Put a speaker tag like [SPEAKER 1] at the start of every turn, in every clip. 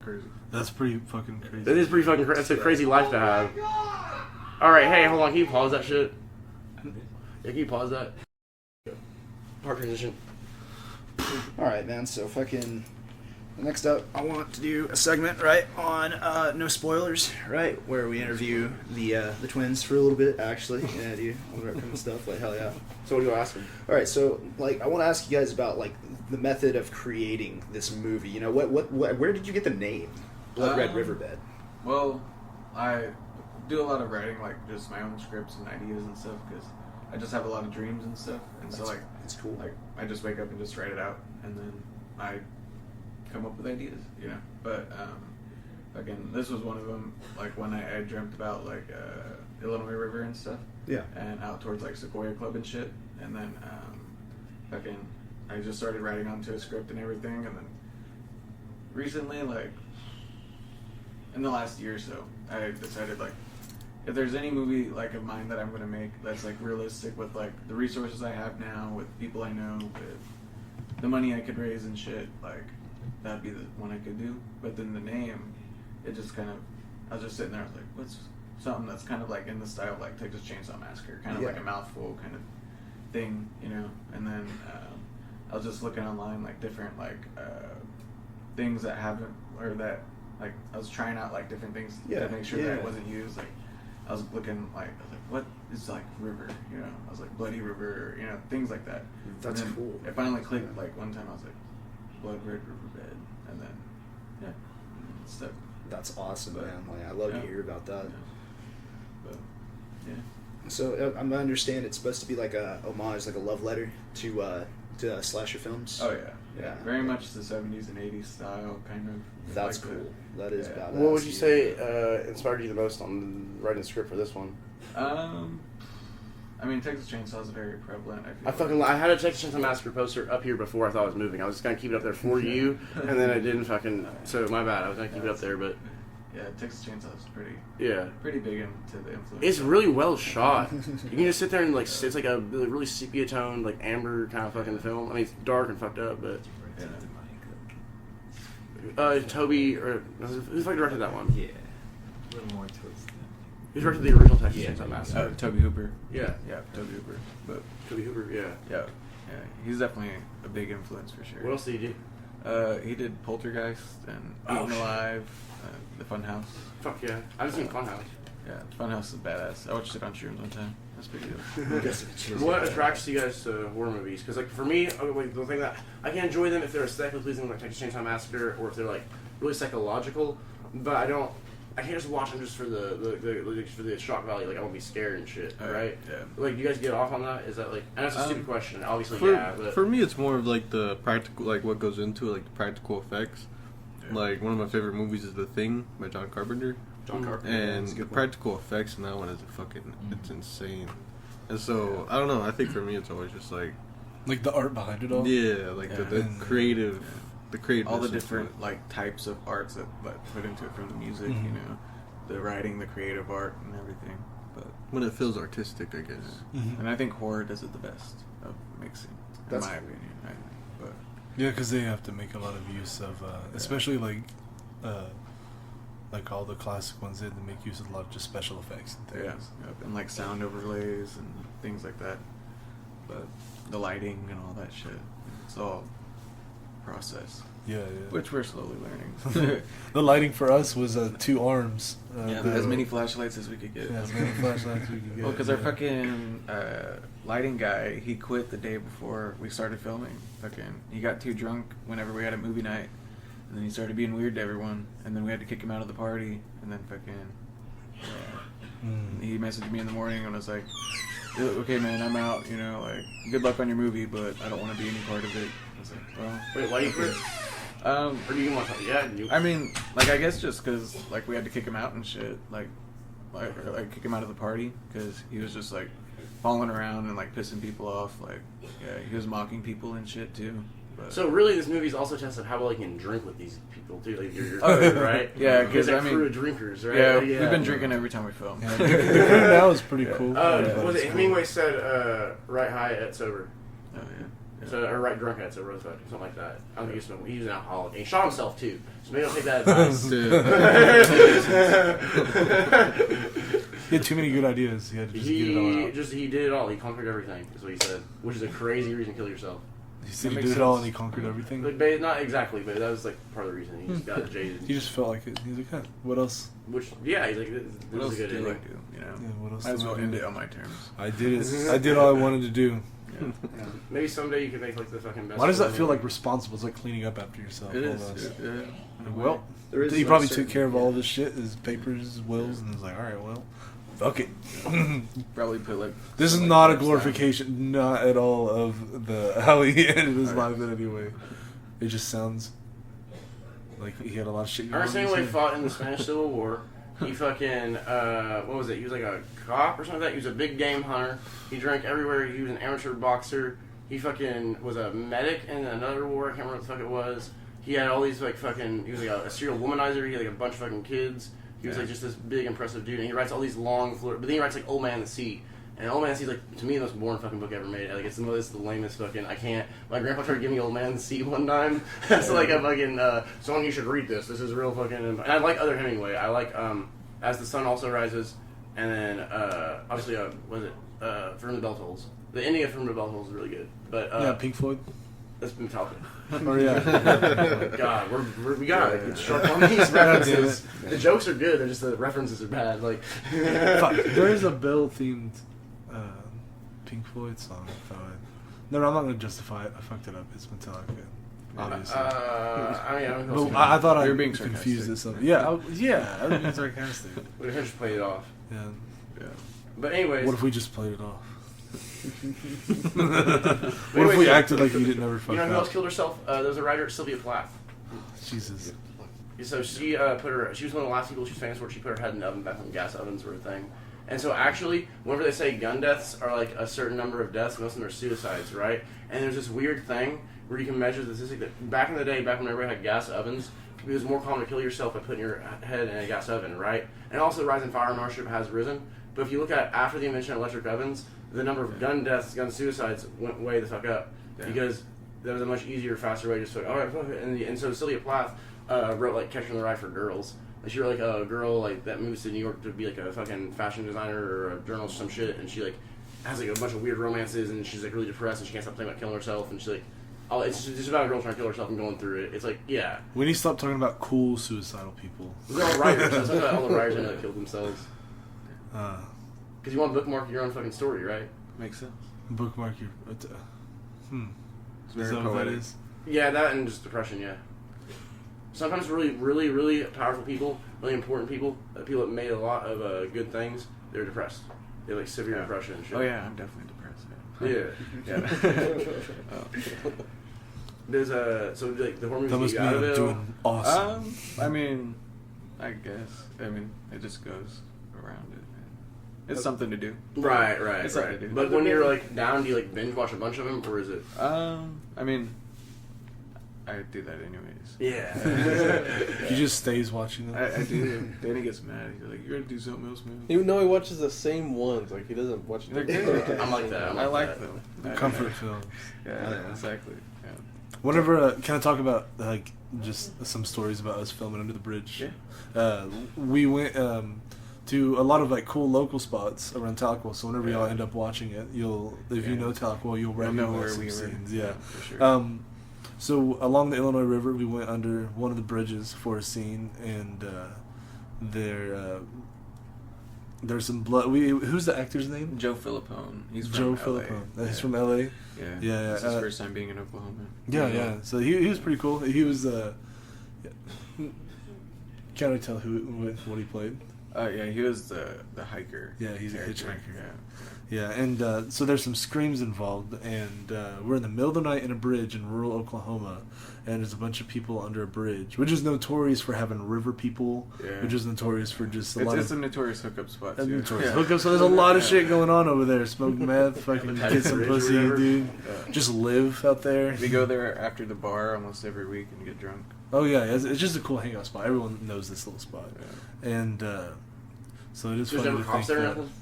[SPEAKER 1] Crazy.
[SPEAKER 2] That's pretty fucking crazy.
[SPEAKER 3] That is pretty fucking crazy. That's a crazy life to have. Alright, hey, hold on. Can you pause that shit? Yeah, can you pause that? Part transition.
[SPEAKER 4] Alright, man, so fucking... Next up, I want to do a segment, right, on No Spoilers, right, where we interview the twins for a little bit, actually, and do all that kind of stuff, like, hell yeah.
[SPEAKER 3] So what do you ask them?
[SPEAKER 4] Alright, so, like, I want to ask you guys about, like, the method of creating this movie. You know, where did you get the name, Blood Red Riverbed?
[SPEAKER 1] Well, I do a lot of writing, like, just my own scripts and ideas and stuff, because I just have a lot of dreams and stuff, and so, like,
[SPEAKER 4] it's cool.
[SPEAKER 1] Like, I just wake up and just write it out, and then I come up with ideas, you know. But again, this was one of them. Like when I dreamt about like Illinois River and stuff.
[SPEAKER 4] Yeah.
[SPEAKER 1] And out towards like Sequoia Club and shit. And then fucking I just started writing onto a script and everything. And then recently, like in the last year or so, I decided like if there's any movie like of mine that I'm gonna make that's like realistic with like the resources I have now, with people I know, with the money I could raise and shit, like that'd be the one I could do. But then the name, it just kind of, I was just sitting there, I was like, what's something that's kind of like in the style of like Texas Chainsaw Massacre, kind of like a mouthful kind of thing, you know. And then I was just looking online like different like things that haven't, or that like I was trying out like different things to make sure that it wasn't used. Like I was looking like, I was like, what is like river, you know? I was like Bloody River, you know, things like that.
[SPEAKER 4] That's cool.
[SPEAKER 1] It finally clicked. Like one time I was like, Blood Red Riverbed, and then stuff.
[SPEAKER 4] That's awesome, man. Like, I love to hear about that.
[SPEAKER 1] But
[SPEAKER 4] So I understand it's supposed to be like a homage, like a love letter to slasher films.
[SPEAKER 1] Oh yeah. Very much the 70s and 80s style, kind of.
[SPEAKER 4] That's
[SPEAKER 1] like
[SPEAKER 4] cool. That is badass.
[SPEAKER 3] What would you say inspired you the most on writing the script for this one?
[SPEAKER 1] I mean, Texas Chainsaw is very prevalent.
[SPEAKER 3] I had a Texas Chainsaw Massacre poster up here before I thought I was moving. I was just gonna keep it up there for you, and then I didn't fucking. So my bad. I was gonna keep it up there, but
[SPEAKER 1] yeah, Texas Chainsaw is pretty big into the influence.
[SPEAKER 3] It's really well shot. You can just sit there and like it's like a really sepia toned, like amber kind of fucking film. I mean, it's dark and fucked up, but Toby or who's like directed that one?
[SPEAKER 2] Yeah, a little more towards that.
[SPEAKER 3] Who directed the original Texas Chainsaw Massacre?
[SPEAKER 1] Toby Hooper.
[SPEAKER 3] Yeah,
[SPEAKER 1] Toby Hooper. But
[SPEAKER 3] Toby Hooper. Yeah,
[SPEAKER 1] he's definitely a big influence for sure.
[SPEAKER 3] What else did he do?
[SPEAKER 1] He did Poltergeist and Eaten Alive, The Funhouse.
[SPEAKER 3] Fuck yeah, I haven't seen Funhouse.
[SPEAKER 1] Yeah, Funhouse is badass. I watched it on Shrooms one time. That's pretty good.
[SPEAKER 3] What attracts you guys to horror movies? Because like for me, the thing that I can enjoy them if they're aesthetically pleasing, like Texas Chainsaw Massacre, or if they're like really psychological. But I can't just watch them just for the shock value. Like I won't be scared and shit, right?
[SPEAKER 1] Yeah.
[SPEAKER 3] Like, do you guys get off on that? Is that like? And that's a stupid question. Obviously, But
[SPEAKER 2] for me, it's more of like the practical, like what goes into it, like the practical effects. Yeah. Like one of my favorite movies is The Thing by John Carpenter. And the practical effects in that one is it's insane. And so I don't know. I think for me, it's always just like
[SPEAKER 5] the art behind it all.
[SPEAKER 2] Yeah, like the creative. The creative,
[SPEAKER 1] all the different like types of arts that put into it, from the music, you know, the writing, the creative art, and everything. But
[SPEAKER 2] when it feels artistic, I guess.
[SPEAKER 1] And I think horror does it the best of mixing, in my opinion. But
[SPEAKER 5] yeah, because they have to make a lot of use of, especially like all the classic ones. They had to make use of a lot of just special effects and things.
[SPEAKER 1] And like sound overlays and things like that. But the lighting and all that shit, it's all process.
[SPEAKER 5] Yeah.
[SPEAKER 1] Which we're slowly learning.
[SPEAKER 5] The lighting for us was 2 arms.
[SPEAKER 1] As many flashlights as we could get.
[SPEAKER 5] Yeah, as many flashlights we could get.
[SPEAKER 1] Well, because our fucking lighting guy, he quit the day before we started filming. He got too drunk whenever we had a movie night, and then he started being weird to everyone, and then we had to kick him out of the party, and then he messaged me in the morning and was like, okay man, I'm out, you know, like, good luck on your movie, but I don't want to be any part of it. I was like, well...
[SPEAKER 3] Wait, why do you quit? Or do you want to...
[SPEAKER 1] I mean, like, I guess just because, like, we had to kick him out and shit, like kick him out of the party, because he was just, like, falling around and, like, pissing people off, like, he was mocking people and shit, too. But.
[SPEAKER 3] So really, this movie's also tested how well you can drink with these people too. Like you're right?
[SPEAKER 1] Yeah,
[SPEAKER 3] because they're crew of drinkers, right?
[SPEAKER 1] Yeah, we've been drinking every time we film.
[SPEAKER 5] Yeah, that was pretty cool.
[SPEAKER 3] Was it Hemingway said, "Right high at sober."
[SPEAKER 1] Oh
[SPEAKER 3] So, or right, drunkhead, so Rosebud, something like that. I don't think he was an alcoholic. And he shot himself too. So maybe I'll take that advice.
[SPEAKER 5] He had too many good ideas. He had to just get it all out.
[SPEAKER 3] He did it all. He conquered everything, is what he said. Which is a crazy reason to kill yourself.
[SPEAKER 5] He said he did it all and he conquered everything.
[SPEAKER 3] Like, not exactly, but that was like part of the reason. He just got jaded.
[SPEAKER 5] He just felt like it. He's like, huh, what else?
[SPEAKER 3] Which, yeah, he's like, this
[SPEAKER 1] What else
[SPEAKER 3] is a good
[SPEAKER 1] do I
[SPEAKER 3] ending.
[SPEAKER 1] do? You know,
[SPEAKER 5] Yeah, what else
[SPEAKER 1] might as
[SPEAKER 5] do I
[SPEAKER 1] well
[SPEAKER 5] do?
[SPEAKER 1] end it on my terms.
[SPEAKER 5] I did it. I did all I wanted to do.
[SPEAKER 1] Yeah.
[SPEAKER 3] Yeah. Maybe someday you can make like the fucking best.
[SPEAKER 5] Why does that
[SPEAKER 3] film
[SPEAKER 5] feel
[SPEAKER 3] ever.
[SPEAKER 5] like responsible? It's like cleaning up after yourself.
[SPEAKER 1] It
[SPEAKER 5] almost.
[SPEAKER 1] is. Yeah.
[SPEAKER 5] Like, well,
[SPEAKER 4] There is
[SPEAKER 5] he
[SPEAKER 4] no
[SPEAKER 5] probably
[SPEAKER 4] certain-
[SPEAKER 5] took care of all of his shit, his papers, his wills, and was like, all right, well, fuck it.
[SPEAKER 1] Probably put like.
[SPEAKER 5] This is
[SPEAKER 1] some,
[SPEAKER 5] not a
[SPEAKER 1] clips
[SPEAKER 5] glorification, not at all, of the how he ended his
[SPEAKER 1] Right.
[SPEAKER 5] life in any way. It just sounds like he had a lot of shit going
[SPEAKER 3] Ernest
[SPEAKER 5] on.
[SPEAKER 3] Hemingway fought in the Spanish Civil War. He fucking, what was it? He was like a cop or something like that. He was a big game hunter. He drank everywhere. He was an amateur boxer. He fucking was a medic in another war. I can't remember what the fuck it was. He had all these like fucking, he was like a serial womanizer. He had like a bunch of fucking kids. He was like just this big impressive dude. And he writes all these long, but then he writes like Old Man and the Sea. And Old Man and the Sea is like, to me, the most boring fucking book ever made. Like, it's the lamest fucking, I can't. My grandpa tried to give me Old Man and the Sea one time. That's like a fucking, song, you should read this. This is real fucking, and I like other Hemingway. I like, As the Sun Also Rises, and then, obviously, was it, From the Bell Tolls. The ending of From the Bell Tolls is really good. But,
[SPEAKER 5] Yeah, Pink Floyd.
[SPEAKER 3] that's Metallica.
[SPEAKER 5] Oh, yeah.
[SPEAKER 3] God, we got it. It's short on these references. The jokes are good, they're just the references are bad. Like,
[SPEAKER 5] Fuck, there is a Bell-themed Pink Floyd song. I thought. No, I'm not going to justify it. I fucked it up. It's Metallica. Obviously.
[SPEAKER 3] I mean, I don't know.
[SPEAKER 5] But I thought I
[SPEAKER 1] You're being
[SPEAKER 5] confused
[SPEAKER 1] sarcastic.
[SPEAKER 5] it something. Yeah, I was being sarcastic.
[SPEAKER 3] We just played it off.
[SPEAKER 5] Yeah.
[SPEAKER 1] Yeah.
[SPEAKER 3] But anyways,
[SPEAKER 5] What if we just played it off?
[SPEAKER 3] But
[SPEAKER 5] What if we
[SPEAKER 3] anyways,
[SPEAKER 5] acted like you didn't ever fuck
[SPEAKER 3] you know who else
[SPEAKER 5] up?
[SPEAKER 3] killed herself? There was a writer, Sylvia Plath.
[SPEAKER 5] Jesus.
[SPEAKER 3] So she she was one of the last people she was famous for. She put her head in the oven back when gas ovens were a thing. And so actually, whenever they say gun deaths are like a certain number of deaths, most of them are suicides, right? And there's this weird thing where you can measure the statistic that back in the day, back when everybody had gas ovens, it was more common to kill yourself by putting your head in a gas oven, right? And also the rise in firearm ownership has risen. But if you look at after the invention of electric ovens, the number of gun deaths, gun suicides went way the fuck up.
[SPEAKER 1] Yeah.
[SPEAKER 3] Because there was a much easier, faster way to just like, all right, fuck it. And so Sylvia Plath wrote like Catcher in the Rye for girls. Like, she wrote like a girl like that moves to New York to be like a fucking fashion designer or a journalist or some shit, and she like has like a bunch of weird romances, and she's like really depressed, and she can't stop thinking about killing herself, and she's like, oh, it's just about a girl trying to kill herself and going through it. It's like, yeah,
[SPEAKER 5] We need to stop talking about cool suicidal people.
[SPEAKER 3] they're all writers. That's about all the writers I know that killed themselves. Because you want to bookmark your own fucking story, right?
[SPEAKER 1] Makes sense.
[SPEAKER 5] Bookmark your.
[SPEAKER 1] It's
[SPEAKER 5] Is
[SPEAKER 1] very
[SPEAKER 5] that what that
[SPEAKER 1] poetic.
[SPEAKER 5] is?
[SPEAKER 3] Yeah, that and just depression, yeah. Sometimes really, really, really powerful people, really important people, people that made a lot of good things, they're depressed. They have like severe
[SPEAKER 1] Yeah.
[SPEAKER 3] depression and shit.
[SPEAKER 1] Oh yeah, I'm definitely depressed.
[SPEAKER 3] Yeah. There's so like the horror
[SPEAKER 5] That
[SPEAKER 3] movies
[SPEAKER 5] must
[SPEAKER 3] you
[SPEAKER 5] mean
[SPEAKER 3] got
[SPEAKER 5] I'm
[SPEAKER 3] of
[SPEAKER 5] doing awesome.
[SPEAKER 1] I mean, I guess. I mean, it just goes around it. Man. It's something to do.
[SPEAKER 3] Right,
[SPEAKER 1] It's something to do.
[SPEAKER 3] But when you're like down, do you like binge watch a bunch of them, or is it?
[SPEAKER 1] I mean, I do that anyways.
[SPEAKER 3] Yeah.
[SPEAKER 5] He just stays watching them.
[SPEAKER 1] I do. Danny gets mad. He's like, "You gotta do something else, man."
[SPEAKER 2] Even though he watches the same ones, like he doesn't watch
[SPEAKER 1] They're
[SPEAKER 2] them.
[SPEAKER 1] good.
[SPEAKER 3] I'm like that.
[SPEAKER 1] I like
[SPEAKER 3] that.
[SPEAKER 1] them.
[SPEAKER 5] Comfort films.
[SPEAKER 1] Yeah, exactly. Yeah.
[SPEAKER 5] Whenever, can I talk about like just some stories about us filming under the bridge?
[SPEAKER 1] Yeah.
[SPEAKER 5] We went to a lot of like cool local spots around Tahlequah. So whenever y'all end up watching it, if you know Tahlequah, you'll recognize
[SPEAKER 1] know where
[SPEAKER 5] some
[SPEAKER 1] we were.
[SPEAKER 5] scenes. Yeah.
[SPEAKER 1] For sure.
[SPEAKER 5] So along the Illinois River, we went under one of the bridges for a scene, and there's some blood. Who's the actor's name?
[SPEAKER 1] Joe Filippone. He's from
[SPEAKER 5] Joe
[SPEAKER 1] LA.
[SPEAKER 5] Filippone.
[SPEAKER 1] Yeah.
[SPEAKER 5] He's from LA.
[SPEAKER 1] Yeah.
[SPEAKER 5] Yeah,
[SPEAKER 1] It's his first time being in Oklahoma.
[SPEAKER 5] Yeah. So he was pretty cool. He was can't really tell what he played.
[SPEAKER 1] Yeah, he was the hiker.
[SPEAKER 5] Yeah, he's a
[SPEAKER 1] character.
[SPEAKER 5] hitchhiker. Yeah, and so there's some screams involved, and we're in the middle of the night in a bridge in rural Oklahoma, and there's a bunch of people under a bridge, which is notorious for having river people,
[SPEAKER 1] Yeah.
[SPEAKER 5] which is notorious for just a
[SPEAKER 1] It's,
[SPEAKER 5] lot
[SPEAKER 1] it's
[SPEAKER 5] of
[SPEAKER 1] a notorious hookup spot.
[SPEAKER 5] a
[SPEAKER 1] too.
[SPEAKER 5] notorious
[SPEAKER 1] Yeah.
[SPEAKER 5] hookups. So there's a lot of
[SPEAKER 1] Yeah.
[SPEAKER 5] shit going on over there. Smoke meth, fucking
[SPEAKER 3] Yeah,
[SPEAKER 5] get some
[SPEAKER 3] bridge or
[SPEAKER 5] pussy,
[SPEAKER 3] whatever.
[SPEAKER 5] dude.
[SPEAKER 1] Yeah.
[SPEAKER 5] Just live out there.
[SPEAKER 1] We go there after the bar almost every week and get drunk.
[SPEAKER 5] Oh yeah, it's just a cool hangout spot. Everyone knows this little spot, and so it is
[SPEAKER 3] There's
[SPEAKER 5] funny
[SPEAKER 3] never
[SPEAKER 5] to
[SPEAKER 3] cops
[SPEAKER 5] think
[SPEAKER 3] there or
[SPEAKER 5] that.
[SPEAKER 3] nothing?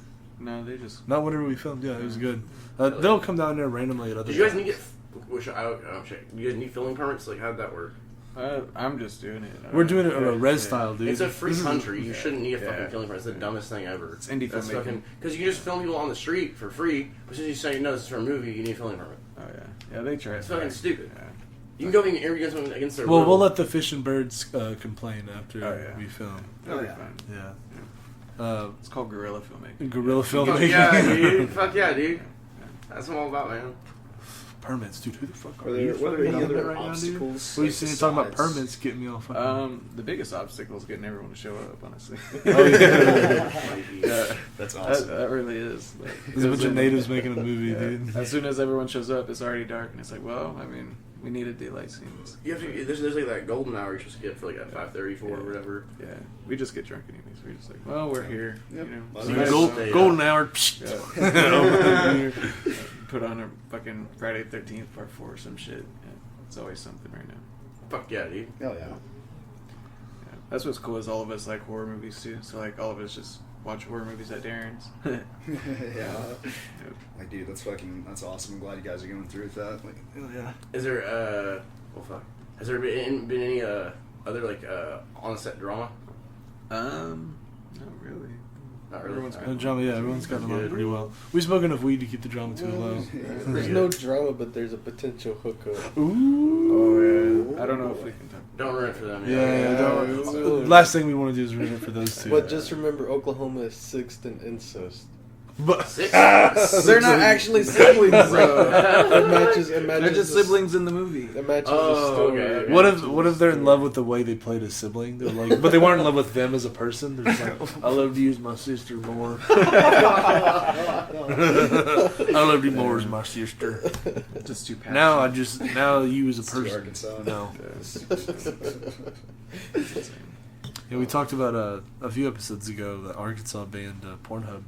[SPEAKER 1] No, they just.
[SPEAKER 5] Not whenever we filmed. Yeah, it was good. They'll come down there randomly at other
[SPEAKER 3] Did you guys
[SPEAKER 5] times.
[SPEAKER 3] need to Shit. You guys need filming permits? Like, how'd that work?
[SPEAKER 1] I'm just doing it.
[SPEAKER 5] We're doing it on a res style, dude.
[SPEAKER 3] It's a free country. You shouldn't need a fucking filming permit. It's the dumbest thing ever.
[SPEAKER 1] It's indie filmmaking.
[SPEAKER 3] Because you can just film people on the street for free. But since you say, no, this is for a movie, you need a filming permit.
[SPEAKER 1] Oh, yeah. Yeah, they try.
[SPEAKER 3] It's fucking stupid.
[SPEAKER 1] Yeah.
[SPEAKER 3] You can go against someone against their
[SPEAKER 5] Well,
[SPEAKER 3] will.
[SPEAKER 5] we'll let the fish and birds complain after we film.
[SPEAKER 1] That'll be fun.
[SPEAKER 5] Yeah.
[SPEAKER 1] It's called guerrilla filmmaking.
[SPEAKER 5] Guerrilla
[SPEAKER 3] Fuck
[SPEAKER 5] filmmaking.
[SPEAKER 3] yeah, dude. Fuck yeah, dude. That's what I'm all about, man.
[SPEAKER 5] Permits, dude. Who the fuck are
[SPEAKER 4] Are
[SPEAKER 5] you?
[SPEAKER 4] there any other
[SPEAKER 5] right now, dude?
[SPEAKER 4] obstacles?
[SPEAKER 5] What are you
[SPEAKER 4] like,
[SPEAKER 5] saying? Talking about
[SPEAKER 4] besides-
[SPEAKER 5] permits, getting me all fucking.
[SPEAKER 1] The biggest obstacle is getting everyone to show up, honestly.
[SPEAKER 5] Oh, yeah.
[SPEAKER 1] Yeah.
[SPEAKER 4] That's awesome.
[SPEAKER 1] That really is. Like,
[SPEAKER 5] There's a bunch of
[SPEAKER 1] because
[SPEAKER 5] natives making a movie, dude.
[SPEAKER 1] As soon as everyone shows up, it's already dark, and it's like, well, I mean, we need a daylight scenes.
[SPEAKER 3] You have to. There's like that golden hour you're supposed to get for like at 5:34 or whatever.
[SPEAKER 1] Yeah, we just get drunk anyways. We're just like, well, we're here.
[SPEAKER 4] Yep.
[SPEAKER 1] You know,
[SPEAKER 4] Well,
[SPEAKER 1] So
[SPEAKER 4] you
[SPEAKER 1] might as
[SPEAKER 5] Gold,
[SPEAKER 1] well-
[SPEAKER 3] Yeah.
[SPEAKER 5] golden hour.
[SPEAKER 1] Yeah. Put on a fucking Friday 13th Part 4 or some shit. Yeah, it's always something right now.
[SPEAKER 3] Fuck yeah, dude.
[SPEAKER 4] Hell yeah.
[SPEAKER 1] Yeah. That's what's cool is all of us like horror movies too. So like all of us just watch horror movies at Darren's.
[SPEAKER 4] Yeah. Like, dude, that's awesome. I'm glad you guys are going through with that. Like, hell yeah.
[SPEAKER 3] Is there well fuck? Has there been any other like on set drama?
[SPEAKER 1] Not really.
[SPEAKER 3] Not really.
[SPEAKER 1] Everyone's
[SPEAKER 5] No drama, yeah, everyone's got them on
[SPEAKER 3] Good.
[SPEAKER 5] pretty well. We smoke enough weed to keep the drama too low.
[SPEAKER 2] There's no drama, but there's a potential hookup.
[SPEAKER 5] Ooh.
[SPEAKER 1] Oh yeah. I don't know if we can talk.
[SPEAKER 3] Don't ruin it for them.
[SPEAKER 5] Yeah,
[SPEAKER 2] Yeah.
[SPEAKER 5] don't. Last thing we want to do is ruin it for those two.
[SPEAKER 2] But just remember, Oklahoma is sixth in incest.
[SPEAKER 5] But
[SPEAKER 3] Six.
[SPEAKER 1] They're not actually siblings, though.
[SPEAKER 2] It matches.
[SPEAKER 1] They're just siblings in the movie.
[SPEAKER 2] It matches
[SPEAKER 3] Oh,
[SPEAKER 2] the story.
[SPEAKER 3] okay.
[SPEAKER 5] what if they're in love with the way they played a sibling? They're like, but they weren't in love with them as a person. They're just like, I loved you as my sister more. I loved you more as my sister.
[SPEAKER 1] Just too passionate.
[SPEAKER 5] Now you as a
[SPEAKER 4] It's too
[SPEAKER 5] person.
[SPEAKER 4] Arkansas.
[SPEAKER 5] No.
[SPEAKER 1] It's insane.
[SPEAKER 5] Yeah, we talked about a few episodes ago that Arkansas banned Pornhub.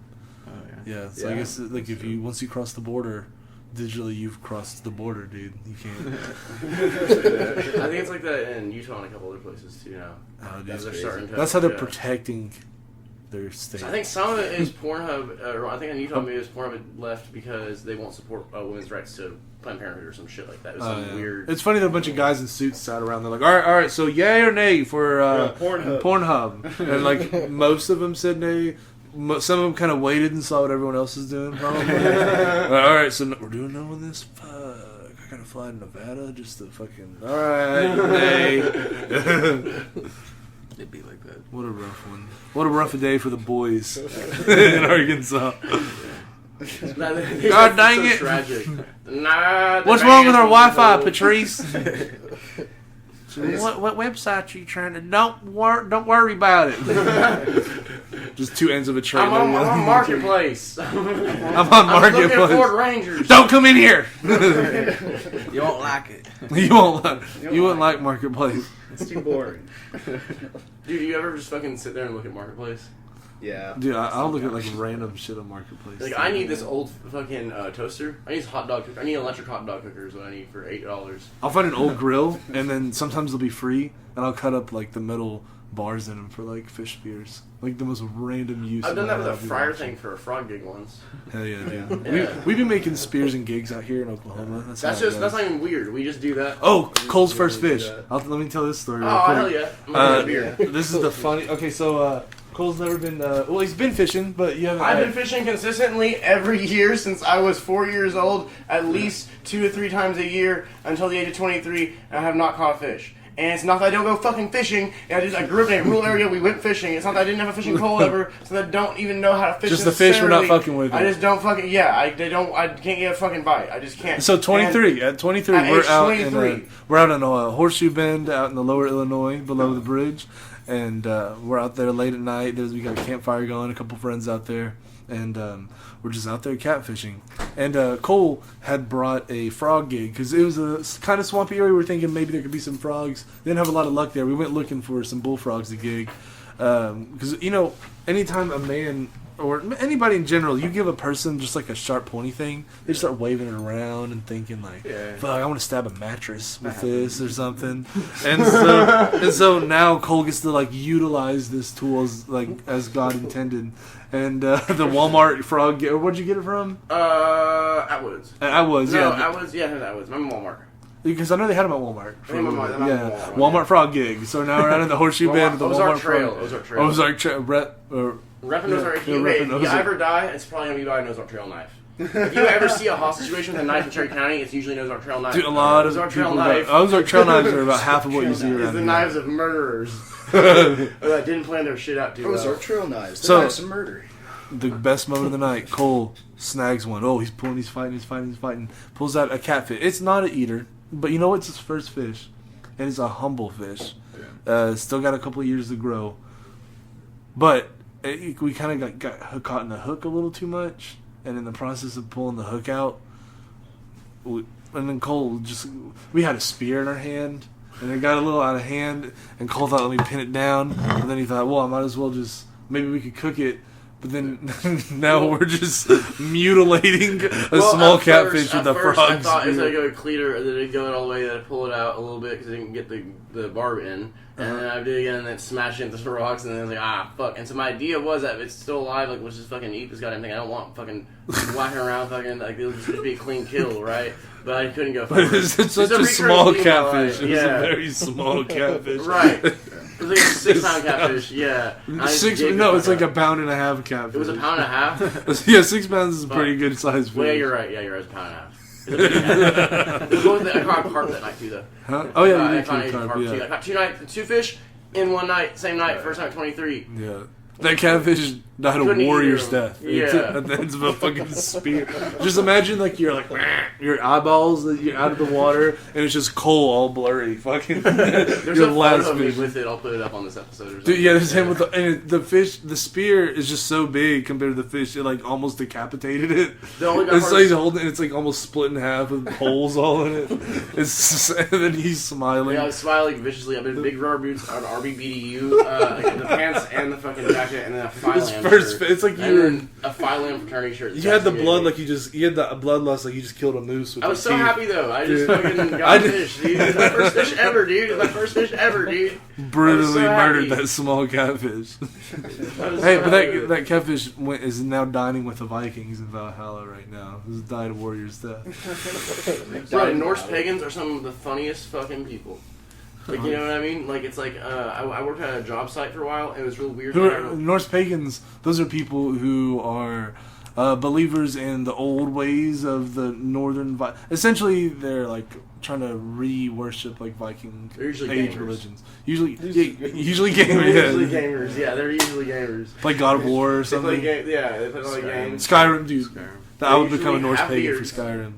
[SPEAKER 1] Oh yeah.
[SPEAKER 5] Yeah, so I guess like if you once you cross the border, digitally you've crossed the border, dude. You can't.
[SPEAKER 3] I think it's like that in Utah and a couple other places too now.
[SPEAKER 5] Oh, dude.
[SPEAKER 3] They're starting to-
[SPEAKER 5] That's how they're
[SPEAKER 3] yeah.
[SPEAKER 5] protecting their state.
[SPEAKER 3] So I think some of it is Pornhub. I think in Utah maybe it's Pornhub had left because they won't support women's rights to Planned Parenthood or some shit like that. It was some
[SPEAKER 5] Yeah.
[SPEAKER 3] weird.
[SPEAKER 5] It's funny that a bunch of guys in suits sat around. They're like, all right, so yay or nay for Pornhub. And like most of them said nay. Some of them kind of waited and saw what everyone else is doing. Probably. All right, so we're doing no on this. Fuck, I gotta fly to Nevada just to fucking. All right, nay.
[SPEAKER 1] It'd be like that.
[SPEAKER 5] What a rough one. What a rough day for the boys in Arkansas. God dang it.
[SPEAKER 3] Tragic. Nah,
[SPEAKER 5] What's wrong with our Wi-Fi,
[SPEAKER 3] Patrice?
[SPEAKER 5] Patrice? So what website are you trying to? Don't worry about it. Just two ends of a train.
[SPEAKER 3] I'm on Marketplace.
[SPEAKER 5] I'm on
[SPEAKER 3] I'm looking at Ford
[SPEAKER 5] Marketplace.
[SPEAKER 3] Rangers.
[SPEAKER 5] Don't come in here.
[SPEAKER 1] You won't like it.
[SPEAKER 5] You won't like Marketplace.
[SPEAKER 4] It's too boring.
[SPEAKER 3] Dude, you ever just fucking sit there and look at Marketplace?
[SPEAKER 4] Yeah.
[SPEAKER 5] Dude, I'll look at like random shit on Marketplace.
[SPEAKER 3] Like, I need this old fucking toaster. I need this hot dog cooker. I need an electric hot dog cooker is what I need for $8.
[SPEAKER 5] I'll find an old grill, and then sometimes they'll be free, and I'll cut up like the metal bars in them for like fish spears. Like the most random use.
[SPEAKER 3] I've done that with a
[SPEAKER 5] I'll be
[SPEAKER 3] fryer
[SPEAKER 5] watching.
[SPEAKER 3] thing for a frog gig once.
[SPEAKER 5] Hell yeah, dude.
[SPEAKER 3] Yeah.
[SPEAKER 5] We've been making spears and gigs out here in Oklahoma. That's how it
[SPEAKER 3] That's
[SPEAKER 5] goes.
[SPEAKER 3] not even weird. We just do that.
[SPEAKER 5] Oh, Cole's first
[SPEAKER 4] really do
[SPEAKER 5] fish.
[SPEAKER 4] that.
[SPEAKER 5] Let me tell this story.
[SPEAKER 3] Oh,
[SPEAKER 5] real quick.
[SPEAKER 3] hell yeah. I'm gonna get a beer.
[SPEAKER 5] This is the funny. Okay, so Cole's never been. Well, he's been fishing, but you haven't.
[SPEAKER 3] I've been fishing consistently every year since I was 4 years old, at least 2 or 3 times a year until the age of 23, and I have not caught a fish. And it's not that I don't go fucking fishing. I grew up in a rural area. We went fishing. It's not that I didn't have a fishing pole ever. It's not that I don't even know how to fish.
[SPEAKER 5] Just the fish we're not
[SPEAKER 3] necessarily.
[SPEAKER 5] fucking with.
[SPEAKER 3] I just don't fucking. Yeah, I can't get a fucking bite. I just can't.
[SPEAKER 5] So 23. At 23,
[SPEAKER 3] At
[SPEAKER 5] we're
[SPEAKER 3] age
[SPEAKER 5] out
[SPEAKER 3] 23.
[SPEAKER 5] in we're out in Horseshoe Bend, out in the Lower Illinois, below the bridge, and we're out there late at night. We got a campfire going, a couple friends out there, and we're just out there catfishing. And Cole had brought a frog gig because it was a kind of swampy area. We were thinking maybe there could be some frogs. Didn't have a lot of luck there. We went looking for some bullfrogs to gig. Because, anytime a man or anybody in general, you give a person just like a sharp pointy thing, they start waving it around and thinking like, fuck, I want to stab a mattress with this or something. And so now Cole gets to like utilize this tool as God intended. And the Walmart frog, where'd you get it from?
[SPEAKER 3] Atwoods.
[SPEAKER 5] Atwoods, yeah.
[SPEAKER 3] No, Atwoods, yeah, Atwoods. I'm Walmart.
[SPEAKER 5] Because I know they had them at Walmart.
[SPEAKER 3] Walmart
[SPEAKER 5] frog gig. So now we're out in the horseshoe bend of the Walmart
[SPEAKER 3] Trail.
[SPEAKER 5] Ozark Trail.
[SPEAKER 3] Reppin' Ozark. If you ever die, it's probably going to be by an Ozark Trail knife. If you ever see a hostage situation with a knife in Cherry County, it's usually an Ozark Trail knife.
[SPEAKER 5] Dude, a lot of
[SPEAKER 3] Ozark Trail knife.
[SPEAKER 5] Ozark Trail knives are about half of what you see around
[SPEAKER 3] It's the
[SPEAKER 5] here.
[SPEAKER 3] knives of murderers that didn't plan their shit out too well.
[SPEAKER 4] Ozark Trail knives.
[SPEAKER 5] So,
[SPEAKER 4] Knives of murder.
[SPEAKER 5] The best moment of the night, Cole snags one. Oh, he's fighting. Pulls out a catfish. It's not an eater, but you know what's his first fish? And it's a humble fish. Still got a couple of years to grow. But we kind of got caught in the hook a little too much. And in the process of pulling the hook out, and then Cole we had a spear in our hand. And it got a little out of hand. And Cole thought, let me pin it down. And then he thought, well, I might as well maybe we could cook it. But then now we're just mutilating a small catfish with the frogs.
[SPEAKER 3] I thought it was going to go a cleater, and then it'd go it all the way, then I'd pull it out a little bit because I didn't get the barb in. And then I did it again, and then smash it into the rocks, and then I was like, fuck. And so my idea was that if it's still alive, like, let's just fucking eat this goddamn thing. I don't want fucking whacking around, fucking, like, it'll just be a clean kill, right? But I couldn't go forward.
[SPEAKER 5] It's such a small catfish. It's a very small catfish.
[SPEAKER 3] Right. It was like a 6-pound catfish, yeah.
[SPEAKER 5] It's like a pound and a half catfish.
[SPEAKER 3] It was a pound and a half?
[SPEAKER 5] Yeah, 6 pounds is a pretty good size fish.
[SPEAKER 3] Well, yeah, you're right. It's a pound and a half. I caught a carp that night too, though.
[SPEAKER 5] Huh? Oh yeah,
[SPEAKER 3] I caught a carp too. I caught two fish in one night, same night, first night 23.
[SPEAKER 5] Yeah. That catfish died a warrior's death.
[SPEAKER 3] Yeah.
[SPEAKER 5] At the end of a fucking spear. Just imagine your eyeballs out of the water and it's just Cole all blurry. Fucking.
[SPEAKER 3] There's a photo of me with it. I'll put it up on this episode. Or something.
[SPEAKER 5] Dude, yeah, there's him with the fish. The spear is just so big compared to the fish. It like almost decapitated it. It's like holding. It's like almost split in half with holes all in it. And then he's smiling.
[SPEAKER 3] Yeah, I was smiling viciously. I've been big rubber boots on RBBDU, the pants and the fucking jacket, and then a Phi-Lam shirt.
[SPEAKER 5] It's like you were
[SPEAKER 3] a Phi-Lam fraternity shirt.
[SPEAKER 5] You had the blood like you had the bloodlust like you just killed a moose. With
[SPEAKER 3] I was so happy though. I just fucking got a fish, dude. It's my first fish ever, dude.
[SPEAKER 5] Brutally murdered that small catfish. Hey, but that catfish is now dining with the Vikings in Valhalla right now. He's died a warrior's death.
[SPEAKER 3] Bro, Norse pagans are some of the funniest fucking people. Like, you know what I mean? Like, it's like, I worked at a job site for a while, and it was real weird.
[SPEAKER 5] Norse pagans, those are people who are believers in the old ways of the northern... Essentially, they're, like, trying to re-worship, like, Viking age religions. Usually gamers.
[SPEAKER 3] Usually gamers, yeah. They're usually gamers.
[SPEAKER 5] Play God of War or something.
[SPEAKER 3] They play all the games.
[SPEAKER 5] Skyrim, dude. I would become a Norse pagan for Skyrim.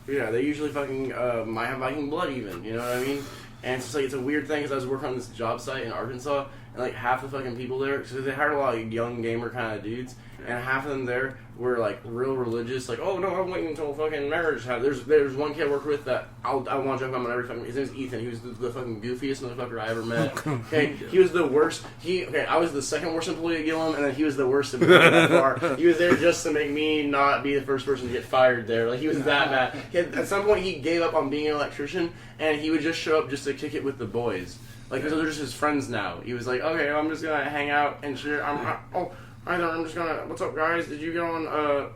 [SPEAKER 3] Yeah, they usually fucking might have Viking blood even, you know what I mean? And it's just like, it's a weird thing because I was working on this job site in Arkansas, and like half the fucking people there, because they hired a lot of young gamer kind of dudes, and half of them there were like real religious, like, oh no, I'm waiting until fucking marriage. There's one kid I work with that I want to joke about every fucking. His name's Ethan. He was the fucking goofiest motherfucker I ever met. Okay, he was the worst. I was the second worst employee at Gillum, and then he was the worst employee by far. He was there just to make me not be the first person to get fired there. Like, he was that bad. At some point, he gave up on being an electrician, and he would just show up just to kick it with the boys. Like, they're just his friends now. He was like, okay, I'm just gonna hang out and shit. I'm just gonna. What's up, guys? Did you get on?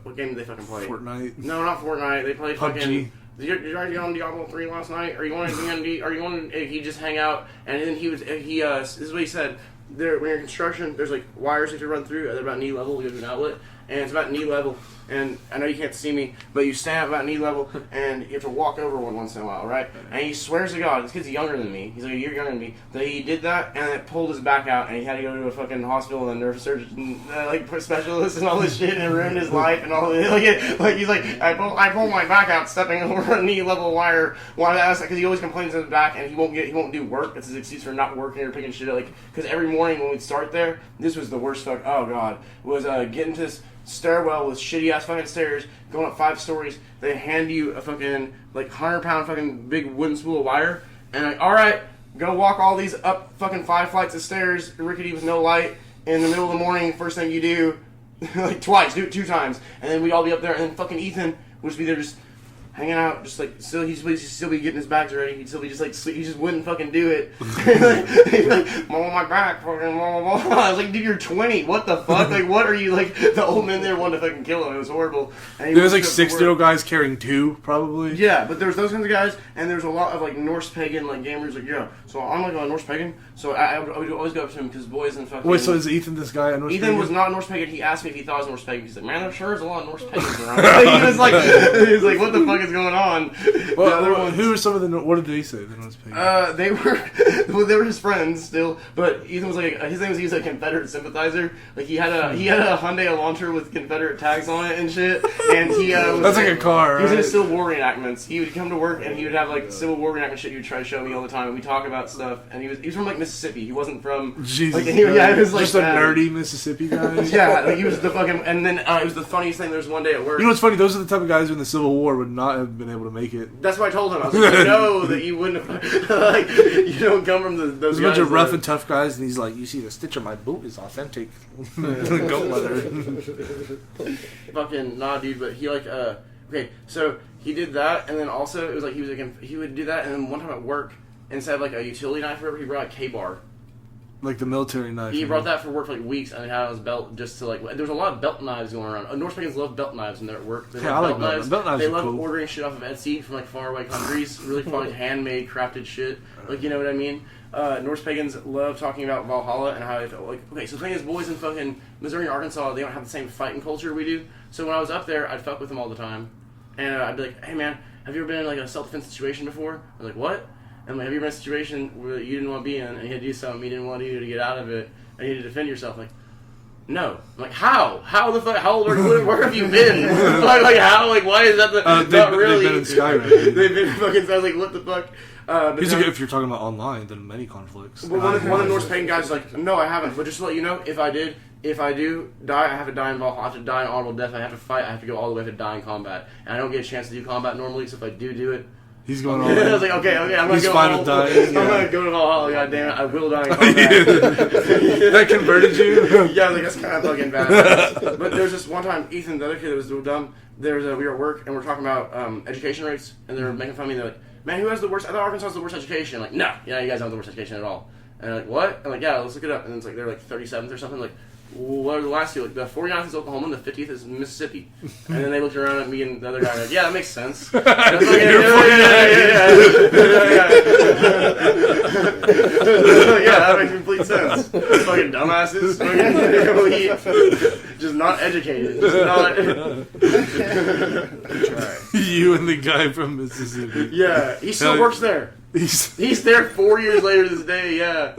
[SPEAKER 3] What game did they fucking play?
[SPEAKER 5] Fortnite.
[SPEAKER 3] No, not Fortnite. They played
[SPEAKER 5] PUBG.
[SPEAKER 3] fucking. Did you guys get on Diablo 3 last night? Are you going to D&D? Are you going to... He just hang out, and then this is what he said. When you're in construction, there's like wires you have to run through. They're about knee level. You go to an outlet, and it's about knee level. And I know you can't see me, but you stand about knee level, and you have to walk over one once in a while, right? And he swears to God, this kid's younger than me. He's like a year younger than me. That he did that, and it pulled his back out, and he had to go to a fucking hospital and nerve surgeon, put specialists and all this shit, and it ruined his life and all this. Like he's like, I pulled my back out stepping over a knee level wire. Because he always complains in his back, and he won't do work. That's his excuse for not working or picking shit up. Like, because every morning when we'd start there, this was the worst fuck. Oh God, was getting to this stairwell with shitty ass fucking stairs, going up 5 stories. They hand you a fucking like 100-pound fucking big wooden spool of wire, and like, all right, go walk all these up fucking 5 flights of stairs, rickety with no light, in the middle of the morning. First thing you do, like twice, do it 2 times, and then we'd all be up there, and then fucking Ethan would just be there, just hanging out, just like he'd still be getting his bags ready. He'd still be just like he just wouldn't fucking do it. He'd be like, "Mom, on my back, fucking mom." I was like, "Dude, you're 20. What the fuck? Like, what are you like?" The old men there wanted to fucking kill him. It was horrible. And
[SPEAKER 5] there was like 6-year-old guys carrying 2, probably.
[SPEAKER 3] Yeah, but there was those kinds of guys, and there's a lot of like Norse pagan like gamers. Like, yeah, so I'm like a Norse pagan. So I would always go up to him because boys and fucking.
[SPEAKER 5] Wait, so is Ethan this guy a Norse
[SPEAKER 3] Ethan
[SPEAKER 5] pagan?
[SPEAKER 3] was not a Norse pagan. He asked me if he thought I was a Norse pagan. He's like, "Man, there sure is a lot of Norse pagans around." He was like, "What the fuck is going on?"
[SPEAKER 5] Well, who are some of the? What did they say? The Norse pagans?
[SPEAKER 3] They were his friends still, but Ethan was like his name was, he was a Confederate sympathizer. Like he had a Hyundai Elantra with Confederate tags on it and shit, and he was
[SPEAKER 5] that's like a car.
[SPEAKER 3] He was
[SPEAKER 5] right?
[SPEAKER 3] in Civil War reenactments. He would come to work and he would have like Civil War reenactment shit. He would try to show me all the time, and we talk about stuff. And he was from like Mississippi. He wasn't from
[SPEAKER 5] Jesus.
[SPEAKER 3] Like, he was like
[SPEAKER 5] just a nerdy Mississippi guy.
[SPEAKER 3] Yeah, like he was the fucking. And then it was the funniest thing. There was one day at work.
[SPEAKER 5] You know what's funny? Those are the type of guys who in the Civil War would not have been able to make it.
[SPEAKER 3] That's what I told him. I was like, "You know that you wouldn't have, like, you don't come from those
[SPEAKER 5] There's a
[SPEAKER 3] guys
[SPEAKER 5] bunch of rough
[SPEAKER 3] that-
[SPEAKER 5] and tough guys, and he's like, "You see, the stitch on my boot is authentic goat leather."
[SPEAKER 3] Fucking nah, dude. But he like okay, so he did that, and then also it was like he would do that, and then one time at work, instead of like a utility knife or whatever, he brought a K-bar.
[SPEAKER 5] Like the military knife.
[SPEAKER 3] He brought that for work for like weeks, and he had it on his belt just to like. There was a lot of belt knives going around. North Pagans love belt knives when they're at work. They
[SPEAKER 5] Yeah,
[SPEAKER 3] love
[SPEAKER 5] I like
[SPEAKER 3] belt knives.
[SPEAKER 5] belt knives.
[SPEAKER 3] They
[SPEAKER 5] Are
[SPEAKER 3] love
[SPEAKER 5] cool.
[SPEAKER 3] ordering shit off of Etsy from like faraway countries. Really fun, handmade, crafted shit. Like, you know what I mean? Norse Pagans love talking about Valhalla and how it felt like. Okay, so the thing is, boys in fucking Missouri and Arkansas, they don't have the same fighting culture we do. So when I was up there, I'd fuck with them all the time, and I'd be like, "Hey man, have you ever been in like a self-defense situation before?" I was like, "What?" And I'm like, "Have you been in a situation where you didn't want to be in, and you had to do something you didn't want to do to get out of it, and you had to defend yourself?" Like, no. I'm like, how? How the fuck? How old are you? Where have you been? like, how? Like, why is that the? Not really.
[SPEAKER 5] They've been in Skyrim.
[SPEAKER 3] They've been fucking. I was like, what the fuck? But
[SPEAKER 5] If you're talking about online, then many conflicts.
[SPEAKER 3] one of the Norse Pagan guys is like, "No, I haven't. But just to let you know, if I do die, I have to die in Valhalla. I have to die an honorable death. I have to fight. I have to go all the way to die in combat. And I don't get a chance to do combat normally. So if I do it."
[SPEAKER 5] He's going on.
[SPEAKER 3] I was like, okay, I'm gonna
[SPEAKER 5] He's
[SPEAKER 3] go.
[SPEAKER 5] fine with dying.
[SPEAKER 3] I'm gonna go to Valhalla. God damn it, I will die in combat.
[SPEAKER 5] That converted you?
[SPEAKER 3] Yeah, I was like, that's kind of fucking bad. But there was this one time, Ethan, the other kid that was real dumb. We were at work and we were talking about education rates, and they were making fun of me. They're like, "Man, who has the worst? I thought Arkansas has the worst education." I'm like, "No, yeah, you guys don't have the worst education at all." And they're like, "What?" I'm like, "Yeah, let's look it up." And it's like they're like 37th or something. Like, what are the last two? Like, the 49th is Oklahoma, and the 50th is Mississippi. And then they looked around at me and the other guy, like, "Yeah, that makes sense." And I was like, yeah, that makes complete sense. Fucking dumbasses, just not educated, just not.
[SPEAKER 5] You and the guy from Mississippi.
[SPEAKER 3] Yeah, he still works there. He's there 4 years later this day. Yeah.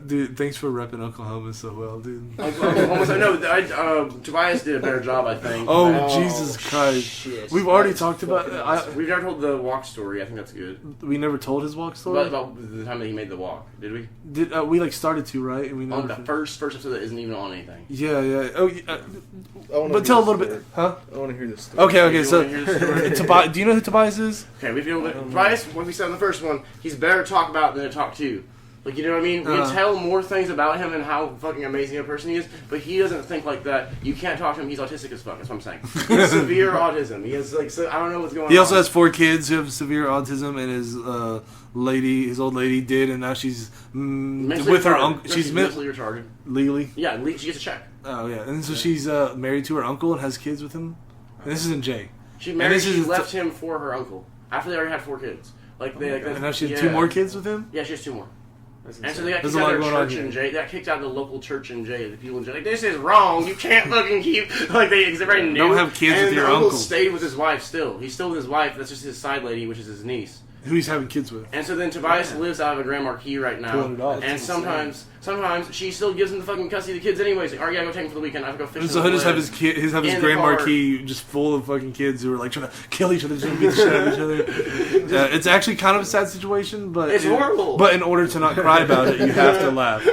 [SPEAKER 5] Dude, thanks for repping Oklahoma so well, dude.
[SPEAKER 3] Tobias did a better job, I think.
[SPEAKER 5] Oh, Jesus Christ.
[SPEAKER 4] Shit.
[SPEAKER 5] We've already talked about
[SPEAKER 3] We've never told the walk story. I think that's good.
[SPEAKER 5] we never told his walk story?
[SPEAKER 3] About the time that he made the walk, did we?
[SPEAKER 5] We like started to, right? And we
[SPEAKER 3] On
[SPEAKER 5] never
[SPEAKER 3] the first episode that isn't even on anything.
[SPEAKER 5] Yeah. Oh, yeah.
[SPEAKER 2] I wanna
[SPEAKER 5] But
[SPEAKER 2] hear
[SPEAKER 5] tell a
[SPEAKER 2] this
[SPEAKER 5] little bit,
[SPEAKER 2] story.
[SPEAKER 5] huh?
[SPEAKER 2] I want to hear this story.
[SPEAKER 5] Okay.
[SPEAKER 3] You
[SPEAKER 5] So,
[SPEAKER 3] wanna hear the story?
[SPEAKER 5] Tobias, do you know who Tobias is?
[SPEAKER 3] Okay, we feel that Tobias, what we said in the first one, he's better to talk about than to talk to. Like, you know what I mean? We can tell more things about him and how fucking amazing a person he is, but he doesn't think like that. You can't talk to him. He's autistic as fuck. That's what I'm saying. He's severe autism. He has like, I don't know what's going on.
[SPEAKER 5] He also has 4 kids who have severe autism, and his old lady did, and now she's with her uncle. She's
[SPEAKER 3] mentally retarded.
[SPEAKER 5] Legally.
[SPEAKER 3] Yeah, she gets a check.
[SPEAKER 5] Oh yeah, and so she's married to her uncle and has kids with him. And this isn't Jay.
[SPEAKER 3] She married.
[SPEAKER 5] this
[SPEAKER 3] She
[SPEAKER 5] is
[SPEAKER 3] left him for her uncle after they already had 4 kids. Like they.
[SPEAKER 5] And now she has 2 more kids with him.
[SPEAKER 3] Yeah, she has 2 more. And so they got
[SPEAKER 5] There's
[SPEAKER 3] kicked
[SPEAKER 5] a
[SPEAKER 3] out
[SPEAKER 5] lot
[SPEAKER 3] of their
[SPEAKER 5] going on
[SPEAKER 3] church
[SPEAKER 5] here.
[SPEAKER 3] in Jay. They got kicked out of the local church in Jay. The people in Jay, like, this is wrong. You can't fucking keep like they're very new.
[SPEAKER 5] Don't have kids
[SPEAKER 3] and
[SPEAKER 5] with your
[SPEAKER 3] the uncle.
[SPEAKER 5] uncle.
[SPEAKER 3] Stayed with his wife still. He's still with his wife. That's just his side lady, which is his niece.
[SPEAKER 5] Who he's having kids with.
[SPEAKER 3] And so then Tobias lives out of a Grand Marquis right now.
[SPEAKER 5] $200.
[SPEAKER 3] And sometimes she still gives him the fucking custody of the kids anyways. Like, all right, yeah, go take him for the weekend. I have to go fishing.
[SPEAKER 5] So he'll just have his
[SPEAKER 3] In the
[SPEAKER 5] Grand
[SPEAKER 3] car.
[SPEAKER 5] Marquis just full of fucking kids who are like trying to kill each other, trying to beat the shit out of each other. It's actually kind of a sad situation, but
[SPEAKER 3] It's horrible.
[SPEAKER 5] But in order to not cry about it, you have to laugh.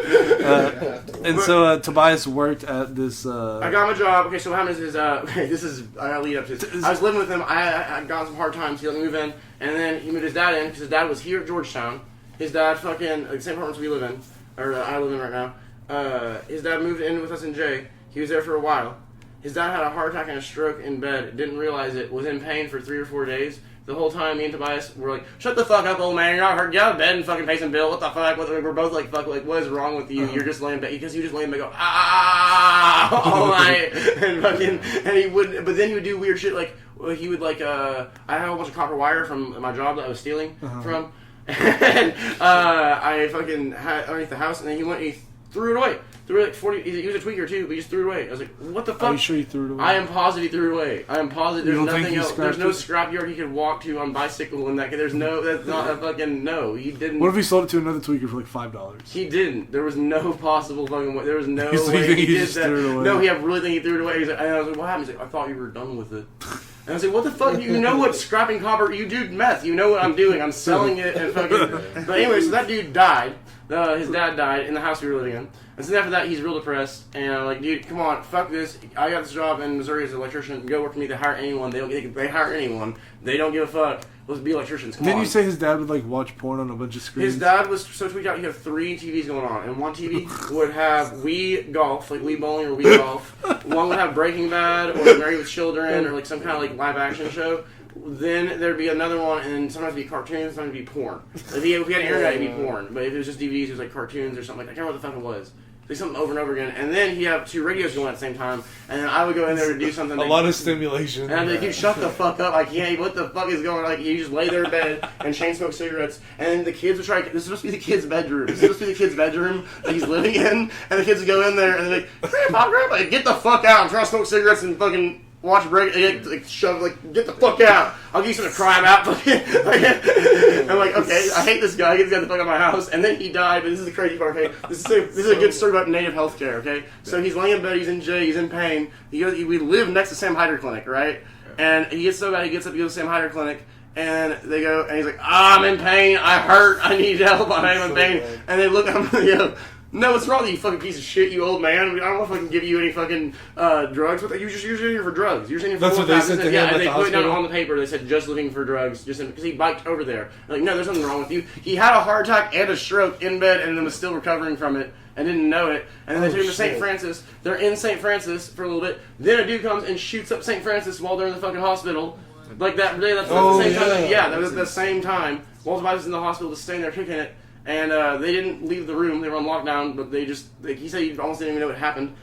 [SPEAKER 5] So Tobias worked at this.
[SPEAKER 3] I got my job. Okay, so what happened is, okay, this is, I gotta lead up to this. I was living with him. I got some hard times. He let me move in. And then he moved his dad in because his dad was here at Georgetown. His dad fucking, like, the same apartments we live in, or I live in right now. His dad moved in with us in Jay. He was there for a while. His dad had a heart attack and a stroke in bed, didn't realize it, was in pain for 3 or 4 days. The whole time, me and Tobias were like, shut the fuck up, old man, you're not hurt, get out of bed and fucking pay some bill, what the fuck, we're both like, fuck, like, what is wrong with you, you're just laying in bed, because you just lay in bed and go, all night, and fucking, and he would, but then he would do weird shit, like, he would, like, I had a whole bunch of copper wire from my job that I was stealing from, and, I fucking had underneath the house, and then he went and he threw it away. Threw like 40. He was a tweaker too, but he just threw it away. I was like, "What the fuck?"
[SPEAKER 5] Are you sure he threw it away?
[SPEAKER 3] I am positive he threw it away. I am positive. There's nothing else. There's no
[SPEAKER 5] it?
[SPEAKER 3] scrapyard he could walk to on bicycle and that. There's no. That's not a fucking no. He didn't.
[SPEAKER 5] What if he sold it to another tweaker for like $5?
[SPEAKER 3] He didn't. There was no possible fucking way. There was no
[SPEAKER 5] So you
[SPEAKER 3] way
[SPEAKER 5] think
[SPEAKER 3] he
[SPEAKER 5] he
[SPEAKER 3] did
[SPEAKER 5] just
[SPEAKER 3] that.
[SPEAKER 5] threw it away?
[SPEAKER 3] No, he really think he threw it away. He's like, and I was like, "What happened?" He's like, "I thought you were done with it." And I was like, "What the fuck? You know what scrapping copper? You do meth. You know what I'm doing. I'm selling it and fucking." But anyway, so that dude died. His dad died in the house we were living in. And so after that, he's real depressed. And I'm like, dude, come on, fuck this. I got this job in Missouri as an electrician. Go work for me. They hire anyone. They hire anyone. They don't give a fuck. Let's be electricians. Come on.
[SPEAKER 5] Didn't you say his dad would like watch porn on a bunch of screens?
[SPEAKER 3] His dad was so tweaked out. He had 3 TVs going on, and one TV would have Wii Golf, like Wii Bowling or Wii Golf. One would have Breaking Bad or Married with Children or like some kind of like live action show. Then there'd be another one, and sometimes it'd be cartoons, sometimes it'd be porn. If we had internet, it'd be porn. But if it was just DVDs, it was like cartoons or something. Like, I can't remember what the fuck it was. Like something over and over again. And then he'd have 2 radios going at the same time, and then I would go in there to do something.
[SPEAKER 5] A lot of stimulation.
[SPEAKER 3] And I'd be like, dude, shut the fuck up. I can't. What the fuck is going on? Like, you just lay there in bed and chain smoke cigarettes, and then the kids would try. This is supposed to be the kid's bedroom. This is supposed to be the kid's bedroom that he's living in, and the kids would go in there, and they're like, Grandpa, get the fuck out. I'm trying to smoke cigarettes and fucking watch a break, like shove, like get the fuck out. I'll give you something to cry about. I'm like, okay, I hate this guy. Get this guy the fuck out of my house. And then he died. But this is the crazy part. Okay, this is a good story about native healthcare. Okay, so he's laying in bed. He's in jail. He's in pain. We live next to Sam Hyder Clinic, right? And he gets so bad. He gets up. He goes to Sam Hyder Clinic. And they go, and he's like, I'm in pain. I hurt. I need help. I'm in pain. And they look at him and they go, no, what's wrong with you fucking piece of shit, you old man? I don't know if I can give you any fucking drugs. You're just here for drugs. You're saying for
[SPEAKER 5] that's what they said to him
[SPEAKER 3] yeah,
[SPEAKER 5] at
[SPEAKER 3] and they
[SPEAKER 5] the
[SPEAKER 3] put it down
[SPEAKER 5] hospital?
[SPEAKER 3] on the paper. They said just looking for drugs, just because he biked over there. I'm like, no, there's nothing wrong with you. He had a heart attack and a stroke in bed, and then was still recovering from it and didn't know it. And then they took him to St. Francis. They're in St. Francis for a little bit. Then a dude comes and shoots up St. Francis while they're in the fucking hospital. Like that day. That's the same time. Yeah, that was the same time. Walter White was in the hospital, just staying there kicking it. And they didn't leave the room. They were on lockdown, but they just, like, he said he almost didn't even know what happened.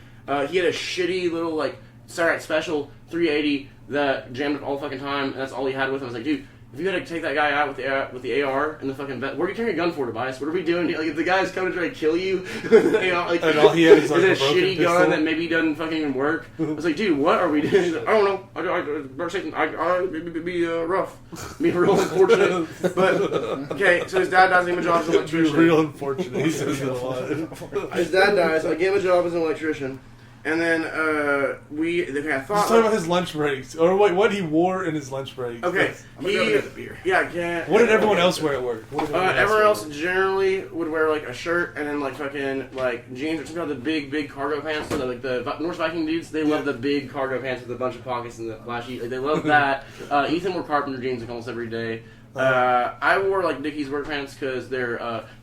[SPEAKER 3] He had a shitty little, like, Saturday Special 380 that jammed up all the fucking time, and that's all he had with him. I was like, dude, if you had to take that guy out with the AR and the fucking vet, what are you carrying a gun for, Tobias? What are we doing? Like, if the guy's coming to try to kill you, like,
[SPEAKER 5] and all he had is like
[SPEAKER 3] a
[SPEAKER 5] a broken
[SPEAKER 3] shitty
[SPEAKER 5] pistol.
[SPEAKER 3] gun that maybe doesn't fucking even work. I was like, dude, what are we doing? He's like, I don't know. It'd be rough. Be real unfortunate. But, okay, so his dad dies, I gave him a job as an
[SPEAKER 5] It'd be
[SPEAKER 3] electrician.
[SPEAKER 5] real unfortunate. He says it a lot.
[SPEAKER 3] His dad dies, I gave him a job as an electrician. And then, I
[SPEAKER 5] Let's
[SPEAKER 3] thought...
[SPEAKER 5] talk about his lunch breaks. Or wait, what he wore in his lunch breaks.
[SPEAKER 3] Okay,
[SPEAKER 1] I'm gonna go get the beer.
[SPEAKER 3] Yeah, I can't.
[SPEAKER 5] What did everyone else wear at work?
[SPEAKER 3] Everyone else generally would wear like a shirt and then like fucking like jeans or something like the big cargo pants. So like the Norse Viking dudes, they love the big cargo pants with a bunch of pockets and the flashy. Like, they love that. Ethan wore carpenter jeans like almost every day. I wore like Dickies work pants because they're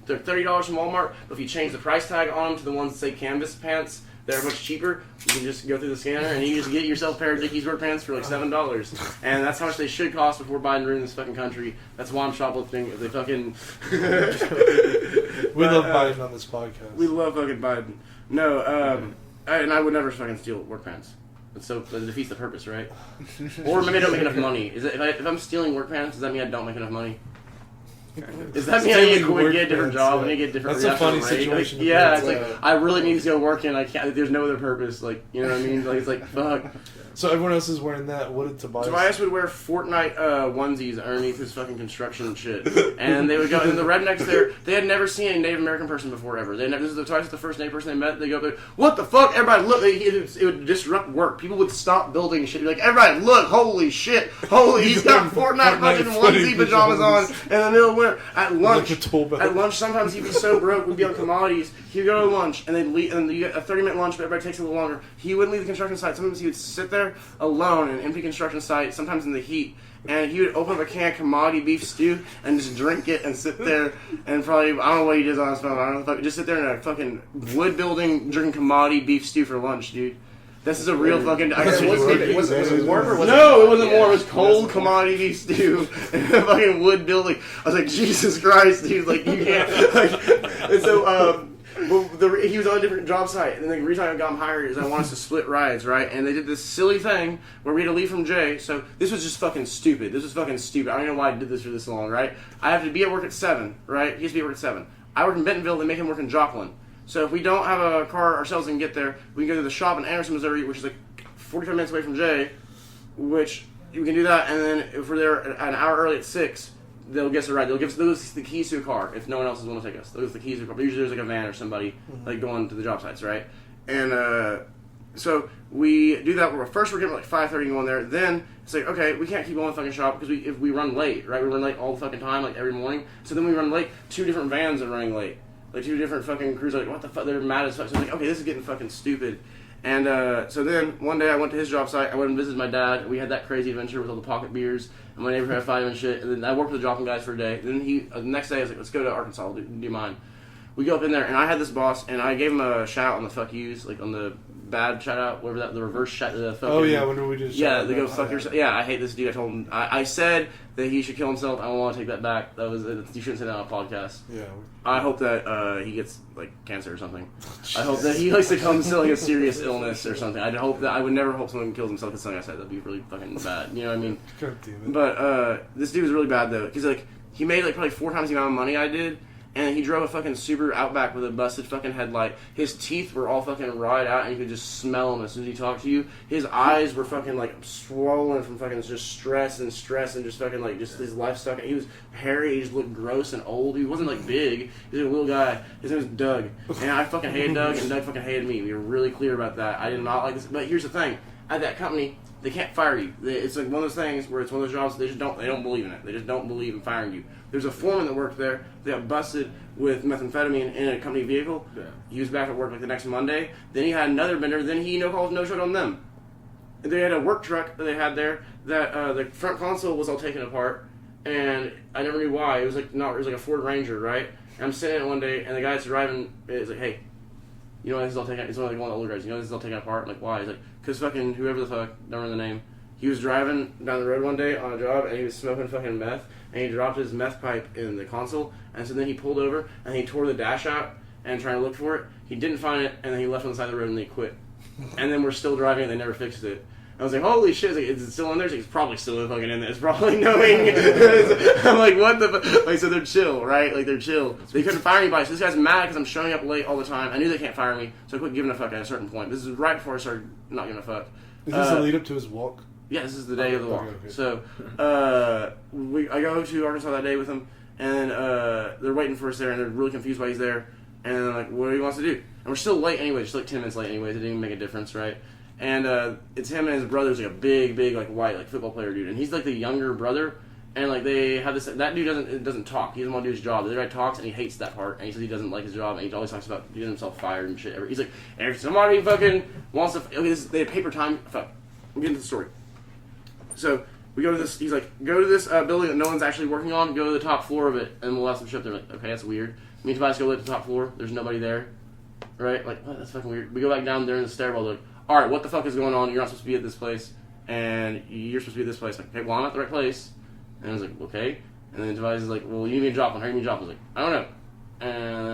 [SPEAKER 3] $30 from Walmart. But if you change the price tag on them to the ones that say canvas pants, they're much cheaper. You can just go through the scanner and you just get yourself a pair of Dickies work pants for like $7. And that's how much they should cost before Biden ruined this fucking country. That's why I'm shoplifting. If they fucking...
[SPEAKER 5] We love Biden on this podcast.
[SPEAKER 3] We love fucking Biden. No, and I would never fucking steal work pants. So it defeats the purpose, right? Or maybe I don't make enough money. If I'm stealing work pants, does that mean I don't make enough money? Does that mean I need to get a different job and I get different?
[SPEAKER 5] That's a funny situation.
[SPEAKER 3] Like, yeah, it's like I really need to go work and I can't. There's no other purpose. Like, you know what I mean? Like, it's like fuck.
[SPEAKER 5] So everyone else is wearing that. What did Tobias?
[SPEAKER 3] Tobias would wear Fortnite onesies underneath his fucking construction shit, and they would go. And the rednecks there, they had never seen a Native American person before ever. This is Tobias, the first Native person they met. They go, "What the fuck?" Everybody look. It would disrupt work. People would stop building shit. Be like, "Everybody look! Holy shit! Holy! He's got Fortnite fucking onesie pajamas on in the middle of swear, at lunch,
[SPEAKER 5] Like a toll bag.
[SPEAKER 3] at lunch, sometimes he'd be so broke, we'd be on commodities, he'd go to lunch, and they'd leave, and you get a 30-minute lunch, but everybody takes a little longer. He wouldn't leave the construction site. Sometimes he would sit there alone in an empty construction site, sometimes in the heat, and he would open up a can of commodity beef stew and just drink it and sit there and probably, I don't know what he does on his phone, I don't know, just sit there in a fucking wood building drinking commodity beef stew for lunch, dude. This is a real fucking...
[SPEAKER 4] Was it warm or was
[SPEAKER 3] No, it wasn't warm. It was cold commodity beef stew in a fucking wood building. I was like, Jesus Christ, dude! Like you can't. Like, and so, he was on a different job site, and the reason I got him hired is I wanted us to split rides, right? And they did this silly thing where we had to leave from Jay. So this was just fucking stupid. This was fucking stupid. I don't know why I did this for this long, right? I have to be at work at 7, right? He has to be at work at 7. I work in Bentonville. They make him work in Joplin. So if we don't have a car ourselves and get there, we can go to the shop in Anderson, Missouri, which is like 45 minutes away from Jay, which we can do that. And then if we're there an hour early at 6, they'll give us a ride. They'll give us the keys to a car if no one else is willing to take us. They'll give us the keys to a car. But usually there's like a van or somebody like going to the job sites, right? And so we do that. First we're getting like 5:30 going there. Then it's like, okay, we can't keep going to the fucking shop because if we run late, right? We run late all the fucking time, like every morning. So then we run late. 2 different vans are running late. Like 2 different fucking crews are like, what the fuck? They're mad as fuck. So I'm like, okay, this is getting fucking stupid. And so then one day I went to his job site. I went and visited my dad. We had that crazy adventure with all the pocket beers. And my neighbor had fight him and shit. And then I worked with the Joplin guys for a day. Then the next day I was like, let's go to Arkansas. Do you mind? We go up in there, and I had this boss, and I gave him a shout out on the fuck yous, like on the bad shout out, whatever that, the reverse shout, the fucking...
[SPEAKER 5] Oh, yeah, when we just...
[SPEAKER 3] Yeah, they go fuck yourself. Yeah, I hate this dude. I told him, I said that he should kill himself. I don't want to take that back. That was, you shouldn't say that on a podcast.
[SPEAKER 5] Yeah.
[SPEAKER 3] I hope that he gets, like, cancer or something. I hope that he, like, succumbs to, like, a serious illness or something. I would never hope someone kills himself because something I said. That'd be really fucking bad. You know what I mean?
[SPEAKER 5] God damn it.
[SPEAKER 3] But, this dude was really bad, though. Because, like, he made, like, probably 4 times the amount of money I did. And he drove a fucking Subaru Outback with a busted fucking headlight. His teeth were all fucking rotted out, and you could just smell them as soon as he talked to you. His eyes were fucking, like, swollen from fucking just stress and just fucking, like, just his life stuck. He was hairy. He just looked gross and old. He wasn't, like, big. He was a little guy. His name was Doug. And I fucking hated Doug, and Doug fucking hated me. We were really clear about that. I did not like this. But here's the thing. At that company, they can't fire you. It's like one of those things where it's one of those jobs they don't believe in it. They just don't believe in firing you. There's a foreman that worked there. They got busted with methamphetamine in a company vehicle. Yeah. He was back at work like the next Monday. Then he had another bender. Then he no-showed on them. They had a work truck that they had there that the front console was all taken apart, and I never knew why. It was like a Ford Ranger, right? And I'm sitting in it one day, and the guy's driving. It's like, hey, you know why this is all taken? It's one of the older guys. You know this is all taken apart. I'm like, why? He's like, because fucking whoever the fuck, don't remember the name. He was driving down the road one day on a job, and he was smoking fucking meth, and he dropped his meth pipe in the console, and so then he pulled over, and he tore the dash out, and trying to look for it. He didn't find it, and then he left on the side of the road, and they quit. And then we're still driving, and they never fixed it. I was like, holy shit, is it still in there? He's like, it's probably still fucking in there. It's probably knowing. I'm like, what the fuck? Like, so they're chill, right? Like, they're chill. They couldn't fire anybody, so this guy's mad because I'm showing up late all the time. I knew they can't fire me, so I quit giving a fuck at a certain point. This is right before I started not giving a fuck.
[SPEAKER 5] Is this the lead up to his walk?
[SPEAKER 3] Yeah, this is the day of the walk.
[SPEAKER 5] Okay.
[SPEAKER 3] So, I go to Arkansas that day with him, and they're waiting for us there, and they're really confused why he's there. And they're like, what do he wants to do? And we're still late anyway, just like 10 minutes late anyway. It didn't even make a difference, right? And it's him and his brother's like a big, like white, like football player dude. And he's like the younger brother. And like they have this, that dude doesn't talk. He doesn't want to do his job. The other guy talks and he hates that part. And he says he doesn't like his job. And he always talks about getting himself fired and shit. He's like, if somebody fucking wants to, okay, they have paper time. Fuck, I'm getting to the story. So we go to this. He's like, go to this building that no one's actually working on. Go to the top floor of it, and we'll have some shit. They're like, okay, that's weird. Me and Tobias go to the top floor. There's nobody there, right? Like, what? That's fucking weird. We go back down there in the stairwell. They're like, all right, what the fuck is going on? You're not supposed to be at this place, and you're supposed to be at this place. Like, okay, well, I'm at the right place. And I was like, okay. And then Tobias is like, well, you need me to drop one. How do you need me to drop one? I was like, I don't know.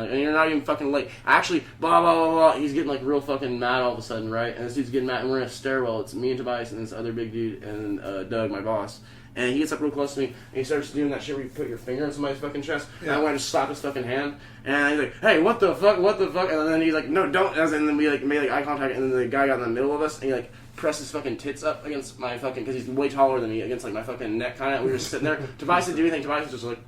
[SPEAKER 3] And you're not even fucking late. Actually, blah, blah, blah, blah. He's getting, like, real fucking mad all of a sudden, right? And this dude's getting mad, and we're in a stairwell. It's me and Tobias and this other big dude and Doug, my boss. And he gets up real close to me, and he starts doing that shit where you put your finger in somebody's fucking chest. Yeah. And I went to slap his fucking hand. And he's like, hey, what the fuck? And then he's like, no, don't. And then we, like, made, like, eye contact, and then the guy got in the middle of us, and he, like, pressed his fucking tits up against my fucking, because he's way taller than me, against, like, my fucking neck, kind of. We were just sitting there. Tobias didn't do anything. Tobias was just like,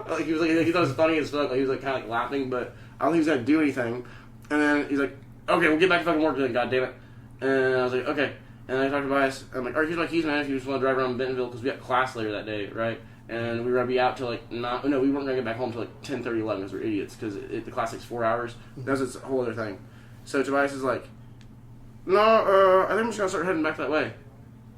[SPEAKER 3] like, he was like, he thought it was funny as fuck. Like, he was, like, kind of, like, laughing, but I don't think he was going to do anything. And then he's like, okay, we'll get back to fucking work then, goddammit. And I was like, okay. And I talked to Tobias. I'm like, all right, here's my keys, man, if you just want to drive around Bentonville, because we got class later that day, right? and we were gonna be out till like we weren't gonna get back home till like 10:30, 11 because we're idiots because the class takes 4 hours. That's a whole other thing. So Tobias is like, no, I think I'm just gonna start heading back that way.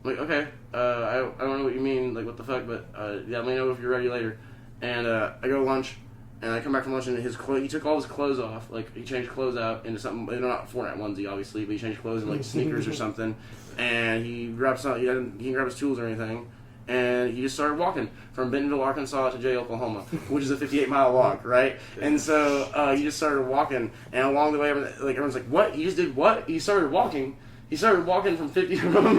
[SPEAKER 3] I'm like, okay, I don't know what you mean, like what the fuck, but yeah, let me know if you're ready later. And I go to lunch. And I come back from lunch and he took all his clothes off. Like, he changed clothes out into something, they're not Fortnite onesie, obviously, but he changed clothes in, like, sneakers or something. And he grabbed he didn't grab his tools or anything. And he just started walking from Bentonville, Arkansas to Jay, Oklahoma, which is a 58-mile walk, right? And so he just started walking. And along the way, everyone's like, what? You just did what? He started walking. He started walking from 50 from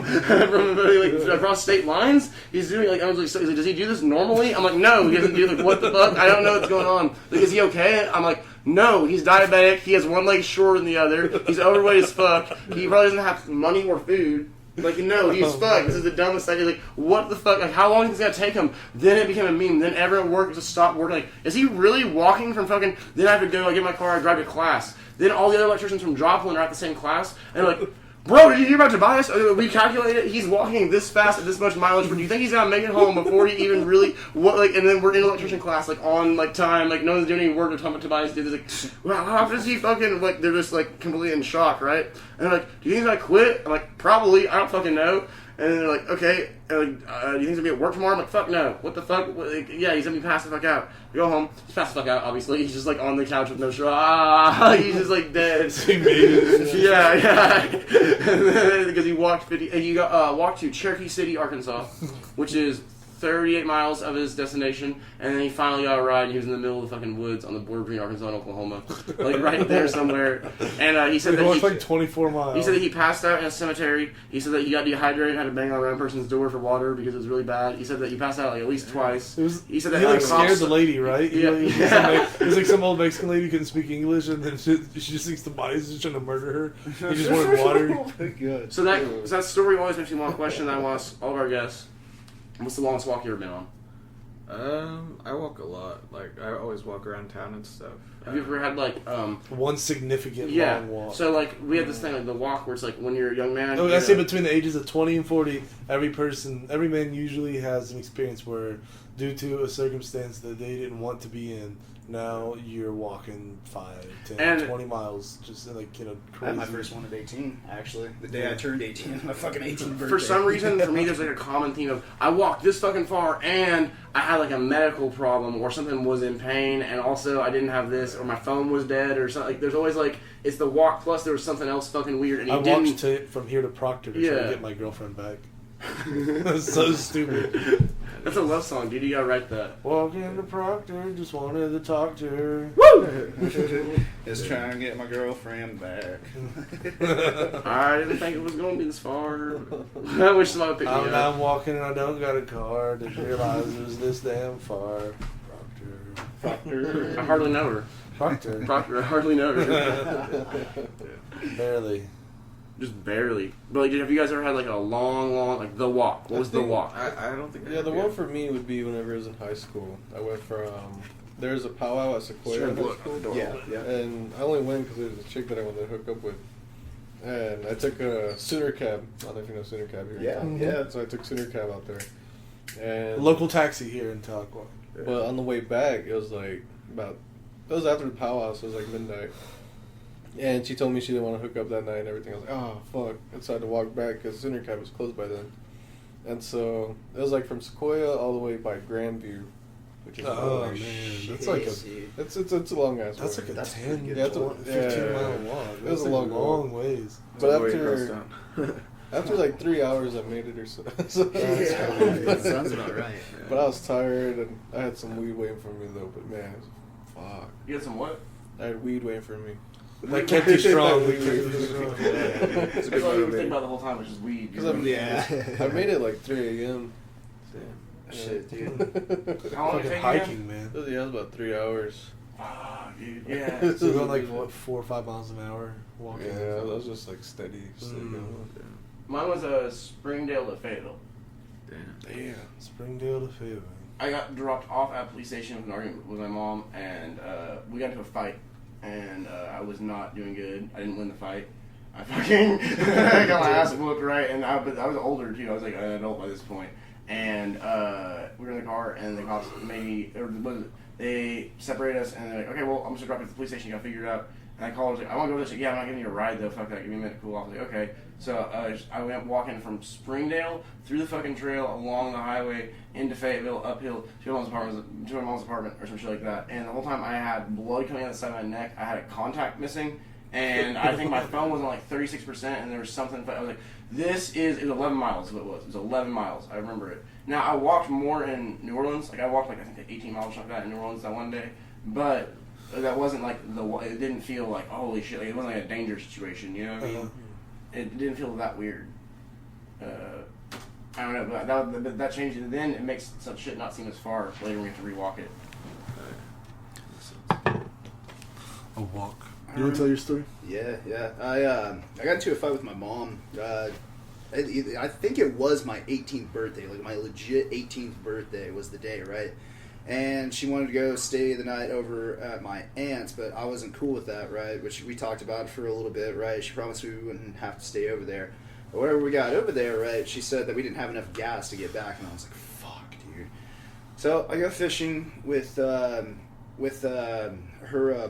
[SPEAKER 3] across state lines. He's doing I was like, so he's like, does he do this normally? I'm like, no, he doesn't do what the fuck? I don't know what's going on. Like, is he okay? I'm like, no, he's diabetic. He has one leg shorter than the other. He's overweight as fuck. He probably doesn't have money or food. Like, no, he's fucked. This is the dumbest idea. Like, what the fuck? Like, how long is this gonna take him? Then it became a meme. Then everyone worked to stop working. Like, is he really walking from fucking? Then I have to go. I get my car. I drive to class. Then all the other electricians from Joplin are at the same class, and like. Bro, did you hear about Tobias? We calculated he's walking this fast at this much mileage. But do you think he's gonna make it home before he even really And then we're in electrician class, like on time, like no one's doing any work. Or talking Tobias did. It's like, well, how does he fucking like? They're just like completely in shock, right? And they're like, do you think he's gonna quit? I'm like, probably. I don't fucking know. And they're like, okay, do you think he's going to be at work tomorrow? I'm like, fuck no. What the fuck? Yeah, he's going to be passed the fuck out. I go home. He's passed the fuck out, obviously. He's just, like, on the couch with no shirt. He's just, like, dead. Yeah. Because he walked walked to Cherokee City, Arkansas, which is 38 miles of his destination, and then he finally got a ride, and he was in the middle of the fucking woods on the border between Arkansas and Oklahoma. Like, right there somewhere. And he said that
[SPEAKER 5] he... like 24 miles.
[SPEAKER 3] He said that he passed out in a cemetery. He said that he got dehydrated and had to bang on a random person's door for water because it was really bad. He said that he passed out, like, at least twice. He said that...
[SPEAKER 5] He, scared the lady, right?
[SPEAKER 3] Yeah.
[SPEAKER 5] It was like some old Mexican lady couldn't speak English, and then she just thinks the body's just trying to murder her. He just wanted water.
[SPEAKER 4] Oh my God.
[SPEAKER 3] So that story always makes me want to question I ask all of our guests. What's the longest walk you ever been on?
[SPEAKER 1] I walk a lot. Like, I always walk around town and stuff.
[SPEAKER 3] Have you ever had, like,
[SPEAKER 5] one significant long walk?
[SPEAKER 3] So, like, we had this thing, like, the walk where it's, like, when you're a young man...
[SPEAKER 5] I say between the ages of 20 and 40, every man usually has an experience where, due to a circumstance that they didn't want to be in, now you're walking 5, 10, 20 miles, just like, crazy.
[SPEAKER 4] I had my first one at 18, actually. The day I turned 18, my fucking 18th birthday.
[SPEAKER 3] For some reason, for me, there's like a common theme of, I walked this fucking far, and I had like a medical problem, or something was in pain, and also I didn't have this, or my phone was dead, or something. Like, there's always like, it's the walk plus there was something else fucking weird, and
[SPEAKER 5] I walked from here to Proctor to try to get my girlfriend back. That's so stupid.
[SPEAKER 3] That's a love song, dude. You gotta write that.
[SPEAKER 5] Walking to Proctor, just wanted to talk to her.
[SPEAKER 3] Woo!
[SPEAKER 4] Just trying to get my girlfriend back.
[SPEAKER 3] I didn't think it was gonna be this far. I wish somebody would pick me up.
[SPEAKER 5] I'm walking and I don't got a car. Didn't realize it was this damn far. Proctor.
[SPEAKER 3] I hardly know her. Proctor, I hardly know her.
[SPEAKER 5] Barely.
[SPEAKER 3] Just barely. But like, have you guys ever had like a long, like the walk? What was the walk?
[SPEAKER 1] I don't think.
[SPEAKER 2] Yeah, the one for me would be whenever I was in high school. I went from there's a powwow at Sequoia High School.
[SPEAKER 4] Yeah.
[SPEAKER 2] And I only went because there was a chick that I wanted to hook up with. And I took a Sooner cab. I don't know if you know Sooner cab here.
[SPEAKER 4] Yeah, yeah.
[SPEAKER 2] So I took Sooner cab out there. And
[SPEAKER 5] local taxi here in Tahlequah.
[SPEAKER 2] But on the way back, it was like it was after the powwow, so it was like midnight. And she told me she didn't want to hook up that night and everything. I was like, oh, fuck. I decided to walk back because Sooner Cab was closed by then. And so it was like from Sequoia all the way by Grandview, which is
[SPEAKER 5] man, that's like
[SPEAKER 2] it's a long ass.
[SPEAKER 5] That's like a 10,
[SPEAKER 2] yeah,
[SPEAKER 5] 15 mile walk.
[SPEAKER 2] It was a long
[SPEAKER 5] ways.
[SPEAKER 2] But after like 3 hours, I made it or so.
[SPEAKER 4] That sounds about right. Yeah.
[SPEAKER 2] But I was tired and I had some weed waiting for me though. But man, it was, fuck.
[SPEAKER 3] You had some what?
[SPEAKER 2] I had weed waiting for me.
[SPEAKER 5] That kept you strong.
[SPEAKER 3] That's a big thing you think about the whole time, which is weed.
[SPEAKER 2] I made it like 3 a.m.
[SPEAKER 4] Shit, dude.
[SPEAKER 3] How long did it take
[SPEAKER 5] hiking, man?
[SPEAKER 2] It was about 3 hours.
[SPEAKER 3] Oh, dude, yeah.
[SPEAKER 5] So you're going like, what, 4 or 5 miles an hour walking?
[SPEAKER 2] Yeah, that was just like steady going.
[SPEAKER 3] Mine was a Springdale to Fayetteville.
[SPEAKER 2] Damn.
[SPEAKER 5] Springdale to Fayetteville.
[SPEAKER 3] I got dropped off at the police station with an argument with my mom, and we got into a fight. And I was not doing good. I didn't win the fight. I fucking I got my ass whooped, right? And I was older too. I was like an adult by this point. and we were in the car, and the cops they separated us, and they're like, okay, well, I'm just gonna drop you at the police station. You gotta figure it out. And I called. I was like, I want to go to this. Like, yeah, I'm not giving you a ride though. Fuck that. Give me a minute to cool off. I was like, okay. So I went walking from Springdale through the fucking trail along the highway into Fayetteville, uphill to my mom's apartment or some shit like that. And the whole time I had blood coming out the side of my neck. I had a contact missing, and I think my phone was on like 36%, and there was something. But I was like, it was 11 miles. Is what it was. It was 11 miles. I remember it. Now I walked more in New Orleans. Like I walked like I think 18 miles or something like that in New Orleans that one day, but that wasn't like it didn't feel like holy shit. Like it wasn't like a danger situation. You know what I mean? It didn't feel that weird. I don't know, but that changed. And then it makes such shit not seem as far. Later we have to rewalk it.
[SPEAKER 5] A walk. You want to tell your story?
[SPEAKER 4] Yeah. I got into a fight with my mom. I think it was my 18th birthday, like my legit 18th birthday was the day, right? And she wanted to go stay the night over at my aunt's, but I wasn't cool with that, right? Which we talked about for a little bit, right? She promised we wouldn't have to stay over there. But whenever we got over there, right, she said that we didn't have enough gas to get back, and I was like, fuck, dude. So I go fishing with her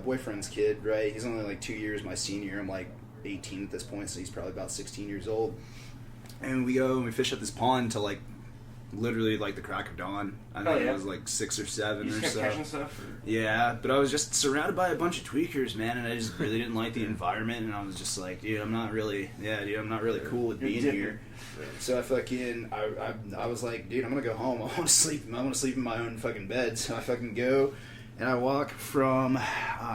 [SPEAKER 4] boyfriend's kid, right? He's only like 2 years my senior. I'm like 18 at this point, so he's probably about 16 years old. And we go and we fish at this pond till like literally like the crack of dawn. I think it was like 6 or 7 or so.
[SPEAKER 3] Catching stuff?
[SPEAKER 4] Yeah, but I was just surrounded by a bunch of tweakers, man, and I just really didn't like the environment, and I was just like, dude, I'm not really cool with being here. So I was like, dude, I'm gonna go home. I want to sleep in my own fucking bed. So I fucking go, and I walk from,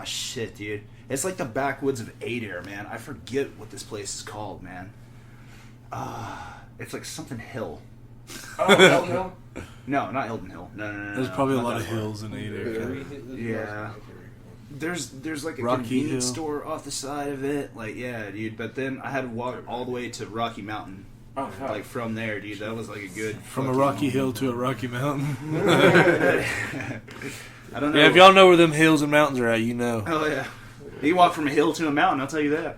[SPEAKER 4] shit, dude. It's like the backwoods of Adair, man. I forget what this place is called, man. It's like something Hill.
[SPEAKER 3] Oh, Hilton Hill?
[SPEAKER 4] No, not Hilton Hill. No.
[SPEAKER 5] There's probably a lot of hills in Adair.
[SPEAKER 4] Yeah. There's like a
[SPEAKER 5] Rocky
[SPEAKER 4] convenience
[SPEAKER 5] Hill.
[SPEAKER 4] store off the side of it. Like, yeah, dude. But then I had to walk all the way to Rocky Mountain.
[SPEAKER 3] Oh, fuck.
[SPEAKER 4] Like from there, dude. That was like a good.
[SPEAKER 5] From a rocky hill to a rocky mountain.
[SPEAKER 4] I don't know.
[SPEAKER 5] Yeah, if y'all know where them hills and mountains are at, you know.
[SPEAKER 4] Oh yeah. You walk from a hill to a mountain. I'll tell you that.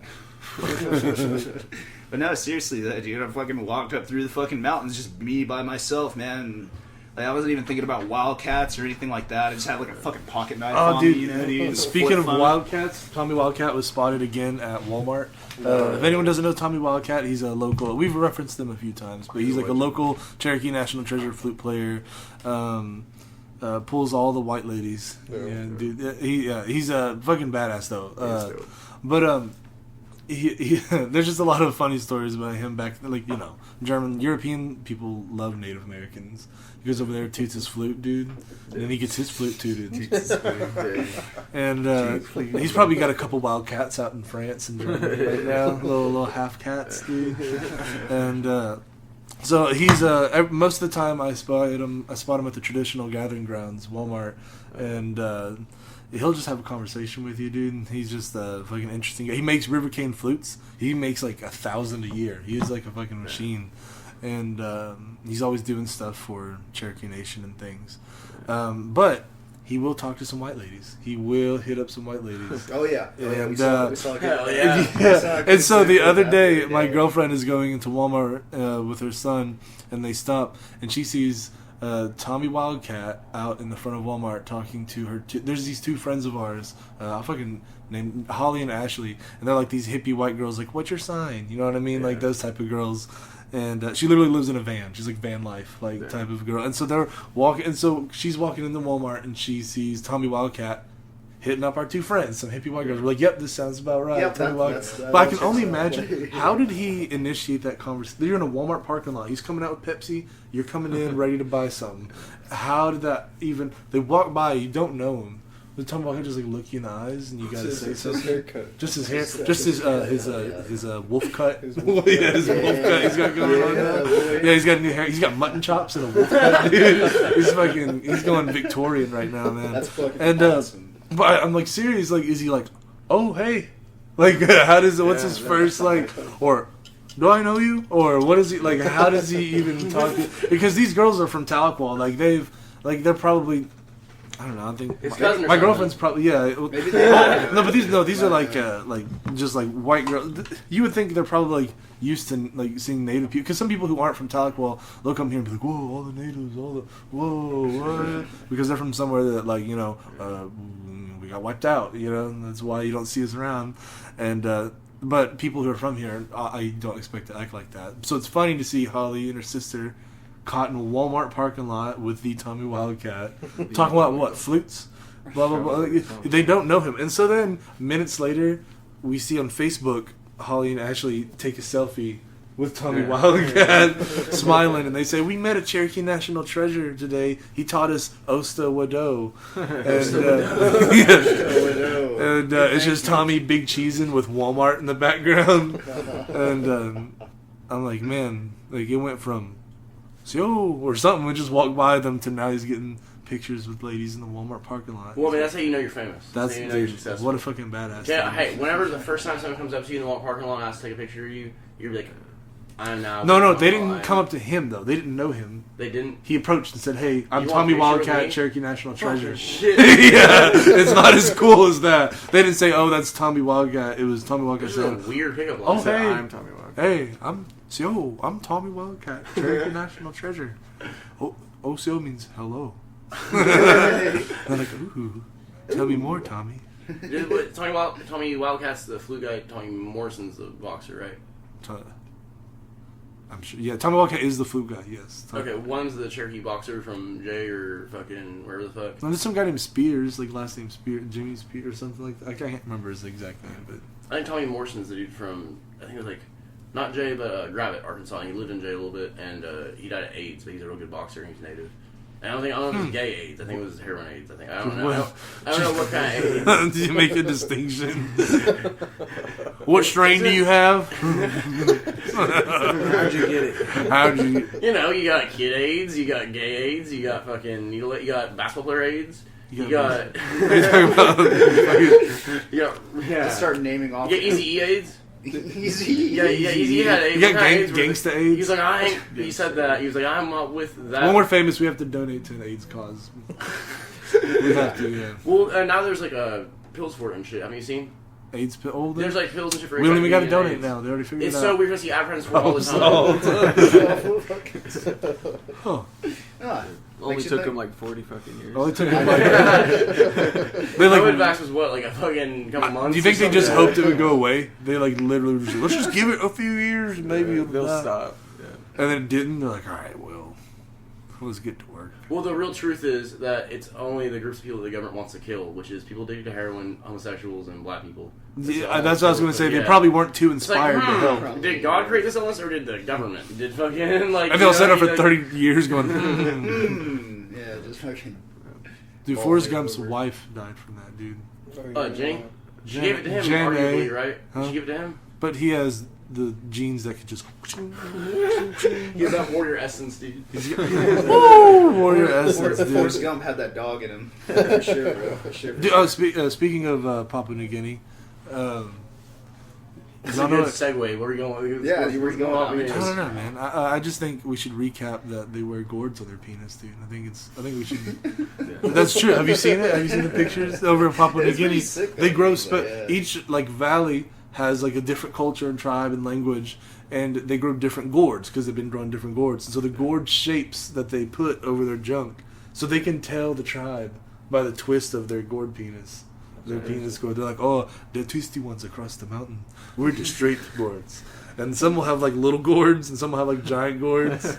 [SPEAKER 4] But no, seriously, dude, I fucking walked up through the fucking mountains, just me by myself, man. And, like, I wasn't even thinking about wildcats or anything like that. I just had like a fucking pocket knife on me, you know, dude.
[SPEAKER 5] Speaking of wildcats, Tommy Wildcat was spotted again at Walmart. If anyone doesn't know Tommy Wildcat, he's a local. We've referenced him a few times, but he's like a local Cherokee National Treasure flute player. Pulls all the white ladies. Yeah, dude. He's a fucking badass though. But there's just a lot of funny stories about him back, like, you know, European people love Native Americans. He goes over there, toots his flute, dude, and then he gets his flute tooted. And he's probably got a couple wild cats out in France and Germany right now, little half cats, dude. And so he's most of the time I spot him at the traditional gathering grounds, Walmart, and he'll just have a conversation with you, dude. And he's just a fucking interesting guy. He makes river cane flutes. He makes like 1,000 a year. He's like a fucking machine. And he's always doing stuff for Cherokee Nation and things. But he will talk to some white ladies. He will hit up some white ladies.
[SPEAKER 4] Oh yeah.
[SPEAKER 5] And,
[SPEAKER 4] we saw it.
[SPEAKER 5] Yeah. And so the other day, my girlfriend is going into Walmart with her son, and they stop, and she sees Tommy Wildcat out in the front of Walmart talking to her. There's these two friends of ours. I'll fucking name Holly and Ashley, and they're like these hippie white girls. Like, what's your sign? You know what I mean? Yeah. Like those type of girls. And she literally lives in a van. She's like van life, like type of girl. And so they're walking. And so she's walking into Walmart, and she sees Tommy Wildcat hitting up our two friends, some hippie white girls. We're like, yep, this sounds about right.
[SPEAKER 4] Yep,
[SPEAKER 5] but I can only imagine, how did he initiate that conversation? You're in a Walmart parking lot. He's coming out with Pepsi. You're coming in ready to buy something. How did that even... They walk by, you don't know him. The Tommy Wildcat just like look you in the eyes, and you gotta say something.
[SPEAKER 1] Haircut.
[SPEAKER 5] Just his hair, just his wolf cut. His wolf cut. He's got going on now. Yeah, he's got new hair. He's got mutton chops and a wolf cut, dude. He's going Victorian right now, man.
[SPEAKER 4] That's fucking awesome.
[SPEAKER 5] But I'm like, serious, like, is he like, oh, hey? Like, what's his first, like, or, do I know you? Or what is he, like, how does he even talk to? Because these girls are from Tahlequah, like, they're probably, I don't know. I think
[SPEAKER 3] His cousin or
[SPEAKER 5] my
[SPEAKER 3] something.
[SPEAKER 5] girlfriend's probably
[SPEAKER 4] Maybe they are.
[SPEAKER 5] no, but these are like just like white girls. You would think they're probably like used to like seeing native people, because some people who aren't from Tahlequah, they'll come here and be like, whoa, all the natives, whoa, what? Because they're from somewhere that like we got wiped out, and that's why you don't see us around. And but people who are from here, I don't expect to act like that. So it's funny to see Holly and her sister caught in a Walmart parking lot with the Tommy Wildcat, talking about what, flutes? Blah, blah, blah. They don't know him. And so then, minutes later, we see on Facebook, Holly and Ashley take a selfie with Tommy Wildcat, smiling, and they say, we met a Cherokee National Treasure today. He taught us Osta Wado. And it's just Tommy big cheesing with Walmart in the background. And I'm like, man, like it went from or something. We just walked by them to now he's getting pictures with ladies in the Walmart parking lot.
[SPEAKER 3] Well, I mean, that's how you know you're famous.
[SPEAKER 5] That's
[SPEAKER 3] how you know you're successful.
[SPEAKER 5] What a fucking badass.
[SPEAKER 3] Yeah, hey, whenever the first time someone comes up to you in the Walmart parking lot and asks to take a picture of you, you're like, I'm now.
[SPEAKER 5] No, they didn't come up to him though. They didn't know him.
[SPEAKER 3] They didn't.
[SPEAKER 5] He approached and said, "Hey, I'm
[SPEAKER 3] You
[SPEAKER 5] Tommy
[SPEAKER 3] want a picture with
[SPEAKER 5] Wildcat,
[SPEAKER 3] me?
[SPEAKER 5] Cherokee National Treasure."
[SPEAKER 3] Shit.
[SPEAKER 5] Yeah, it's not as cool as that. They didn't say, "Oh, that's Tommy Wildcat." It was Tommy Wildcat
[SPEAKER 3] This is a
[SPEAKER 5] said,
[SPEAKER 3] weird pickup
[SPEAKER 5] "Oh,
[SPEAKER 3] line.
[SPEAKER 5] hey,
[SPEAKER 1] I'm Tommy Wildcat.
[SPEAKER 5] hey, I'm Tommy Wildcat, Cherokee National Treasure." Osio means hello. They're like, "Ooh, tell me more, Tommy."
[SPEAKER 3] Tommy Wildcat's the flu guy. Tommy Morrison's the boxer, right?
[SPEAKER 5] I'm sure. Yeah, Tommy Wildcat is the flute guy. Yes.
[SPEAKER 3] Okay, one's the Cherokee boxer from Jay or fucking wherever the fuck.
[SPEAKER 5] No, there's some guy named Spears, like last name Spears, Jimmy Spears or something like that. I can't remember his exact name, but
[SPEAKER 3] I think Tommy Morrison's the dude from, I think it was like, not Jay, but Gravette, Arkansas. And he lived in Jay a little bit, and he died of AIDS, but he's a real good boxer and he's native. And I don't know if it was gay AIDS. I think it was heroin AIDS. I don't know. I don't know what kind of AIDS.
[SPEAKER 5] Did you make a distinction? What strain do you have?
[SPEAKER 3] How'd you get it?
[SPEAKER 5] How'd you?
[SPEAKER 3] You know, you got kid AIDS, you got gay AIDS, you got fucking needle, you got basketball player AIDS, you got.
[SPEAKER 4] Just start naming off.
[SPEAKER 3] You got Easy E AIDS.
[SPEAKER 4] Easy.
[SPEAKER 3] Yeah, Easy had AIDS.
[SPEAKER 5] You
[SPEAKER 3] What
[SPEAKER 5] got
[SPEAKER 3] kind of AIDS was it?
[SPEAKER 5] gangsta AIDS.
[SPEAKER 3] He's like, I ain't. He said that. He was like, I'm not with that.
[SPEAKER 5] When we're famous, we have to donate to an AIDS cause. We have to, yeah.
[SPEAKER 3] Well, now there's like pills for it and shit. Haven't you seen?
[SPEAKER 5] AIDS pill. Oh,
[SPEAKER 3] There's like pills and shit for
[SPEAKER 5] we don't even got to
[SPEAKER 3] HIV
[SPEAKER 5] donate
[SPEAKER 3] and
[SPEAKER 5] now. They already figured
[SPEAKER 3] It's
[SPEAKER 5] it
[SPEAKER 3] so
[SPEAKER 5] out.
[SPEAKER 3] weird to see advertisements for it all the time.
[SPEAKER 5] Huh.
[SPEAKER 1] Only took him like 40 fucking years.
[SPEAKER 5] Only took them like. They
[SPEAKER 3] COVID
[SPEAKER 5] like.
[SPEAKER 3] vax was what, like a fucking couple months?
[SPEAKER 5] Do you think
[SPEAKER 3] or
[SPEAKER 5] they just
[SPEAKER 3] something?
[SPEAKER 5] hoped it would go away? They like literally were just like, let's just give it a few years, and maybe it'll
[SPEAKER 1] they'll
[SPEAKER 5] die.
[SPEAKER 1] stop. Yeah.
[SPEAKER 5] And then it didn't. They're like, all right, well, let's get to work.
[SPEAKER 3] Well, the real truth is that it's only the groups of people that the government wants to kill, which is people addicted to heroin, homosexuals, and black people.
[SPEAKER 5] Yeah, that's what I was going to say. They
[SPEAKER 3] Yeah.
[SPEAKER 5] probably weren't too
[SPEAKER 3] It's like,
[SPEAKER 5] inspired to help.
[SPEAKER 3] did God create this illness or did the government? Did fucking like?
[SPEAKER 5] And they'll sit up for
[SPEAKER 3] like,
[SPEAKER 5] 30 years going.
[SPEAKER 4] Yeah, just fucking.
[SPEAKER 5] Dude, Forrest Gump's wife died from that, dude.
[SPEAKER 3] Jenny? She gave it to him,
[SPEAKER 5] Jen A.
[SPEAKER 3] arguably, right?
[SPEAKER 5] Huh?
[SPEAKER 3] She gave it to him?
[SPEAKER 5] But he has the genes that could just.
[SPEAKER 3] He has that warrior essence, dude.
[SPEAKER 5] Woo! Warrior essence,
[SPEAKER 4] Forrest
[SPEAKER 5] dude.
[SPEAKER 4] Gump had that dog in him. For sure, bro. For sure.
[SPEAKER 5] Dude, speaking of Papua New Guinea,
[SPEAKER 3] It's a good segue. Where are we going?
[SPEAKER 4] Yeah, where you going?
[SPEAKER 5] I don't know, man. I just think we should recap that they wear gourds on their penis, dude. I think we should. That's true. Have you seen it? Have you seen the pictures over in Papua New
[SPEAKER 4] It's pretty
[SPEAKER 5] Guinea?
[SPEAKER 4] sick,
[SPEAKER 5] They
[SPEAKER 4] though.
[SPEAKER 5] grow
[SPEAKER 4] Yeah.
[SPEAKER 5] each like valley has like a different culture and tribe and language, and they grow different gourds because they've been growing different gourds. And so the gourd shapes that they put over their junk, so they can tell the tribe by the twist of their gourd penis. Their penis gourd. They're like, oh, the twisty ones across the mountain. We're the straight gourds. And some will have like little gourds, and some will have like giant gourds.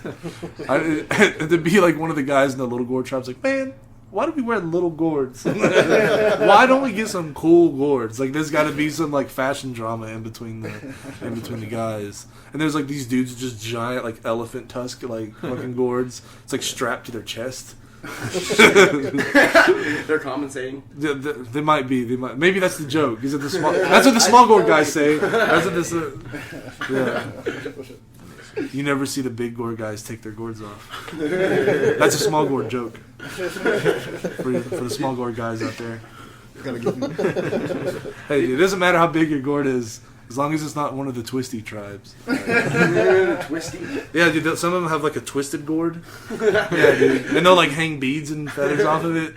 [SPEAKER 5] To be like one of the guys in the little gourd tribe's like, man, why do we wear little gourds? Why don't we get some cool gourds? Like there's got to be some like fashion drama in between the guys. And there's like these dudes with just giant like elephant tusk like fucking gourds. It's like strapped to their chest.
[SPEAKER 3] They're compensating.
[SPEAKER 5] They might be. Maybe that's the joke. Is it the small? That's what the small gourd guys say. That's what this. Yeah. You never see the big gourd guys take their gourds off. That's a small gourd joke for the small gourd guys out there. Hey, dude, it doesn't matter how big your gourd is, as long as it's not one of the twisty tribes.
[SPEAKER 3] Twisty.
[SPEAKER 5] Yeah, dude. Some of them have like a twisted gourd. Yeah, dude. And they'll like hang beads and feathers off of it.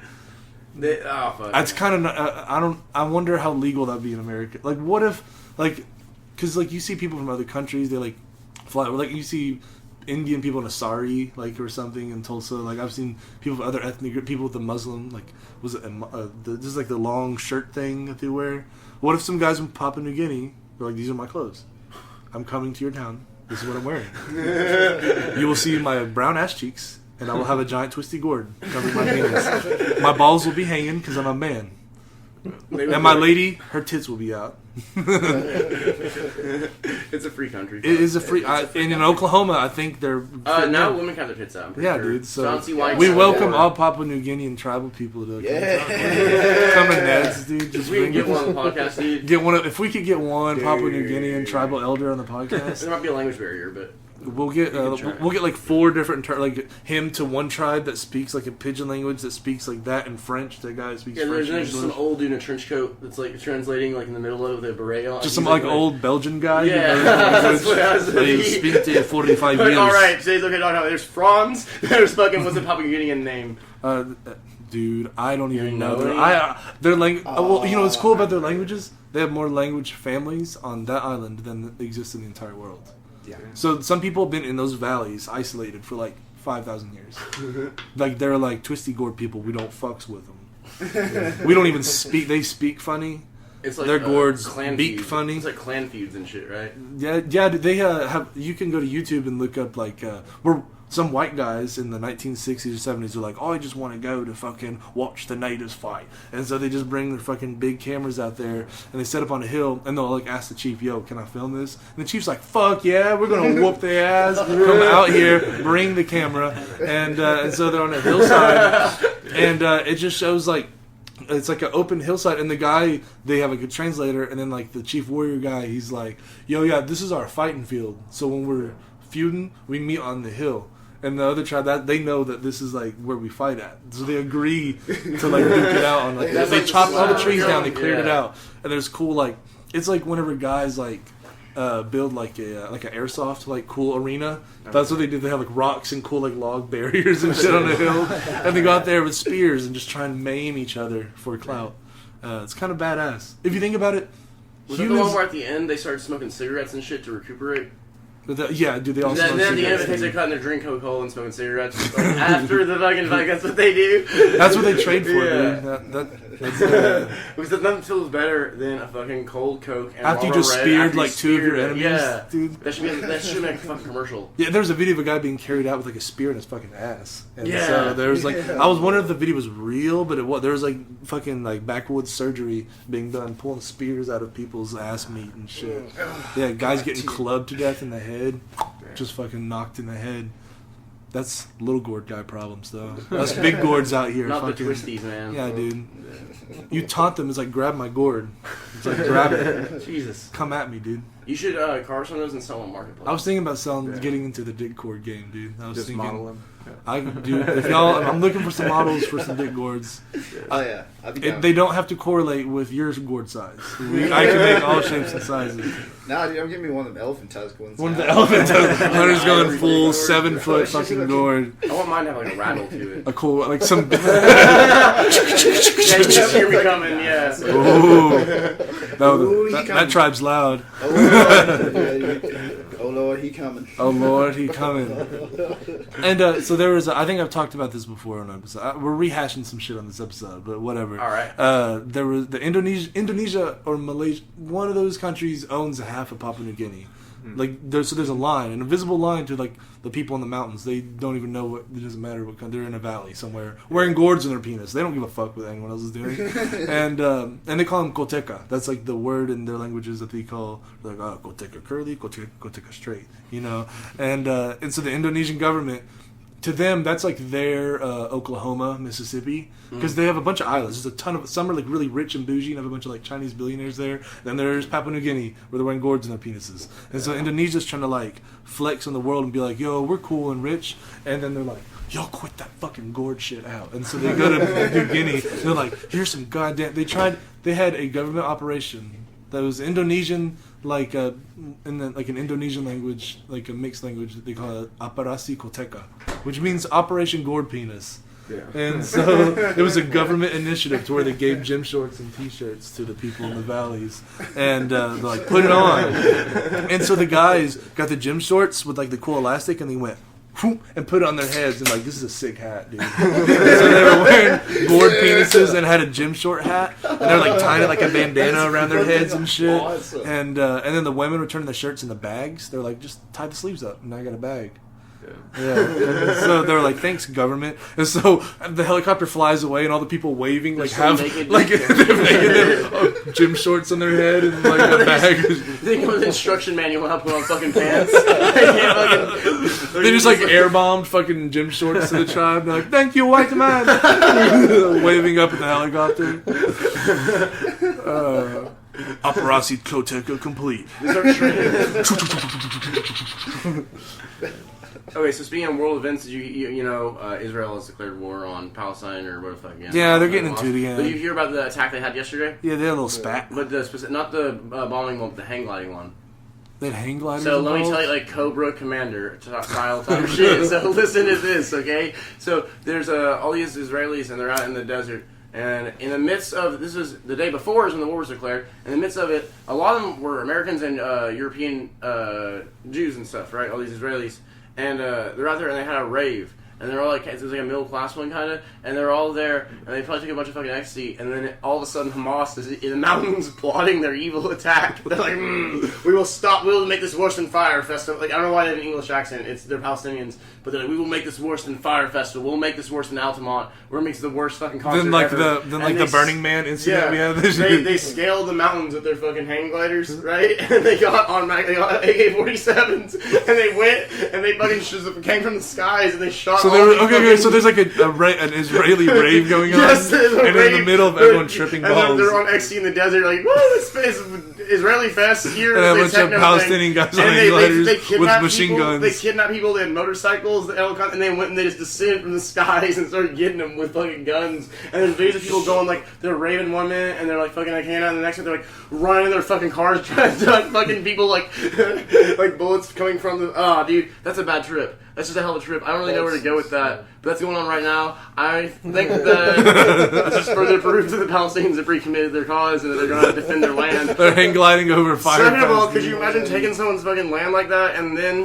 [SPEAKER 3] Fuck.
[SPEAKER 5] That's kind of I wonder how legal that'd be in America. Like, what if because you see people from other countries, they like fly. Like you see Indian people in a sari, like or something in Tulsa. Like I've seen people from other ethnic group, people with the Muslim, like was it just like the long shirt thing that they wear. What if some guys from Papua New Guinea were like, these are my clothes. I'm coming to your town. This is what I'm wearing. You will see my brown ass cheeks, and I will have a giant twisty gourd covering my penis. My balls will be hanging because I'm a man. And my lady, her tits will be out.
[SPEAKER 3] It's a free country.
[SPEAKER 5] It is a free. And in Oklahoma, I think they're.
[SPEAKER 3] Now women have their tits out.
[SPEAKER 5] Yeah,
[SPEAKER 3] sure.
[SPEAKER 5] dude. So we welcome all Papua New Guinean tribal people to come in Neds, dude. Just
[SPEAKER 3] we can get one on the podcast, dude.
[SPEAKER 5] Get one. If we could get one Papua New Guinean tribal elder on the podcast,
[SPEAKER 3] there might be a language barrier, but.
[SPEAKER 5] We'll get like 4 different like him to one tribe that speaks like a pidgin language that speaks like that in French. That guy speaks French.
[SPEAKER 3] Yeah, there's just some old dude in a trench coat that's like translating like in the middle of the beret on.
[SPEAKER 5] Just some like old Belgian guy.
[SPEAKER 3] Yeah, that's what I was
[SPEAKER 5] thinking. Speak to 45 years.
[SPEAKER 3] All right, today's OKDogtown. There's Franz. There's fucking what's the Papua New Guinean name?
[SPEAKER 5] Dude, I don't even know.
[SPEAKER 3] Their
[SPEAKER 5] well, you know what's cool about their languages? They have more language families on that island than exist in the entire world.
[SPEAKER 4] Yeah.
[SPEAKER 5] So some people have been in those valleys isolated for like 5,000 years. Like they're like twisty gourd people. We don't fucks with them. We don't even speak. They speak funny.
[SPEAKER 3] It's like
[SPEAKER 5] their gourds
[SPEAKER 3] clan
[SPEAKER 5] speak
[SPEAKER 3] feuds.
[SPEAKER 5] funny.
[SPEAKER 3] It's like clan feuds and shit, right?
[SPEAKER 5] Yeah. They have. You can go to YouTube and look up like some white guys in the 1960s or 70s are like, oh, I just want to go to fucking watch the natives fight. And so they just bring their fucking big cameras out there and they set up on a hill and they'll like ask the chief, yo, can I film this? And the chief's like, fuck yeah, we're going to whoop their ass. Come out here, bring the camera. And so they're on a hillside and it just shows like, it's like an open hillside, and the guy, they have like a translator, and then like the chief warrior guy, he's like, yo, yeah, this is our fighting field. So when we're feuding, we meet on the hill. And the other tribe, that they know that this is like where we fight at, so they agree to like duke it out on like they chopped all the trees down, they cleared it out, and there's cool like it's like whenever guys like build like an airsoft like cool arena. That's what they do. They have like rocks and cool like log barriers and shit on the hill, and they go out there with spears and just try and maim each other for clout. It's kind of badass if you think about it.
[SPEAKER 3] Was that the one where at the end they started smoking cigarettes and shit to recuperate?
[SPEAKER 5] Yeah, dude, they all smoke
[SPEAKER 3] cigarettes. And then at the end, because they're cutting their drink Coca-Cola and smoking cigarettes. Like, after the fucking fight, that's what they do.
[SPEAKER 5] That's what they trade for, dude.
[SPEAKER 3] Because nothing feels better than a fucking cold Coke. And
[SPEAKER 5] after you just speared like 2 of your enemies, dude.
[SPEAKER 3] That should be like a fucking commercial.
[SPEAKER 5] Yeah, there's a video of a guy being carried out with like a spear in his fucking ass. And
[SPEAKER 3] yeah.
[SPEAKER 5] So there was like, I was wondering if the video was real, but it was. There was like fucking like backwoods surgery being done, pulling spears out of people's ass meat and shit. Yeah, guys getting clubbed to death in the head. Just fucking knocked in the head. That's little gourd guy problems though. Us big gourds out here.
[SPEAKER 3] Not
[SPEAKER 5] fucking,
[SPEAKER 3] the twisties, man.
[SPEAKER 5] Yeah, dude. You taunt them. It's like grab my gourd. It's like grab it.
[SPEAKER 3] Jesus.
[SPEAKER 5] Come at me, dude.
[SPEAKER 3] You should carve some of those and sell them on Marketplace.
[SPEAKER 5] I was thinking about getting into the dick cord game, dude. I was
[SPEAKER 2] just
[SPEAKER 5] thinking,
[SPEAKER 2] model them.
[SPEAKER 5] Dude, if y'all, I'm looking for some models for some dick gourds.
[SPEAKER 4] Oh yeah,
[SPEAKER 5] they don't have to correlate with your gourd size. I can make all shapes and sizes.
[SPEAKER 4] Nah, dude, I'm getting me one of them elephant tusk ones.
[SPEAKER 5] One of the elephant tusk. Hunter's going full 7-foot fucking gourd.
[SPEAKER 3] I want mine to have like a rattle to it.
[SPEAKER 5] A cool, like some.
[SPEAKER 3] Yeah, you just hear me coming. Yeah.
[SPEAKER 5] Ooh, that tribe's loud.
[SPEAKER 4] Oh Lord, he coming.
[SPEAKER 5] Oh Lord, he coming. And so there was, I think I've talked about this before on an episode. We're rehashing some shit on this episode, but whatever.
[SPEAKER 3] All right.
[SPEAKER 5] There was the Indonesia or Malaysia, one of those countries owns half of Papua New Guinea. Like there's a line, an invisible line to like the people in the mountains. They don't even know what. It doesn't matter what country. They're in a valley somewhere, wearing gourds in their penis. They don't give a fuck what anyone else is doing. And they call them koteka. That's like the word in their languages that they call like koteka curly, koteka straight. You know, and so the Indonesian government. To them, that's like their Oklahoma, Mississippi, because they have a bunch of islands. There's a ton of some are like really rich and bougie, and have a bunch of like Chinese billionaires there. Then there's Papua New Guinea, where they're wearing gourds in their penises. And so Indonesia's trying to like flex on the world and be like, "Yo, we're cool and rich," and then they're like, "Yo, quit that fucking gourd shit out." And so they go to New Guinea. They're like, "Here's some goddamn." They had a government operation that was Indonesian. Like in an Indonesian language, like a mixed language, they call it Operasi Koteka, which means Operation Gourd Penis.
[SPEAKER 3] Yeah.
[SPEAKER 5] And so it was a government initiative to where they gave gym shorts and T-shirts to the people in the valleys, and they're like, put it on. And so the guys got the gym shorts with like the cool elastic, and they went whoop, and put it on their heads, and like, this is a sick hat, dude. So they were wearing gourd penises and had a gym short hat, and they're like tying it like a bandana around their heads and shit.
[SPEAKER 4] Awesome.
[SPEAKER 5] And then the women were turning the shirts into bags. They're like, just tie the sleeves up, and I got a bag. Yeah. And so they're like, thanks, government. And so the helicopter flies away, and all the people waving like have like they're gym shorts on their head and like a bag.
[SPEAKER 3] They come with an instruction manual how to put on fucking pants.
[SPEAKER 5] They just like air bombed fucking gym shorts to the tribe. They're like, thank you, white man. Waving up at the helicopter. Operasi Koteka complete.
[SPEAKER 3] Okay, so speaking of world events, did you know Israel has declared war on Palestine or what the fuck?
[SPEAKER 5] Yeah, they're getting into it again.
[SPEAKER 3] Did you hear about the attack they had yesterday?
[SPEAKER 5] Yeah, they had a little spat.
[SPEAKER 3] But not the bombing one, but the hang gliding one.
[SPEAKER 5] They had hang gliders.
[SPEAKER 3] So let me tell you, like Cobra Commander style type shit. So listen to this, okay? So there's all these Israelis, and they're out in the desert. And in the midst of, this is the day before is when the war was declared, in the midst of it, a lot of them were Americans and European Jews and stuff, right? All these Israelis. And they're out there and they had a rave. And they're all like, it was like a middle class one kind of, and they're all there, and they probably took a bunch of fucking ecstasy, and then all of a sudden Hamas is in the mountains plotting their evil attack. They're like, we will make this worse than Fire Festival. Like, I don't know why they have an English accent, they're Palestinians, but they're like, we will make this worse than Fire Festival, we'll make this worse than Altamont, we're gonna make this the worst fucking concert ever.
[SPEAKER 5] The Burning Man incident we had this
[SPEAKER 3] year. They scaled the mountains with their fucking hang gliders, right? And they got AK-47s, and they went, and they fucking came from the skies, and they shot
[SPEAKER 5] so there's like an Israeli rave going on,
[SPEAKER 3] yes,
[SPEAKER 5] and in the middle of everyone tripping balls.
[SPEAKER 3] They're on ecstasy in the desert, like, woo, this is Israeli fest here.
[SPEAKER 5] And a bunch of Palestinian guys on hang gliders with machine guns.
[SPEAKER 3] They kidnapped people, they had motorcycles, and they went and they just descended from the skies and started getting them with fucking guns. And there's videos of people going, like, they're raving one minute, and they're like fucking like hand out, and the next minute they're like running in their fucking cars trying to duck fucking people like like bullets coming from the. Oh, dude, that's a bad trip. That's just a hell of a trip. I don't really know where to go with that, but that's going on right now. I think that this is further proof that the Palestinians have recommitted their cause and that they're going to defend their land.
[SPEAKER 5] They're hang gliding over fire.
[SPEAKER 3] Second of all, could you imagine taking someone's fucking land like that, and then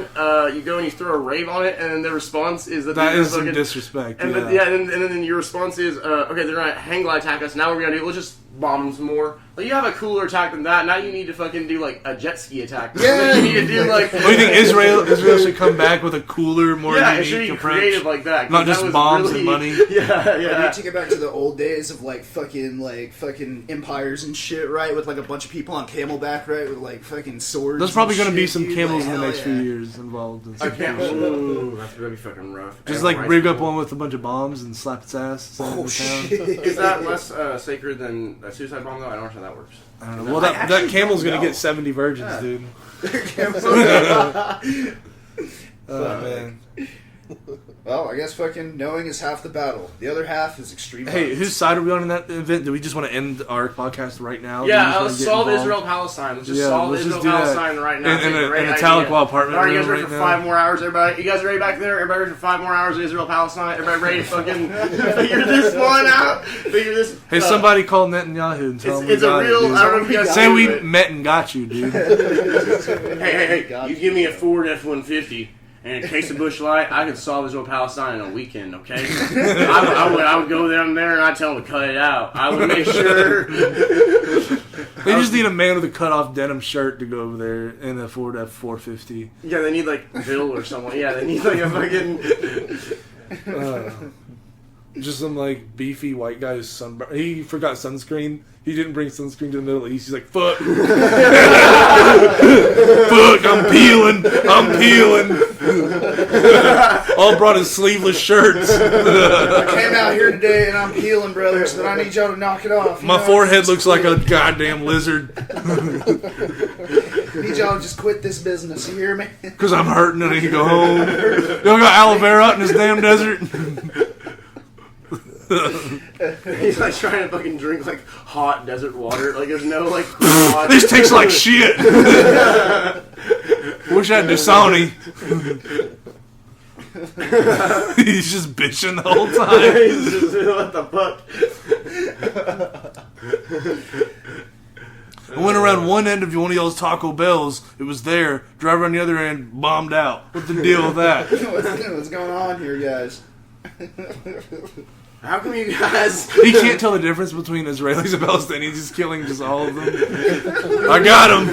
[SPEAKER 3] you go and you throw a rave on it, and then their response is that
[SPEAKER 5] is some disrespect.
[SPEAKER 3] And then your response is, okay, they're going to hang glide attack us. Now what we're going to do? Let's just bomb them some more. Like, you have a cooler attack than that. Now you need to fucking do like a jet ski attack.
[SPEAKER 4] Yeah.
[SPEAKER 3] You need to do like.
[SPEAKER 5] What do you think Israel should come back with a cooler, more unique approach?
[SPEAKER 3] Creative like that.
[SPEAKER 5] Not just bombs and money.
[SPEAKER 3] Yeah.
[SPEAKER 4] You take it back to the old days of like fucking empires and shit, right? With like a bunch of people on camelback, right? With like fucking swords.
[SPEAKER 5] There's probably going to be some
[SPEAKER 4] dude.
[SPEAKER 5] camels
[SPEAKER 4] like,
[SPEAKER 5] in the next few
[SPEAKER 4] yeah.
[SPEAKER 5] years involved.
[SPEAKER 3] I can't. Ooh, that'd be fucking rough.
[SPEAKER 5] Just like rig up one with a bunch of bombs and slap its ass.
[SPEAKER 4] Shit.
[SPEAKER 3] Is that less sacred than a suicide bomb though? I don't know how that works.
[SPEAKER 5] I don't know. Well, that camel's going to get 70 virgins, dude. Oh, man.
[SPEAKER 4] Well, I guess fucking knowing is half the battle. The other half is extreme.
[SPEAKER 5] Hey, whose side are we on in that event? Do we just want to end our podcast right now?
[SPEAKER 3] Yeah, let's solve Israel-Palestine. Let's just solve Israel-Palestine right now.
[SPEAKER 5] In a Tahlequah apartment.
[SPEAKER 3] Are you guys ready for 5 more hours, everybody? You guys ready back there? Everybody ready for 5 more hours of Israel-Palestine? Everybody ready to fucking figure this one out? Figure this...
[SPEAKER 5] Hey, somebody call Netanyahu and tell him
[SPEAKER 3] it's a real... I don't know if you guys
[SPEAKER 5] say we met and got you, dude.
[SPEAKER 3] Hey, you give me a Ford F-150... and a case of Busch Light, I could solve Israel-Palestine in a weekend, okay? I would go down there and I'd tell them to cut it out. I would make sure...
[SPEAKER 5] They just need a man with a cut-off denim shirt to go over there in a Ford F-450.
[SPEAKER 3] Yeah, they need, like, Bill or someone. Yeah, they need, like, a fucking...
[SPEAKER 5] Just some, like, beefy white guy who's sunburned. He forgot sunscreen. He didn't bring sunscreen to the Middle East. He's like, fuck. Fuck, I'm peeling. All brought his sleeveless shirts.
[SPEAKER 4] I came out here today and I'm peeling, brothers, but I need y'all to knock it off.
[SPEAKER 5] My forehead looks like a goddamn lizard.
[SPEAKER 4] I need y'all to just quit this business, you hear me?
[SPEAKER 5] Because I'm hurting and I need to go home. Y'all got aloe vera out in this damn desert?
[SPEAKER 3] He's like trying to fucking drink like hot desert water. Like there's no like hot.
[SPEAKER 5] This tastes like shit. Wish I had Dasani. He's just bitching the whole time.
[SPEAKER 3] He's just what the fuck.
[SPEAKER 5] I went around one end of one of y'all's Taco Bells. It was there. Driver on the other end bombed out. What's the deal with that?
[SPEAKER 4] What's going on here, guys?
[SPEAKER 3] How come you guys...
[SPEAKER 5] He can't tell the difference between Israelis and Palestinians. He's killing just all of them. I got him.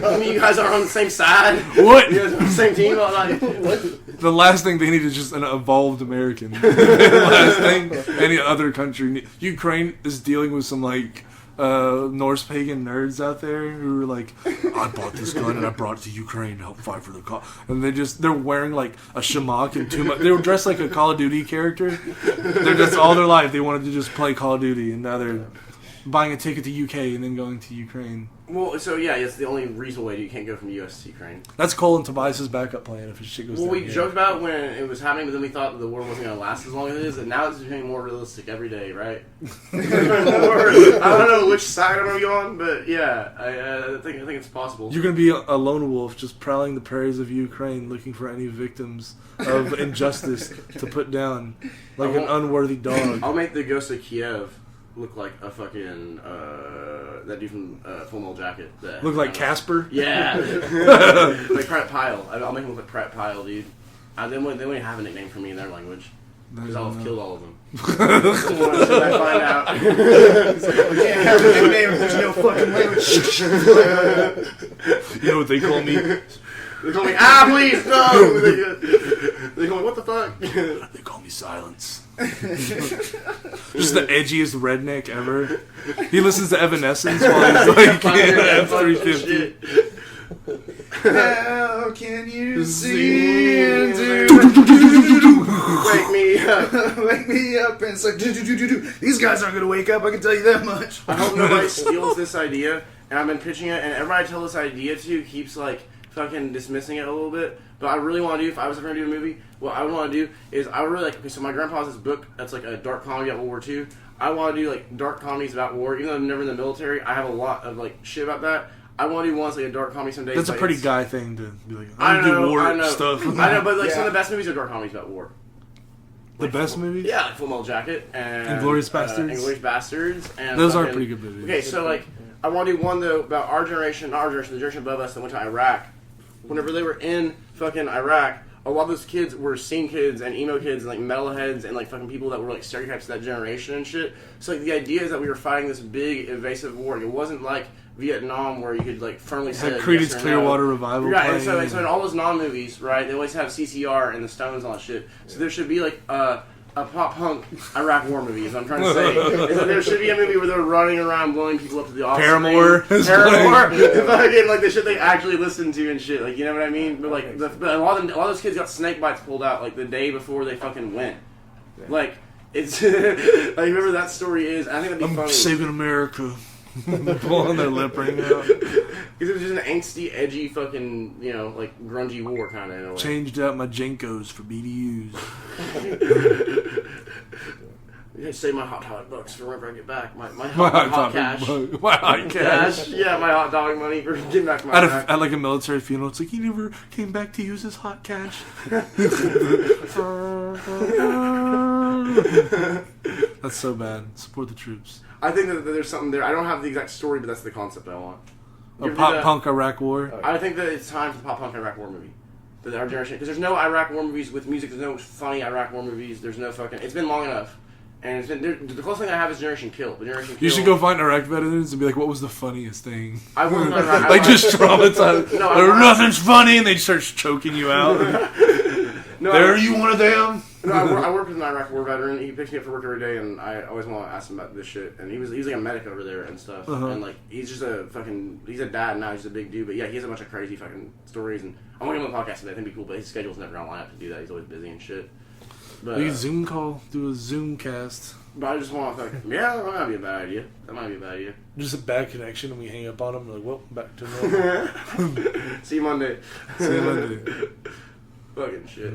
[SPEAKER 3] I mean, you guys are on the same side.
[SPEAKER 5] What?
[SPEAKER 3] You guys are on the same team.
[SPEAKER 5] The last thing they need is just an evolved American. The last thing any other country Ukraine is dealing with some like Norse pagan nerds out there who are like, I bought this gun and I brought it to Ukraine to help fight for the cause. And they're wearing like a shamak and they were dressed like a Call of Duty character. They're just all their life they wanted to just play Call of Duty, and now they're buying a ticket to UK and then going to Ukraine.
[SPEAKER 3] Well, so yeah, it's the only reasonable way you can't go from the US to Ukraine.
[SPEAKER 5] That's Cole and Tobias's backup plan if his shit goes down.
[SPEAKER 3] Well, we joked about when it was happening, but then we thought that the war wasn't going to last as long as it is, and now it's becoming more realistic every day, right? I don't know which side I'm going to be on, but yeah, I think it's possible.
[SPEAKER 5] You're going to be a lone wolf just prowling the prairies of Ukraine looking for any victims of injustice to put down like an unworthy dog.
[SPEAKER 3] I'll make the Ghost of Kiev look like a fucking that dude from Full Metal Jacket.
[SPEAKER 5] Look like Casper?
[SPEAKER 3] Yeah, like Pratt Pyle. I'll make him look like Pratt Pyle, dude. They won't have a nickname for me in their language because I'll have killed all of them. Should I find out?
[SPEAKER 4] We can't have a nickname if there's no fucking language.
[SPEAKER 5] You know what they call me?
[SPEAKER 3] They call me please no. They call me what the fuck?
[SPEAKER 5] They call me Silence. Just the edgiest redneck ever. He listens to Evanescence while he's like in F-350.
[SPEAKER 4] How can you see into
[SPEAKER 3] Wake me up.
[SPEAKER 4] wake me up? And it's like, do. These guys aren't going to wake up, I can tell you that much.
[SPEAKER 3] I hope nobody steals this idea, and I've been pitching it, and everybody I tell this idea to keeps like fucking dismissing it a little bit. But I really want to do, if I was ever going to do a movie, what I would want to do is, I would really like, okay, so my grandpa has this book that's like a dark comedy about World War II. I want to do like dark comedies about war. Even though I'm never in the military, I have a lot of like shit about that. I want to do one like a dark comedy someday.
[SPEAKER 5] That's a pretty guy thing to be like,
[SPEAKER 3] I
[SPEAKER 5] do war
[SPEAKER 3] know.
[SPEAKER 5] stuff.
[SPEAKER 3] I know, but like some of the best movies are dark comedies about war.
[SPEAKER 5] The best movies?
[SPEAKER 3] Yeah, like Full Metal Jacket and
[SPEAKER 5] Inglourious Bastards.
[SPEAKER 3] Inglourious Bastards. And
[SPEAKER 5] those are pretty good movies.
[SPEAKER 3] Okay, so like, I want to do one though about our generation, not our generation, the generation above us that went to Iraq. Whenever they were in fucking Iraq, a lot of those kids were scene kids and emo kids and like metalheads and like fucking people that were like stereotypes of that generation and shit. So like the idea is that we were fighting this big invasive war. It wasn't like Vietnam where you could like firmly say
[SPEAKER 5] Creedence
[SPEAKER 3] yes or
[SPEAKER 5] Clearwater
[SPEAKER 3] no.
[SPEAKER 5] Revival.
[SPEAKER 3] Right,
[SPEAKER 5] playing.
[SPEAKER 3] and so in all those non-movies, right, they always have CCR and the Stones and all that shit. So there should be like a pop punk Iraq war movie, is what I'm trying to say. Is that there should be a movie where they're running around blowing people up to the office.
[SPEAKER 5] Paramore.
[SPEAKER 3] Fucking like the shit they actually listen to and shit. Like, you know what I mean? But like, but a lot of those kids got snake bites pulled out like the day before they fucking went. Like, it's like whoever that story is. I think that'd be funny.
[SPEAKER 5] I'm saving America. Pulling their lip ring out.
[SPEAKER 3] Because it was just an angsty, edgy, fucking, you know, like grungy war kind of in a way.
[SPEAKER 5] Changed out my Jenkos for BDUs.
[SPEAKER 3] I save my hot dog bucks for whenever I get back. My hot cash.
[SPEAKER 5] My hot cash.
[SPEAKER 3] Yeah, my hot dog money for getting back my back.
[SPEAKER 5] At like a military funeral, it's like, he never came back to use his hot cash. That's so bad. Support the troops.
[SPEAKER 3] I think that there's something there. I don't have the exact story, but that's the concept I want.
[SPEAKER 5] A pop-punk Iraq war?
[SPEAKER 3] I think that it's time for the pop-punk Iraq war movie. That our generation... Because there's no Iraq war movies with music. There's no funny Iraq war movies. There's no fucking... It's been long enough. And it's been... The closest thing I have is Generation Kill. But Generation Kill...
[SPEAKER 5] You should go find Iraq veterans and be like, what was the funniest thing?
[SPEAKER 3] I wouldn't... Iraq,
[SPEAKER 5] like, just traumatized. Nothing's funny, and they start choking you out. Are you one of them?
[SPEAKER 3] No, I work with an Iraq war veteran. He picks me up for work every day, and I always want to ask him about this shit. And he's like a medic over there and stuff.
[SPEAKER 5] Uh-huh.
[SPEAKER 3] And like he's just a fucking he's a dad now. He's a big dude, but yeah, he has a bunch of crazy fucking stories. And I'm gonna get him on the podcast today. I think it'd be cool, but his schedule's never gonna line up to do that. He's always busy and shit. But
[SPEAKER 5] you Zoom call, do a Zoom cast.
[SPEAKER 3] But I just want to like, yeah, that might be a bad idea. That might be a bad idea.
[SPEAKER 5] Just a bad connection, and we hang up on him. Like, well, back to normal.
[SPEAKER 3] See you Monday. Fucking shit.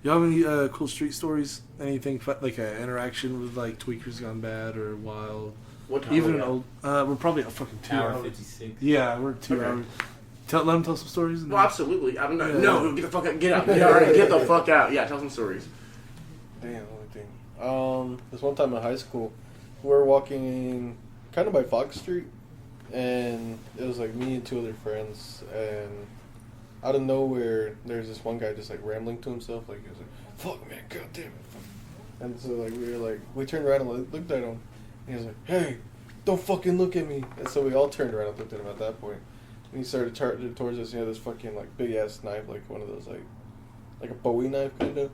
[SPEAKER 5] Y'all have any cool street stories? Anything like an interaction with like tweakers gone bad or wild?
[SPEAKER 3] What time?
[SPEAKER 5] Even an old. We're probably a fucking 2 hours.
[SPEAKER 6] 56.
[SPEAKER 5] Yeah, we're 2 hours. Let him tell some stories.
[SPEAKER 3] Well, absolutely. I don't know. No, get the fuck out. Get out. Get the fuck out. Yeah, tell some stories.
[SPEAKER 2] Damn, let me think. This one time in high school, we were walking kind of by Fox Street, and it was like me and 2 other friends, and out of nowhere, there's this one guy just like rambling to himself, like he was like, "Fuck man, god damn it!" Fuck. And so like we turned around and looked at him, and he was like, "Hey, don't fucking look at me!" And so we all turned around and looked at him at that point, and he started charging towards us. He had this fucking like big ass knife, like one of those like a Bowie knife kind of.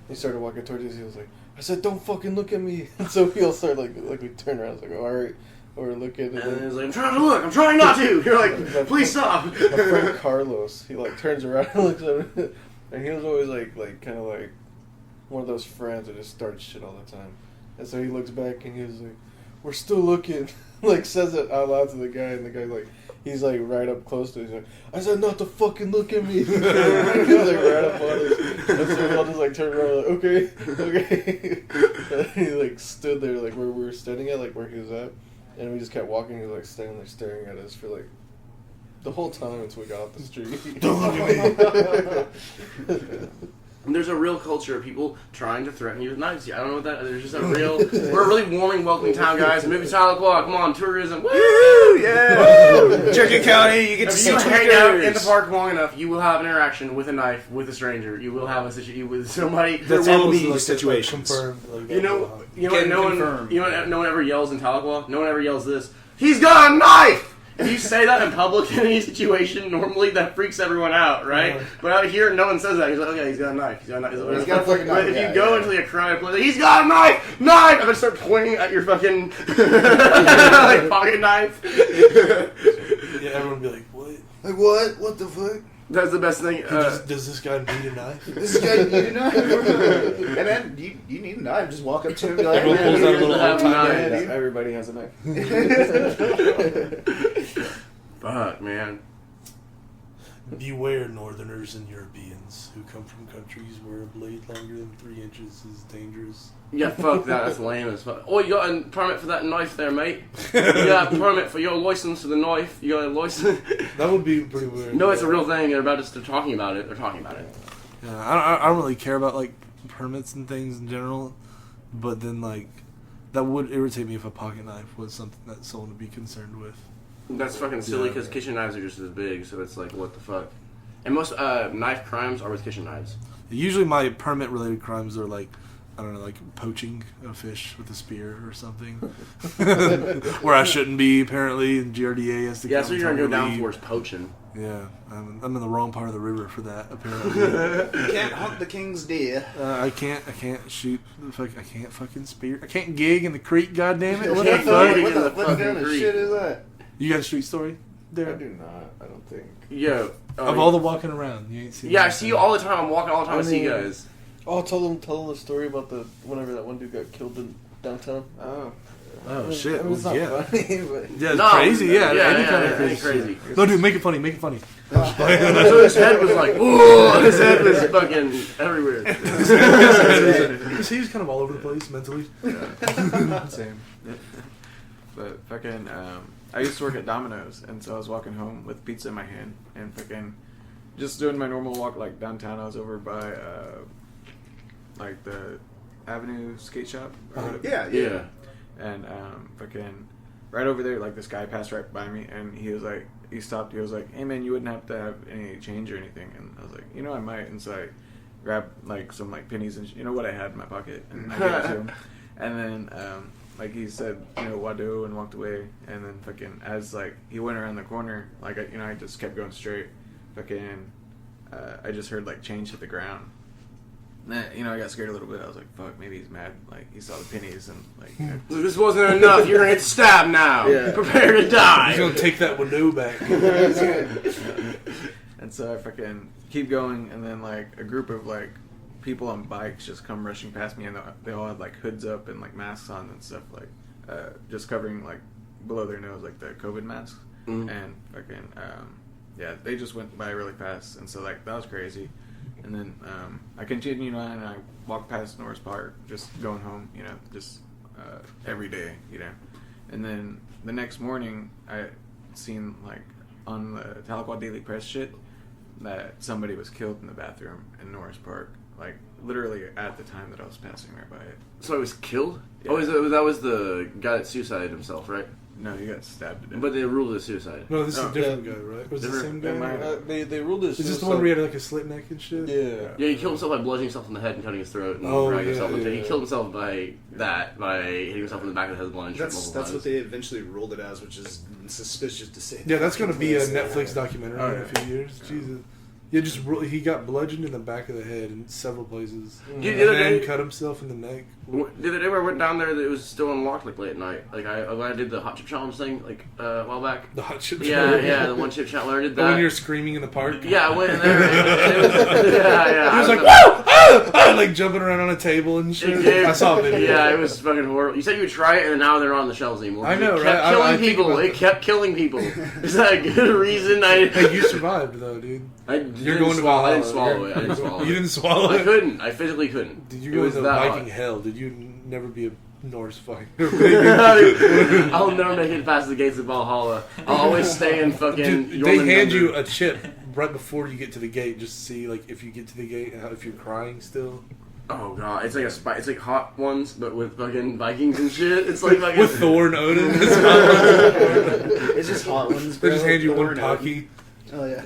[SPEAKER 2] He started walking towards us. He was like, "I said, don't fucking look at me." And so we all started like we turned around. I was like, "All right." Or looking, and
[SPEAKER 3] then he was like, "I'm trying to look. I'm trying not to." You're like, "Please stop."
[SPEAKER 2] My friend Carlos, he like turns around and looks at me, and he was always like kind of like one of those friends that just starts shit all the time. And so he looks back and he was like, "We're still looking." Like says it out loud to the guy, and the guy like he's like right up close to us. He's like, "I said not to fucking look at me." He was like right up on us. And so we all just like turned around like, okay. And he like stood there like where we were standing at, like where he was at. And we just kept walking. He was like standing there staring at us for like the whole time until we got off the street.
[SPEAKER 5] Don't look at me.
[SPEAKER 3] There's a real culture of people trying to threaten you with knives. I don't know what that. There's just a real. We're a really warming, welcoming town, guys. Movie Tahlequah, come on, tourism. Woo!
[SPEAKER 4] Yeah. Cherokee County, you get to
[SPEAKER 3] If
[SPEAKER 4] see
[SPEAKER 3] you
[SPEAKER 4] tweakers.
[SPEAKER 3] hang out in the park long enough, you will have an interaction with a knife with a stranger. You will have a situation with somebody.
[SPEAKER 4] There will be situations.
[SPEAKER 3] You know what?
[SPEAKER 4] Can
[SPEAKER 3] No
[SPEAKER 4] confirm.
[SPEAKER 3] one. You know what? No one ever yells in Tahlequah. No one ever yells this. He's got a knife. If you say that in public in any situation, normally that freaks everyone out, right? But out here, no one says that. He's like, okay, he's got a knife. He's got a knife.
[SPEAKER 4] He's got a fucking
[SPEAKER 3] But
[SPEAKER 4] knife.
[SPEAKER 3] if you go into like a crowded place, like, he's got a knife, knife, and then start pointing at your fucking like pocket knife.
[SPEAKER 5] Yeah, everyone be like, "What?
[SPEAKER 4] Like what? What the fuck?
[SPEAKER 3] That's the best thing.
[SPEAKER 5] Does this guy need a knife?"
[SPEAKER 4] This guy need a knife. And then you need a knife. Just walk up to him and be like,
[SPEAKER 5] Everyone pulls out a little
[SPEAKER 3] have
[SPEAKER 5] old-timer.
[SPEAKER 3] knife.
[SPEAKER 1] Yeah, everybody has a knife.
[SPEAKER 3] Fuck, man.
[SPEAKER 5] Beware Northerners and Europeans who come from countries where a blade longer than 3 inches is dangerous.
[SPEAKER 3] Yeah, fuck that. That's lame as fuck. Oh, you got a permit for that knife there, mate? You got a permit for your license for the knife? You got a license?
[SPEAKER 5] That would be pretty weird.
[SPEAKER 3] No, it's a real thing. They're talking about it. They're talking about it.
[SPEAKER 5] Yeah, I don't really care about like permits and things in general, but then like that would irritate me if a pocket knife was something that someone would be concerned with.
[SPEAKER 3] That's fucking silly because kitchen knives are just as big, so it's like, what the fuck? And most knife crimes are with kitchen knives.
[SPEAKER 5] Usually my permit related crimes are like, I don't know, like poaching a fish with a spear or something. Where I shouldn't be, apparently, and GRDA has to
[SPEAKER 3] Yeah,
[SPEAKER 5] come
[SPEAKER 3] that's what you're going to go down
[SPEAKER 5] leave.
[SPEAKER 3] for is poaching.
[SPEAKER 5] Yeah, I'm in the wrong part of the river for that, apparently.
[SPEAKER 4] you can't hunt the king's deer.
[SPEAKER 5] I can't shoot the fuck. I can't fucking spear. I can't gig in the creek. Goddammit! What the
[SPEAKER 3] Can't
[SPEAKER 5] fuck?
[SPEAKER 3] gig.
[SPEAKER 4] What kind of shit is that?
[SPEAKER 5] You got a street story
[SPEAKER 1] I
[SPEAKER 5] there?
[SPEAKER 1] do not. I don't think.
[SPEAKER 3] Yo.
[SPEAKER 5] Of all the walking around, you ain't seen.
[SPEAKER 3] Yeah, I
[SPEAKER 5] that.
[SPEAKER 3] see you all the time. I'm walking all the time. I see you
[SPEAKER 2] mean-
[SPEAKER 3] guys.
[SPEAKER 2] Oh, tell them the story about whenever that one dude got killed in downtown.
[SPEAKER 1] Oh.
[SPEAKER 5] Oh shit!
[SPEAKER 1] I mean, it's
[SPEAKER 5] Well,
[SPEAKER 1] not
[SPEAKER 5] yeah,
[SPEAKER 1] funny, but
[SPEAKER 5] yeah, it's
[SPEAKER 3] No,
[SPEAKER 5] crazy. Yeah,
[SPEAKER 3] yeah,
[SPEAKER 5] any
[SPEAKER 3] yeah,
[SPEAKER 5] kind
[SPEAKER 3] yeah,
[SPEAKER 5] of
[SPEAKER 3] any
[SPEAKER 5] crazy.
[SPEAKER 3] crazy.
[SPEAKER 5] No, dude, make it funny. Make it funny.
[SPEAKER 3] So his head was like, ooh, his head was fucking everywhere.
[SPEAKER 5] He was kind of all over the place mentally.
[SPEAKER 1] Same. But fucking, I used to work at Domino's, and so I was walking home with pizza in my hand, and fucking, just doing my normal walk like downtown. I was over by, like the Avenue skate shop. Or whatever.
[SPEAKER 3] Yeah.
[SPEAKER 1] And fucking, right over there, like this guy passed right by me, and he was like, he stopped. He was like, "Hey man, you wouldn't have to have any change or anything." And I was like, "I might." And so I grabbed like some like pennies and what I had in my pocket, and I gave it to him. And then like he said, "Wado," and walked away. And then fucking as like he went around the corner, like I just kept going straight. Fucking, I just heard like change hit the ground. And I got scared a little bit. I was like, "Fuck, maybe he's mad. Like he saw the pennies and like."
[SPEAKER 3] This wasn't enough. You're gonna get stabbed now.
[SPEAKER 1] Yeah.
[SPEAKER 3] Prepare to die.
[SPEAKER 5] He's gonna take that window back.
[SPEAKER 1] And so I fucking keep going, and then like a group of like people on bikes just come rushing past me, and they all had like hoods up and like masks on and stuff, like just covering like below their nose, like the COVID masks.
[SPEAKER 3] Mm.
[SPEAKER 1] And fucking yeah, they just went by really fast, and so like that was crazy. And then I continued on, and I walked past Norris Park, just going home, just every day, And then the next morning, I seen like on the Tahlequah Daily Press shit that somebody was killed in the bathroom in Norris Park. Like, literally at the time that I was passing right by it.
[SPEAKER 3] So he was killed?
[SPEAKER 1] Yeah.
[SPEAKER 3] Oh, that was the guy that suicided himself, right?
[SPEAKER 1] No, he got stabbed to death.
[SPEAKER 3] But they ruled it suicide.
[SPEAKER 5] No, this is
[SPEAKER 1] Oh,
[SPEAKER 5] a different guy, right? Was it the same
[SPEAKER 1] Different-
[SPEAKER 5] guy?
[SPEAKER 2] They ruled this.
[SPEAKER 5] Is this the one where he had like a slit neck and shit?
[SPEAKER 2] Yeah.
[SPEAKER 3] Yeah, he killed himself by bludgeoning himself in the head and cutting his throat and
[SPEAKER 5] Oh,
[SPEAKER 3] dragging
[SPEAKER 5] yeah,
[SPEAKER 3] himself into
[SPEAKER 5] yeah.
[SPEAKER 3] He killed himself by hitting himself in the back of the head with one
[SPEAKER 4] That's what they eventually ruled it as, which is suspicious to say.
[SPEAKER 5] Yeah, that's gonna be a
[SPEAKER 4] Fucking
[SPEAKER 5] Netflix documentary
[SPEAKER 1] Oh,
[SPEAKER 5] in a
[SPEAKER 1] yeah.
[SPEAKER 5] few years. Jesus. Yeah, he got bludgeoned in the back of the head in several places.
[SPEAKER 3] Dude,
[SPEAKER 5] And
[SPEAKER 3] the other
[SPEAKER 5] then
[SPEAKER 3] day-
[SPEAKER 5] cut himself in the neck.
[SPEAKER 3] The other day when I went down there, it was still unlocked like late at night. Like when I did the hot chip challenge thing like a while back.
[SPEAKER 5] The hot chip.
[SPEAKER 3] Yeah, the one chip challenge. When I did
[SPEAKER 5] The one
[SPEAKER 3] that.
[SPEAKER 5] you're screaming in the park.
[SPEAKER 3] Yeah, I went in there. And it was, yeah.
[SPEAKER 5] He was like,
[SPEAKER 3] whoa!
[SPEAKER 5] "Whoa!" like jumping around on a table and shit. I saw a video.
[SPEAKER 3] Yeah, it was fucking horrible. You said you would try it, and now they're not on the shelves anymore.
[SPEAKER 5] I know,
[SPEAKER 3] It
[SPEAKER 5] right?
[SPEAKER 3] kept
[SPEAKER 5] I
[SPEAKER 3] killing
[SPEAKER 5] think
[SPEAKER 3] people.
[SPEAKER 5] about
[SPEAKER 3] It kept killing people. Is that a good reason?
[SPEAKER 5] Hey, you survived though, dude.
[SPEAKER 3] You're
[SPEAKER 5] going to
[SPEAKER 3] swallow. I
[SPEAKER 5] Valhalla.
[SPEAKER 3] didn't swallow it. I didn't swallow it.
[SPEAKER 5] You didn't swallow
[SPEAKER 3] I
[SPEAKER 5] it.
[SPEAKER 3] couldn't. I physically couldn't.
[SPEAKER 5] Did you
[SPEAKER 3] It
[SPEAKER 5] go
[SPEAKER 3] was
[SPEAKER 5] into
[SPEAKER 3] that
[SPEAKER 5] Viking
[SPEAKER 3] hot.
[SPEAKER 5] hell? Did you never be a Norse fighter?
[SPEAKER 3] I'll never make it past the gates of Valhalla. I'll always stay in fucking.
[SPEAKER 5] Dude, they hand
[SPEAKER 3] Jormungandr.
[SPEAKER 5] you a chip right before you get to the gate, just to see like if you get to the gate, if you're crying still.
[SPEAKER 3] Oh god, it's like it's like hot ones, but with fucking Vikings and shit. It's like fucking
[SPEAKER 5] With Thor and Odin.
[SPEAKER 4] It's just hot ones,
[SPEAKER 5] They
[SPEAKER 4] bro.
[SPEAKER 5] just hand you
[SPEAKER 4] Thor
[SPEAKER 5] one
[SPEAKER 4] and
[SPEAKER 5] pocky.
[SPEAKER 4] Oh yeah.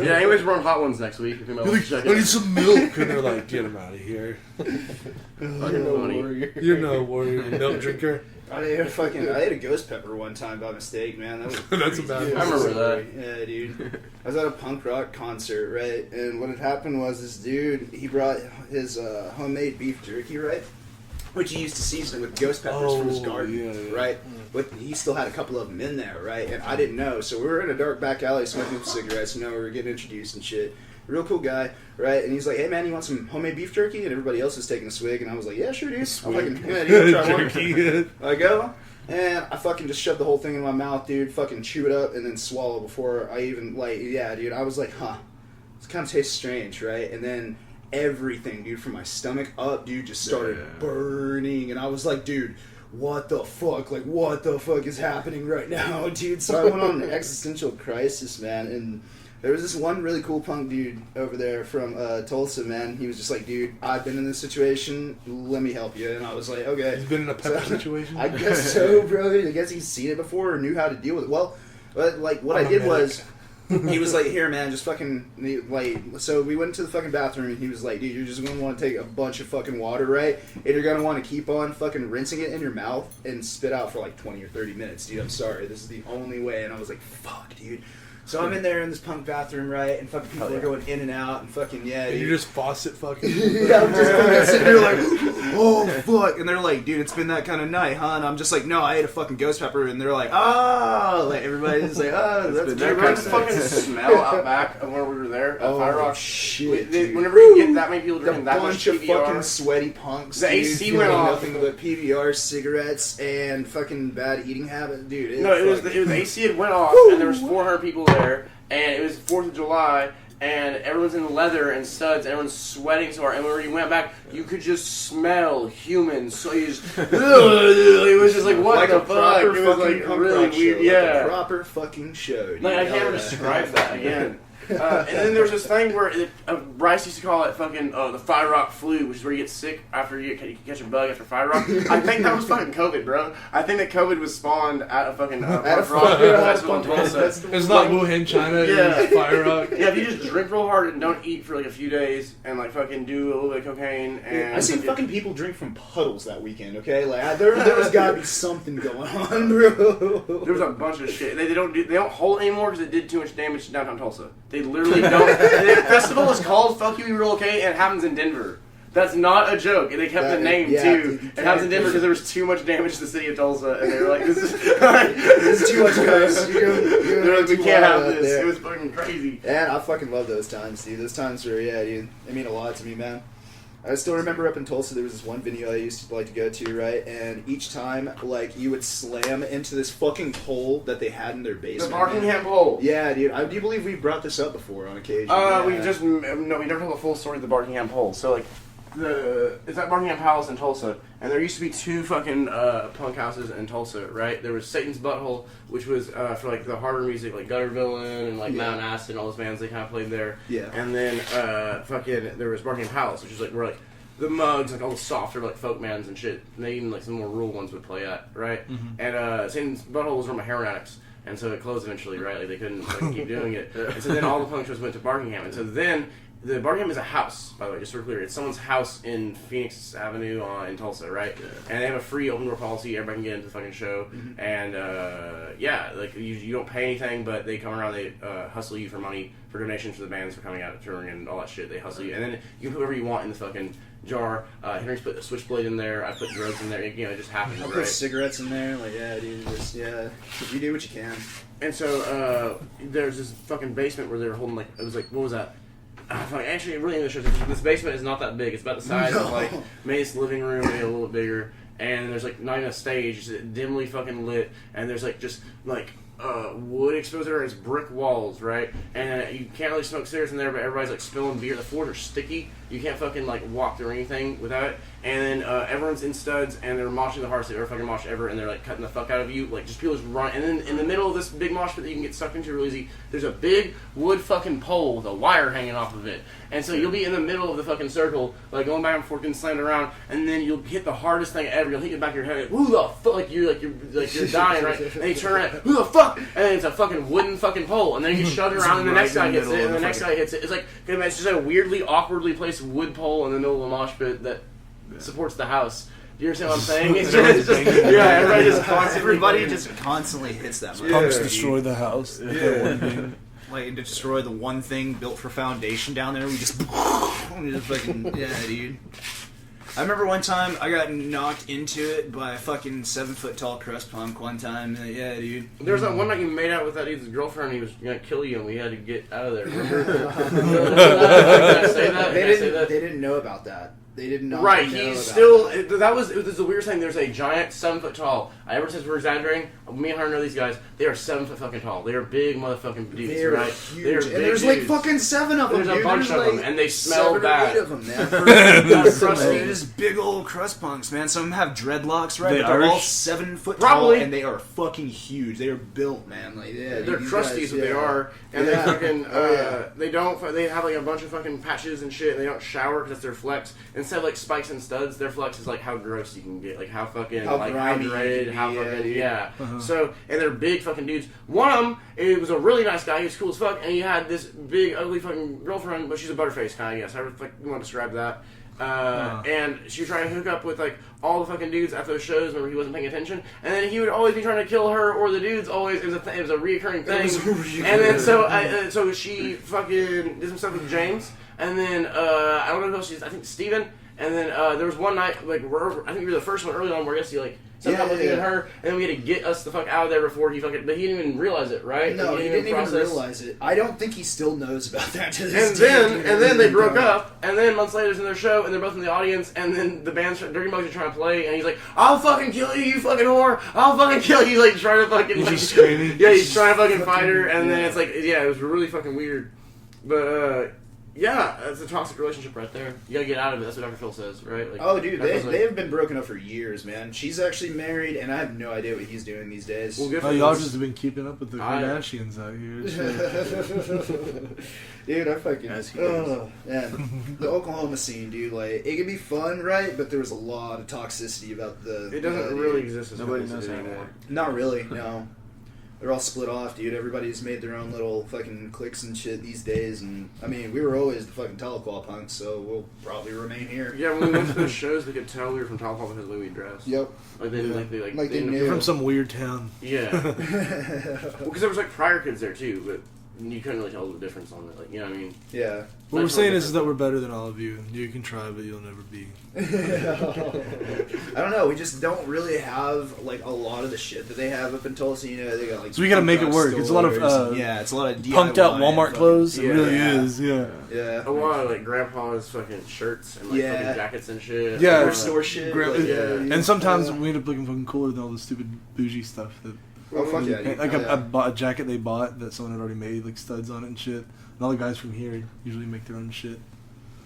[SPEAKER 3] Yeah, anyways, we're on hot ones next week. If anybody
[SPEAKER 5] You're
[SPEAKER 3] wants to
[SPEAKER 5] like,
[SPEAKER 3] check
[SPEAKER 5] I need
[SPEAKER 3] it.
[SPEAKER 5] some milk, and they're like, "Get him out of here!
[SPEAKER 3] Fucking funny.
[SPEAKER 5] You're no warrior, milk drinker."
[SPEAKER 4] I ate a ghost pepper one time by mistake, man. That was
[SPEAKER 5] That's a
[SPEAKER 4] crazy.
[SPEAKER 5] bad
[SPEAKER 3] I remember that.
[SPEAKER 4] Yeah, dude. I was at a punk rock concert, right? And what had happened was this dude, he brought his homemade beef jerky, right? Which he used to season it with ghost peppers from his
[SPEAKER 5] Oh,
[SPEAKER 4] garden,
[SPEAKER 5] yeah.
[SPEAKER 4] right? But he still had a couple of them in there, right? And I didn't know. So we were in a dark back alley smoking cigarettes, we were getting introduced and shit. Real cool guy, right? And he's like, "Hey man, you want some homemade beef jerky?" And everybody else was taking a swig, and I was like, "Yeah, sure, dude. I'll fucking, yeah, dude, try one."
[SPEAKER 5] Jerky.
[SPEAKER 4] I go, and I fucking just shoved the whole thing in my mouth, dude. Fucking chew it up and then swallow before I even, dude. I was like, this kind of tastes strange, right? And then everything, dude, from my stomach up, dude, just started burning. And I was like, dude, what the fuck? Like, what the fuck is happening right now, dude? So I went on an existential crisis, man. And there was this one really cool punk dude over there from Tulsa, man. He was just like, dude, I've been in this situation. Let me help you. And I was like, okay.
[SPEAKER 5] He's been in a pepper situation.
[SPEAKER 4] I guess so, bro. I guess he's seen it before or knew how to deal with it. Well, but like what I did was, he was like, "Here, man, just fucking like." So we went to the fucking bathroom, and he was like, "Dude, you're just gonna want to take a bunch of fucking water, right? And you're gonna want to keep on fucking rinsing it in your mouth and spit out for like 20 or 30 minutes, dude. I'm sorry, this is the only way." And I was like, "Fuck, dude." So I'm in there in this punk bathroom, right? And fucking people are going in and out, and fucking
[SPEAKER 5] And
[SPEAKER 4] dude.
[SPEAKER 5] you're just faucet fucking.
[SPEAKER 4] Yeah, I'm just fucking sitting there like, "Oh fuck!" And they're like, "Dude, it's been that kind of night, huh?" And I'm just like, "No, I ate a fucking ghost pepper." And they're like, "Oh!" Like everybody's like, "Oh, that's
[SPEAKER 3] There
[SPEAKER 4] good."
[SPEAKER 3] was fucking smell out back of where we were there at Fire Rock.
[SPEAKER 4] shit! Dude.
[SPEAKER 3] Whenever you get that many people
[SPEAKER 4] A
[SPEAKER 3] drinking that much
[SPEAKER 4] bunch of
[SPEAKER 3] PBR,
[SPEAKER 4] fucking sweaty punks.
[SPEAKER 3] The
[SPEAKER 4] dude,
[SPEAKER 3] AC
[SPEAKER 4] feeling
[SPEAKER 3] went off.
[SPEAKER 4] Nothing but PBR, cigarettes, and fucking bad eating habits, dude.
[SPEAKER 3] it was the AC had went off, and there was 400 people there, and it was 4th of July, and everyone's in leather and studs, and everyone's sweating so hard. And when you went back, you could just smell humans. So you just, it was just like, what
[SPEAKER 4] like
[SPEAKER 3] the
[SPEAKER 4] a proper
[SPEAKER 3] fuck? It was
[SPEAKER 4] fucking
[SPEAKER 3] like
[SPEAKER 4] punk
[SPEAKER 3] really
[SPEAKER 4] rock show,
[SPEAKER 3] weird.
[SPEAKER 4] like
[SPEAKER 3] Yeah,
[SPEAKER 4] a proper fucking show. Dude.
[SPEAKER 3] like I can't ever describe that again. And then there was this thing where Bryce used to call it fucking the Fire Rock flu, which is where you get sick after you catch a bug after Fire Rock. I think that was fucking COVID, bro. I think that COVID was spawned at a fucking punk rock festival in Tulsa.
[SPEAKER 5] It's not Wuhan, China.
[SPEAKER 3] Yeah.
[SPEAKER 5] It's Fire Rock.
[SPEAKER 3] Yeah, if you just drink real hard and don't eat for like a few days and like fucking do a little bit of cocaine and
[SPEAKER 4] I seen fucking people drink from puddles that weekend. Okay, like there's got to be something going on, bro.
[SPEAKER 3] there was a bunch of shit. They don't hold it anymore because it did too much damage to downtown Tulsa. They literally don't. The festival is called "Fuck You, We Roll Okay," and it happens in Denver. That's not a joke. And they kept the name too. It happens in Denver because there was too much damage to the city of Tulsa, and they were like, "This is
[SPEAKER 4] This is too much, guys.
[SPEAKER 3] They're like, we
[SPEAKER 4] too
[SPEAKER 3] can't have
[SPEAKER 4] wild out
[SPEAKER 3] this."
[SPEAKER 4] there.
[SPEAKER 3] It was fucking crazy.
[SPEAKER 4] And I fucking love those times, dude. Those times were, dude, they mean a lot to me, man. I still remember up in Tulsa, there was this one venue I used to like to go to, right? And each time, like, you would slam into this fucking hole that they had in their basement.
[SPEAKER 3] The Barkingham Pole.
[SPEAKER 4] Yeah, dude. I do believe we brought this up before on occasion.
[SPEAKER 3] We never told the full story of the Barkingham Pole. So like, it's at Buckingham Palace in Tulsa, and there used to be 2 fucking punk houses in Tulsa, right? There was Satan's Butthole, which was for like the harder music, like Gutter Villain and like Mount Acid and all those bands they kind of played there.
[SPEAKER 4] Yeah.
[SPEAKER 3] And then fucking there was Buckingham Palace, which is like where like the Mugs, like all the softer like folk bands and shit, and they even like some more rural ones would play at, right? Mm-hmm. And Satan's Butthole was run by heroin addicts. And so it closed eventually, right? Like they couldn't keep doing it. And so then all the punk shows went to Barkingham. And so then, the Barkingham is a house, by the way, just so we're clear. It's someone's house in Phoenix Avenue in Tulsa, right? Yeah. And they have a free open door policy. Everybody can get into the fucking show. Mm-hmm. And, like, you don't pay anything, but they come around, they hustle you for money, for donations for the bands for coming out, touring, and all that shit. They hustle you. And then you can put whatever you want in the fucking jar. Henry's put a switchblade in there. I put drugs in there. It just happens,
[SPEAKER 4] I
[SPEAKER 3] right?
[SPEAKER 4] put cigarettes in there. Like, yeah, dude, you do what you can.
[SPEAKER 3] And so there's this fucking basement where they were holding, like, it was like, what was that? Actually, really, this basement is not that big. It's about the size of, like, maybe this living room, maybe a little bit bigger. And there's, like, not even a stage. It's dimly fucking lit. And there's, like, just, like, wood exposed there. It's brick walls, right? And you can't really smoke cigarettes in there, but everybody's, like, spilling beer. The floors are sticky. You can't fucking, like, walk through anything without it. And then everyone's in studs, and they're moshing the hardest they've ever fucking moshed ever, and they're, like, cutting the fuck out of you. Like, just people just run. And then in the middle of this big mosh pit that you can get sucked into real easy, there's a big wood fucking pole with a wire hanging off of it. And so you'll be in the middle of the fucking circle, like, going back and forth and slammed around, and then you'll hit the hardest thing ever. You'll hit the back of your head, like, who the fuck? Like, you're dying, right? And you turn around, who the fuck? And then it's a fucking wooden fucking pole, and then you shove it around, and the next guy hits it, and the next guy hits it. It's like, it's just a weirdly, awkwardly placed wood pole in the middle of a mosh pit that supports the house. Do you understand what I'm saying? It's just
[SPEAKER 4] everybody just constantly hits that.
[SPEAKER 5] Punks destroy the house.
[SPEAKER 4] Like, destroy the one thing built for foundation down there. We just fucking, dude. I remember one time I got knocked into it by a fucking 7-foot-tall crust punk one time. Yeah, dude.
[SPEAKER 3] There was that one night you made out with that dude's girlfriend. He was gonna kill you, and we had to get out of there. Remember? Did I say that?
[SPEAKER 4] They didn't know about that. They did not.
[SPEAKER 3] Right,
[SPEAKER 4] know
[SPEAKER 3] he's
[SPEAKER 4] about
[SPEAKER 3] still.
[SPEAKER 4] that.
[SPEAKER 3] That was the weird thing. There's a giant 7-foot-tall. Ever since we're exaggerating, me and Hunter know these guys. They are 7-foot fucking tall. They are big motherfucking dudes,
[SPEAKER 4] They're
[SPEAKER 3] right?
[SPEAKER 4] huge.
[SPEAKER 3] They are
[SPEAKER 4] and
[SPEAKER 3] big
[SPEAKER 4] there's
[SPEAKER 3] dudes.
[SPEAKER 4] like fucking 7 of them.
[SPEAKER 3] There's a bunch of them, and they smell
[SPEAKER 4] 7
[SPEAKER 3] bad.
[SPEAKER 4] or 8 of them, man.
[SPEAKER 3] Crusty.
[SPEAKER 4] They're just big old crust punks, man. Some of them have dreadlocks, right?
[SPEAKER 5] They
[SPEAKER 4] But they're all
[SPEAKER 5] Irish?
[SPEAKER 4] 7 foot
[SPEAKER 3] Probably.
[SPEAKER 4] tall, and they are fucking huge. They are built, man. Like, yeah,
[SPEAKER 3] They're
[SPEAKER 4] these
[SPEAKER 3] crusty,
[SPEAKER 4] guys,
[SPEAKER 3] is what they are, and they fucking they have like a bunch of fucking patches and shit. And they don't shower because that's their flex. Instead of like spikes and studs, their flex is like how gross you can get, like how fucking
[SPEAKER 4] How
[SPEAKER 3] like
[SPEAKER 4] grimy
[SPEAKER 3] how dreaded,
[SPEAKER 4] you can
[SPEAKER 3] how
[SPEAKER 4] be,
[SPEAKER 3] fucking
[SPEAKER 4] yeah.
[SPEAKER 3] So, and they're big fucking dudes. One of them, it was a really nice guy. He was cool as fuck, and he had this big ugly fucking girlfriend, but she's a butterface kind of. Yes, I would like want to describe that. And she was trying to hook up with like all the fucking dudes at those shows whenever he wasn't paying attention, and then he would always be trying to kill her or the dudes. Always, it was a reoccurring thing. And then so she fucking did some stuff with James, and then I don't know who else she's. I think Steven. And then there was one night, like, I think we were the first one early on where he like, something with me and her, and then we had to get us the fuck out of there before he fucking, but he didn't even realize it, right?
[SPEAKER 4] No,
[SPEAKER 3] he
[SPEAKER 4] didn't even realize it. I don't think he still knows about that to this
[SPEAKER 3] and
[SPEAKER 4] day.
[SPEAKER 3] then they broke up, and then months later, it's in their show, and they're both in the audience, and then the band's Dirty Mugs are trying to play, and he's like, I'll fucking kill you, you fucking whore! I'll fucking kill you! He's like trying to fucking,
[SPEAKER 5] He's just screaming.
[SPEAKER 3] Yeah, he's trying to fucking fight her, and then it's like, yeah, it was really fucking weird. But, yeah, that's a toxic relationship right there. You gotta get out of it. That's what Dr. Phil says, right? Like,
[SPEAKER 4] oh, dude, they have been broken up for years, man. She's actually married, and I have no idea what he's doing these days.
[SPEAKER 3] Well, good
[SPEAKER 5] Oh, y'all just have been keeping up with the Kardashians out here.
[SPEAKER 4] Dude, I fucking... man, the Oklahoma scene, dude, like, it can be fun, right? But there was a lot of toxicity about the...
[SPEAKER 3] It doesn't really exist as
[SPEAKER 1] Nobody
[SPEAKER 3] much
[SPEAKER 1] knows
[SPEAKER 3] as it
[SPEAKER 1] anymore.
[SPEAKER 4] Not really, no. They're all split off, dude. Everybody's made their own little fucking cliques and shit these days. And, I mean, we were always the fucking Tahlequah punks, so we'll probably remain here.
[SPEAKER 3] Yeah, when we went to those shows, they could tell we were from Tahlequah because of the way we dressed.
[SPEAKER 4] Yep.
[SPEAKER 3] Like, they
[SPEAKER 4] Like they
[SPEAKER 3] didn't-
[SPEAKER 4] knew.
[SPEAKER 5] You're from some weird town.
[SPEAKER 3] Yeah. Well, because there was, like, prior kids there, too, but you couldn't really tell the difference on it. Like, you know what I mean?
[SPEAKER 4] Yeah.
[SPEAKER 5] What we're saying is that we're better than all of you. You can try, but you'll never be.
[SPEAKER 4] I don't know. We just don't really have like a lot of the shit that they have up in Tulsa. You know, they got like.
[SPEAKER 5] So we gotta make it
[SPEAKER 4] punk
[SPEAKER 5] work.
[SPEAKER 4] rock
[SPEAKER 5] It's a lot of
[SPEAKER 4] stores. Yeah, it's a lot of DIY
[SPEAKER 5] Punked out Walmart
[SPEAKER 4] fucking-
[SPEAKER 5] clothes. It
[SPEAKER 3] yeah.
[SPEAKER 5] really
[SPEAKER 4] Yeah.
[SPEAKER 5] is. Yeah.
[SPEAKER 4] Yeah.
[SPEAKER 3] A lot of, like, grandpa's fucking shirts and, like,
[SPEAKER 4] Yeah.
[SPEAKER 3] fucking jackets and shit.
[SPEAKER 5] Yeah.
[SPEAKER 4] Thrift store shit.
[SPEAKER 5] Gra-
[SPEAKER 4] like,
[SPEAKER 3] yeah.
[SPEAKER 5] And sometimes we end up looking fucking cooler than all the stupid bougie stuff. That,
[SPEAKER 4] Oh fuck yeah! Dude.
[SPEAKER 5] like
[SPEAKER 4] Oh,
[SPEAKER 5] I
[SPEAKER 4] yeah.
[SPEAKER 5] bought a jacket they bought that someone had already made, like studs on it and shit. And all the guys from here usually make their own shit.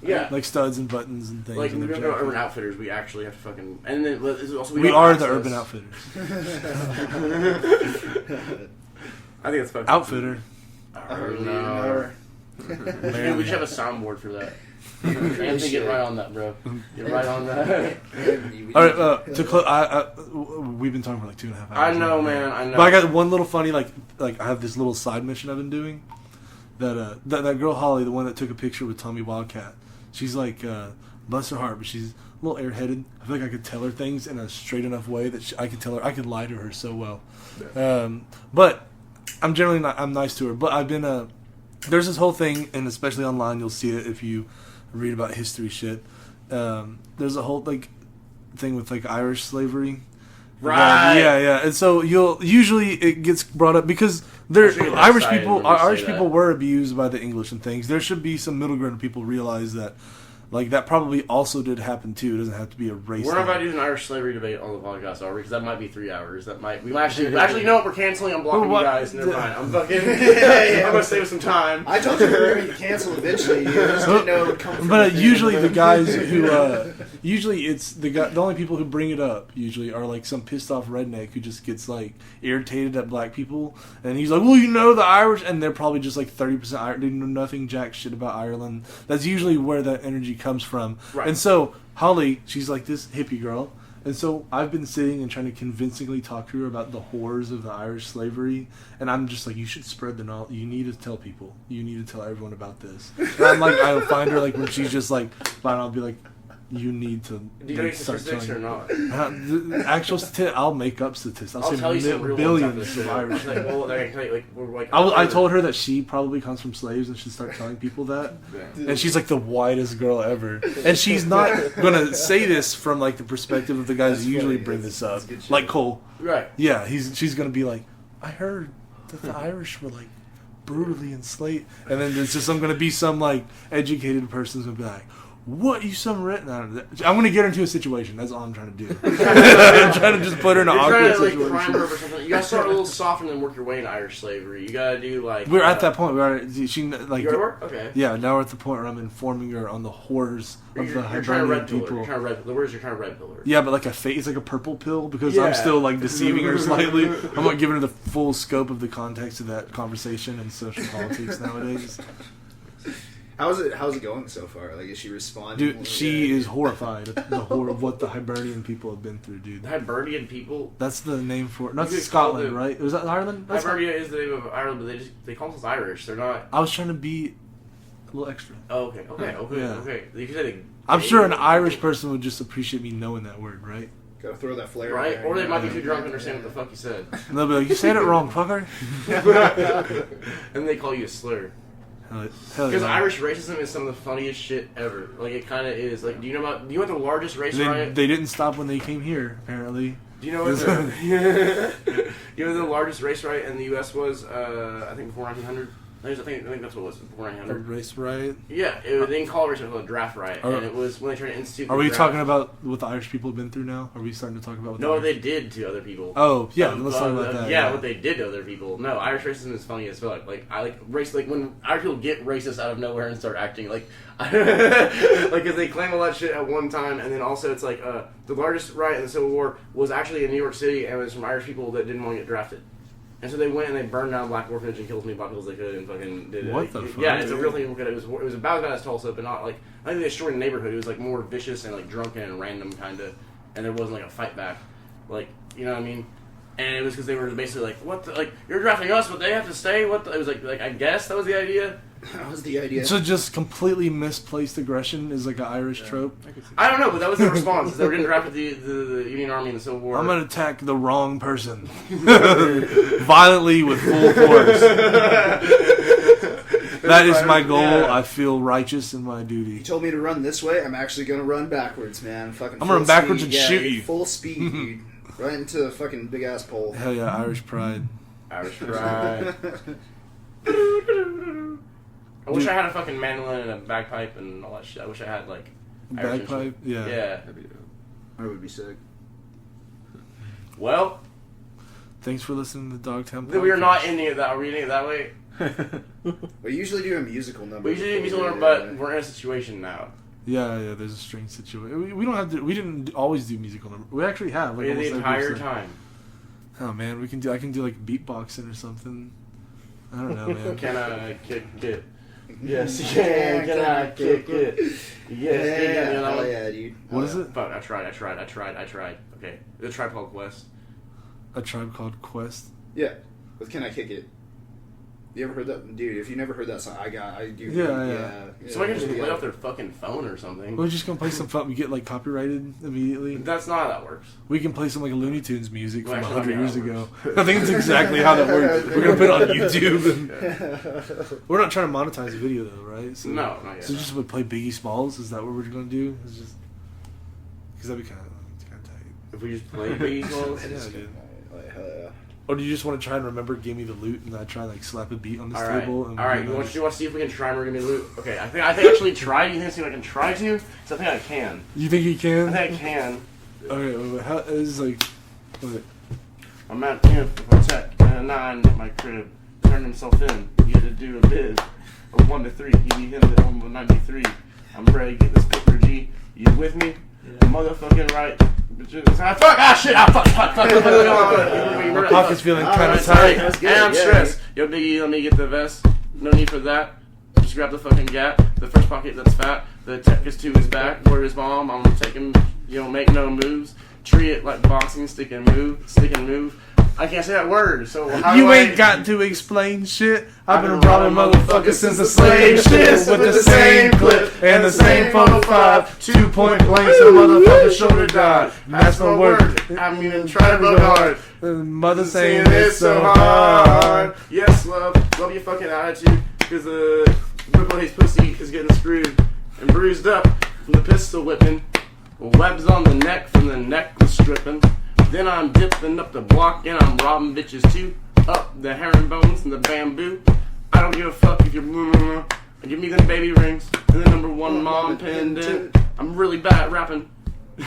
[SPEAKER 3] Yeah.
[SPEAKER 5] Like studs and buttons and things.
[SPEAKER 3] Like,
[SPEAKER 5] in
[SPEAKER 3] we
[SPEAKER 5] their
[SPEAKER 3] don't go to
[SPEAKER 5] jacket.
[SPEAKER 3] Urban Outfitters, we actually have to fucking... And then also
[SPEAKER 5] We are the Urban Outfitters.
[SPEAKER 3] I think it's fucking...
[SPEAKER 5] Outfitter.
[SPEAKER 3] No. Man, we should have a soundboard for that. Anthony, get right on that, bro. Get right on that.
[SPEAKER 5] All right, we've been talking for like 2.5 hours.
[SPEAKER 3] I know, man. I know.
[SPEAKER 5] But I got one little funny, like I have this little side mission I've been doing. That girl Holly, the one that took a picture with Tommy Wildcat. She's like, bless her heart, but she's a little airheaded. I feel like I could tell her things in a straight enough way that I could tell her. I could lie to her so well. Yeah. But I'm generally not. I'm nice to her. But I've been there's this whole thing, and especially online, you'll see it if you read about history shit. There's a whole like thing with like Irish slavery.
[SPEAKER 3] Right.
[SPEAKER 5] Yeah. And so usually it gets brought up because Irish people were abused by the English and things. There should be some middle ground. People realize that. Like, that probably also did happen, too. It doesn't have to be a race.
[SPEAKER 3] We're not about to do an Irish slavery debate on the podcast, are we? Because that might be 3 hours. We actually, you know what? We're canceling. I'm blocking you guys. Never mind. I'm fucking... I'm going to save some time.
[SPEAKER 4] I told you we were going to cancel eventually. You just didn't know it would come from
[SPEAKER 5] But usually the guys who... usually it's the only people who bring it up, usually, are, like, some pissed-off redneck who just gets, like, irritated at black people. And he's like, well, you know the Irish... And they're probably just, like, 30% Irish. They know nothing jack shit about Ireland. That's usually where that energy comes from.
[SPEAKER 3] Right.
[SPEAKER 5] And so Holly, she's like this hippie girl, and so I've been sitting and trying to convincingly talk to her about the horrors of the Irish slavery, and I'm just like, you should spread the knowledge. You need to tell people. You need to tell everyone about this. And I'm like, I'll find her like when she's just like, fine. I'll be like, you need to.
[SPEAKER 3] Do you know statistics or not?
[SPEAKER 5] The actual statistics, I'll make up statistics. I'll
[SPEAKER 3] tell you
[SPEAKER 5] say
[SPEAKER 3] some real
[SPEAKER 5] billions
[SPEAKER 3] of
[SPEAKER 5] of Irish.
[SPEAKER 3] Like, well, I can tell you, like, we're like.
[SPEAKER 5] I told her that she probably comes from slaves and should start telling people that. And she's like the whitest girl ever. And she's not gonna say this from like the perspective of the guys who usually bring this up, like Cole.
[SPEAKER 3] Right.
[SPEAKER 5] Yeah, she's gonna be like, I heard that the Irish were like brutally enslaved, and then there's just gonna be some like educated person's gonna be like, what, you some written? I'm going to get her into a situation. That's all I'm trying to do. I'm trying to just put her in an awkward situation.
[SPEAKER 3] Like, prime her or something. You got to start a little soft and then work your way into Irish slavery. You got to do like...
[SPEAKER 5] We're at that point. She like.
[SPEAKER 3] You work? Okay.
[SPEAKER 5] Yeah, now we're at the point where I'm informing her on the horrors of the Hibernian people.
[SPEAKER 3] You're trying to red. Where's your kind of red pillar?
[SPEAKER 5] Yeah, but like it's like a purple pill because I'm still like deceiving her slightly. I'm not giving her the full scope of the context of that conversation in social politics nowadays.
[SPEAKER 4] How's it going so far? Like, is she responding?
[SPEAKER 5] Dude, she is horrified at the horror of what the Hibernian people have been through, dude.
[SPEAKER 3] The Hibernian people?
[SPEAKER 5] That's the name for it. That's Scotland, right? Was that Ireland?
[SPEAKER 3] Hibernia is the name of Ireland, but they call us Irish. They're not...
[SPEAKER 5] I was trying to be a little extra.
[SPEAKER 3] Oh, okay. You said
[SPEAKER 5] I'm sure an Irish person would just appreciate me knowing that word, right?
[SPEAKER 4] Gotta throw that flair
[SPEAKER 3] right?
[SPEAKER 4] in there.
[SPEAKER 3] Or they might be too drunk to understand what the fuck you said.
[SPEAKER 5] And they'll be like, you said it wrong, fucker.
[SPEAKER 3] And they call you a slur. Because Irish racism is some of the funniest shit ever. Like, it kind of is. Like, do you know what the largest race riot?
[SPEAKER 5] They didn't stop when they came here, apparently.
[SPEAKER 3] Do you know what the largest race riot in the U.S. was? I think before 1900. I think that's what it was before 1900.
[SPEAKER 5] A race riot?
[SPEAKER 3] Yeah, they didn't call it a race riot, it was a draft riot, and it was when they tried to institute.
[SPEAKER 5] Are we talking about what the Irish people have been through now? Are we starting to talk about what
[SPEAKER 3] they did to other people?
[SPEAKER 5] Oh yeah, let's talk about that.
[SPEAKER 3] Yeah, what they did to other people. No, Irish racism is funny as fuck. Like I like race. Like when Irish people get racist out of nowhere and start acting like, because they claim a lot of shit at one time, and then also it's like the largest riot in the Civil War was actually in New York City, and it was from Irish people that didn't want to get drafted. And so they went and they burned down black orphanage and killed as many black people as they could and fucking did it.
[SPEAKER 5] What the fuck?
[SPEAKER 3] Yeah, it's a real thing. It was about as bad as Tulsa, but not like... I think they destroyed a neighborhood. It was like more vicious and like drunken and random kind of... And there wasn't like a fight back. Like, you know what I mean? And it was because they were basically like, what the... Like, you're drafting us, but they have to stay? What the... It was like I guess that was the idea.
[SPEAKER 4] That was the idea.
[SPEAKER 5] So just completely misplaced aggression is like an Irish trope?
[SPEAKER 3] I don't know, but that was their response. They were getting drafted the Union Army in the Civil War.
[SPEAKER 5] I'm going to attack the wrong person. Violently with full force. That is my goal. Yeah. I feel righteous in my duty.
[SPEAKER 4] You told me to run this way. I'm actually going to run backwards, man. Fucking
[SPEAKER 5] I'm going to run backwards and shoot you.
[SPEAKER 4] Full speed, dude. Right into a fucking big-ass pole.
[SPEAKER 5] Hell yeah, Irish pride.
[SPEAKER 3] Irish pride. I wish I had a fucking mandolin and a bagpipe and all that shit. I wish I had, like...
[SPEAKER 5] Bagpipe? Yeah.
[SPEAKER 3] Yeah.
[SPEAKER 4] I would be sick.
[SPEAKER 3] Well...
[SPEAKER 5] Thanks for listening to the Dogtown podcast.
[SPEAKER 3] We are not ending it that... Are we ending it that way?
[SPEAKER 4] We usually do a musical number.
[SPEAKER 3] We usually do a musical number, but we're in a situation now.
[SPEAKER 5] Yeah, there's a strange situation. We don't have to. We didn't always do musical numbers. We actually have. Like,
[SPEAKER 3] The entire time.
[SPEAKER 5] Oh man, I can do like beatboxing or something. I don't know, man.
[SPEAKER 3] Can I kick it? Yes, you can. Can I kick it? Yes,
[SPEAKER 4] Hell yeah, dude.
[SPEAKER 5] What is it?
[SPEAKER 3] Fuck, I tried. Okay. The Tribe Called Quest.
[SPEAKER 5] A Tribe Called Quest.
[SPEAKER 4] Yeah. With Can I Kick It? You ever heard that? Dude, if you never heard that song, I do.
[SPEAKER 5] Yeah.
[SPEAKER 3] Somebody can just play off their fucking phone or something.
[SPEAKER 5] We're just gonna play some fun. We get like copyrighted immediately.
[SPEAKER 3] That's not how that works.
[SPEAKER 5] We can play some like Looney Tunes music
[SPEAKER 3] Well,
[SPEAKER 5] from
[SPEAKER 3] actually,
[SPEAKER 5] 100 years
[SPEAKER 3] I mean,
[SPEAKER 5] ago. I think it's exactly how that works. We're gonna put it on YouTube. And we're not trying to monetize the video though, right? So,
[SPEAKER 3] No, not yet.
[SPEAKER 5] So just would play Biggie Smalls. Is that what we're gonna do? It's just because that'd be kind of tight.
[SPEAKER 3] If we just play Biggie Smalls?
[SPEAKER 5] Yeah, dude.
[SPEAKER 4] Like, hell yeah.
[SPEAKER 5] Or do you just want to try and remember "Give Me the Loot" and I try and like slap a beat on this
[SPEAKER 3] Alright,
[SPEAKER 5] table? And
[SPEAKER 3] alright. You want to see if we can try and give me loot? Okay, I think actually try. You think I can try to? Because I think I can.
[SPEAKER 5] You think you can?
[SPEAKER 3] I think I can.
[SPEAKER 5] Okay, wait, how is like? Wait.
[SPEAKER 3] I'm at the end for tech and a 9 at my crib. Turned himself in. He had to do a bid of 1 to 3. He beat him at 193. I'm ready to get this paper G. You with me? Yeah. Motherfucking right. Fuck! Shit! Fuck!
[SPEAKER 5] My pocket's feeling kind of tight.
[SPEAKER 3] And I'm stressed. Yo, Biggie, let me get the vest. No need for that. Just grab the fucking gap. The first pocket that's fat. The tech is to his back. Word his mom. I'm taking. Make no moves. Treat it like boxing. Stick and move. I can't say that word, so how
[SPEAKER 5] you
[SPEAKER 3] do
[SPEAKER 5] ain't got to explain shit. I've been robbing motherfuckers since the slave shit with the same clip and the same 405. 2 point blank, so motherfuckers shoulder died. That's my word.
[SPEAKER 3] I mean, and try to look hard.
[SPEAKER 5] Mother saying it's so hard.
[SPEAKER 3] Yes, love your fucking attitude, because everybody's pussy is getting screwed and bruised up from the pistol whipping. Webs on the neck from the necklace stripping. Then I'm dipping up the block and I'm robbing bitches too. Up the herringbones and the bamboo. I don't give a fuck if you're give me them baby rings and the #1 mom pendant. I'm really bad at rapping.
[SPEAKER 5] Hey,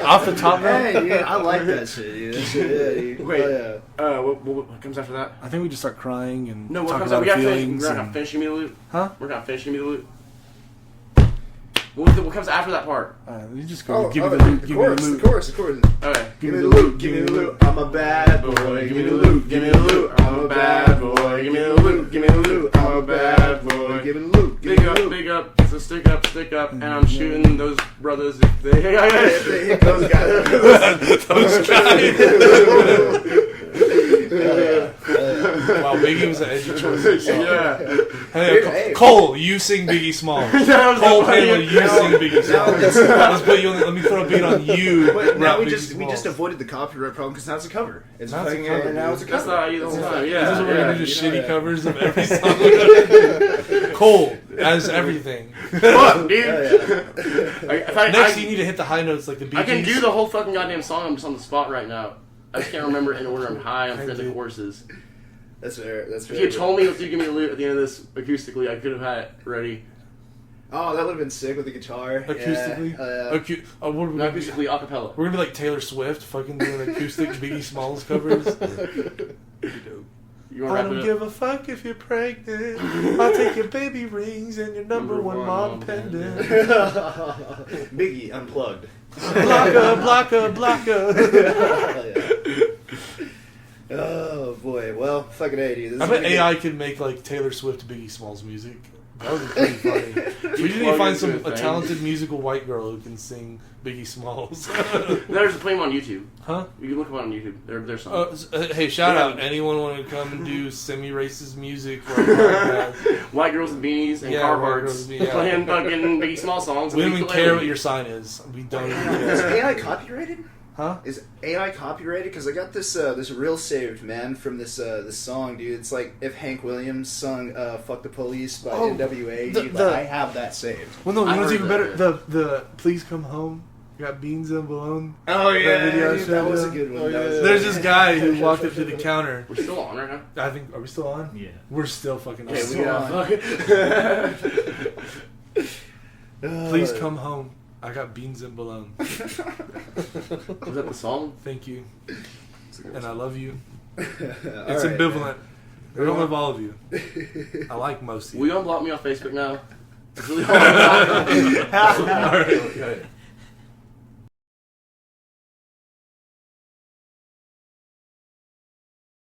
[SPEAKER 5] off the top now.
[SPEAKER 4] Hey, dude, I like that shit, dude. That shit, yeah, dude.
[SPEAKER 3] Wait,
[SPEAKER 4] oh, yeah.
[SPEAKER 3] what comes after that?
[SPEAKER 5] I think we just start crying and
[SPEAKER 3] No, what
[SPEAKER 5] talk
[SPEAKER 3] comes
[SPEAKER 5] about
[SPEAKER 3] after?
[SPEAKER 5] our
[SPEAKER 3] We're
[SPEAKER 5] feelings.
[SPEAKER 3] gonna finish Give Me the Loot.
[SPEAKER 5] Huh?
[SPEAKER 3] We're gonna finish Give Me the Loot. What comes after that part?
[SPEAKER 5] You just go. Give me the loot. Give me the loot.
[SPEAKER 4] Of course.
[SPEAKER 3] Okay.
[SPEAKER 4] Give me the loot. Give me the loot. I'm a bad boy. Give me the loot. Give me the loot. I'm a bad boy. Give me the loot. Give me the loot. I'm a bad boy. Give me the loot.
[SPEAKER 3] Big up. It's a stick up, and I'm shooting those brothers if they
[SPEAKER 4] hit those guys.
[SPEAKER 5] Those guys. Wow, Biggie was an edgy choice.
[SPEAKER 3] Yeah.
[SPEAKER 5] Hey, Cole, you sing Biggie Smalls. Cole Taylor, you sing Biggie Smalls. Let's put you on. Let me throw a beat on you.
[SPEAKER 4] But now we
[SPEAKER 5] Biggie
[SPEAKER 4] just
[SPEAKER 5] Smalls.
[SPEAKER 4] avoided the copyright problem because now it's a cover. It's
[SPEAKER 5] Now it's a
[SPEAKER 4] fucking
[SPEAKER 5] cover,
[SPEAKER 4] now it's a cover.
[SPEAKER 3] That's not how you do it.
[SPEAKER 5] This is what we're gonna do. Just shitty covers of every song. Cole as everything.
[SPEAKER 3] Fuck, dude.
[SPEAKER 5] Next, you need to hit the high notes like the Bee Gees.
[SPEAKER 3] I can do the whole fucking goddamn song. I'm just on the spot right now. I just can't remember in order. I'm high. I'm forgetting the choruses.
[SPEAKER 4] That's fair. That's fair.
[SPEAKER 3] If you had told me let's do Give Me the Loot at the end of this acoustically, I could have had it ready.
[SPEAKER 4] Oh, that would have been sick with the guitar.
[SPEAKER 5] Acoustically?
[SPEAKER 4] Yeah.
[SPEAKER 5] What are we
[SPEAKER 3] Not
[SPEAKER 5] gonna do?
[SPEAKER 3] acoustically, a cappella.
[SPEAKER 5] We're gonna be like Taylor Swift, fucking doing acoustic Biggie Smalls covers.
[SPEAKER 3] You
[SPEAKER 5] I
[SPEAKER 3] want to
[SPEAKER 5] don't
[SPEAKER 3] wrap it
[SPEAKER 5] give a fuck if you're pregnant. I'll take your baby rings and your #1 mom pendant.
[SPEAKER 4] Biggie unplugged.
[SPEAKER 5] Blocker.
[SPEAKER 4] Oh boy. Well, fucking A, dude. This
[SPEAKER 5] I
[SPEAKER 4] is
[SPEAKER 5] bet
[SPEAKER 4] gonna
[SPEAKER 5] AI could make like Taylor Swift Biggie Smalls music. That would be pretty funny. We just need to find a talented musical white girl who can sing Biggie Smalls.
[SPEAKER 3] There's a play on YouTube.
[SPEAKER 5] Huh?
[SPEAKER 3] You can look them on YouTube. There's some.
[SPEAKER 5] Hey, shout out. Anyone want to come and do semi-racist music for our podcast?
[SPEAKER 3] White girls with beanies and
[SPEAKER 5] Yeah,
[SPEAKER 3] Carhartts playing fucking Biggie Small songs.
[SPEAKER 5] We don't even care what your sign is. We don't even
[SPEAKER 4] Is
[SPEAKER 5] care.
[SPEAKER 4] AI copyrighted?
[SPEAKER 5] Huh?
[SPEAKER 4] Is AI copyrighted? Because I got this this reel saved, man, from this this song, dude. It's like if Hank Williams sung "Fuck the Police" by NWA. Dude, I have that saved.
[SPEAKER 5] Well, no,
[SPEAKER 3] I
[SPEAKER 5] you know what's
[SPEAKER 3] heard
[SPEAKER 5] even
[SPEAKER 3] that,
[SPEAKER 5] better? The "Please Come Home." Got beans and bologna.
[SPEAKER 4] Oh yeah,
[SPEAKER 5] video
[SPEAKER 4] dude,
[SPEAKER 5] I
[SPEAKER 4] that
[SPEAKER 5] showed
[SPEAKER 4] was a
[SPEAKER 5] you.
[SPEAKER 4] good one.
[SPEAKER 5] Oh,
[SPEAKER 4] That
[SPEAKER 5] yeah.
[SPEAKER 4] was a
[SPEAKER 5] There's
[SPEAKER 4] good
[SPEAKER 5] this
[SPEAKER 4] one.
[SPEAKER 5] guy who walked up to the counter.
[SPEAKER 3] We're still on right now.
[SPEAKER 5] I think. Are we still on?
[SPEAKER 6] Yeah.
[SPEAKER 5] We're still fucking on.
[SPEAKER 3] Okay,
[SPEAKER 4] still
[SPEAKER 3] we got fucking.
[SPEAKER 5] Please come home. I got beans and bologna.
[SPEAKER 3] Was that the song?
[SPEAKER 5] Thank you. And I love you. It's ambivalent. I don't love all of you. I like most of you.
[SPEAKER 3] Will you unblock me on Facebook now? It's really hard. All right.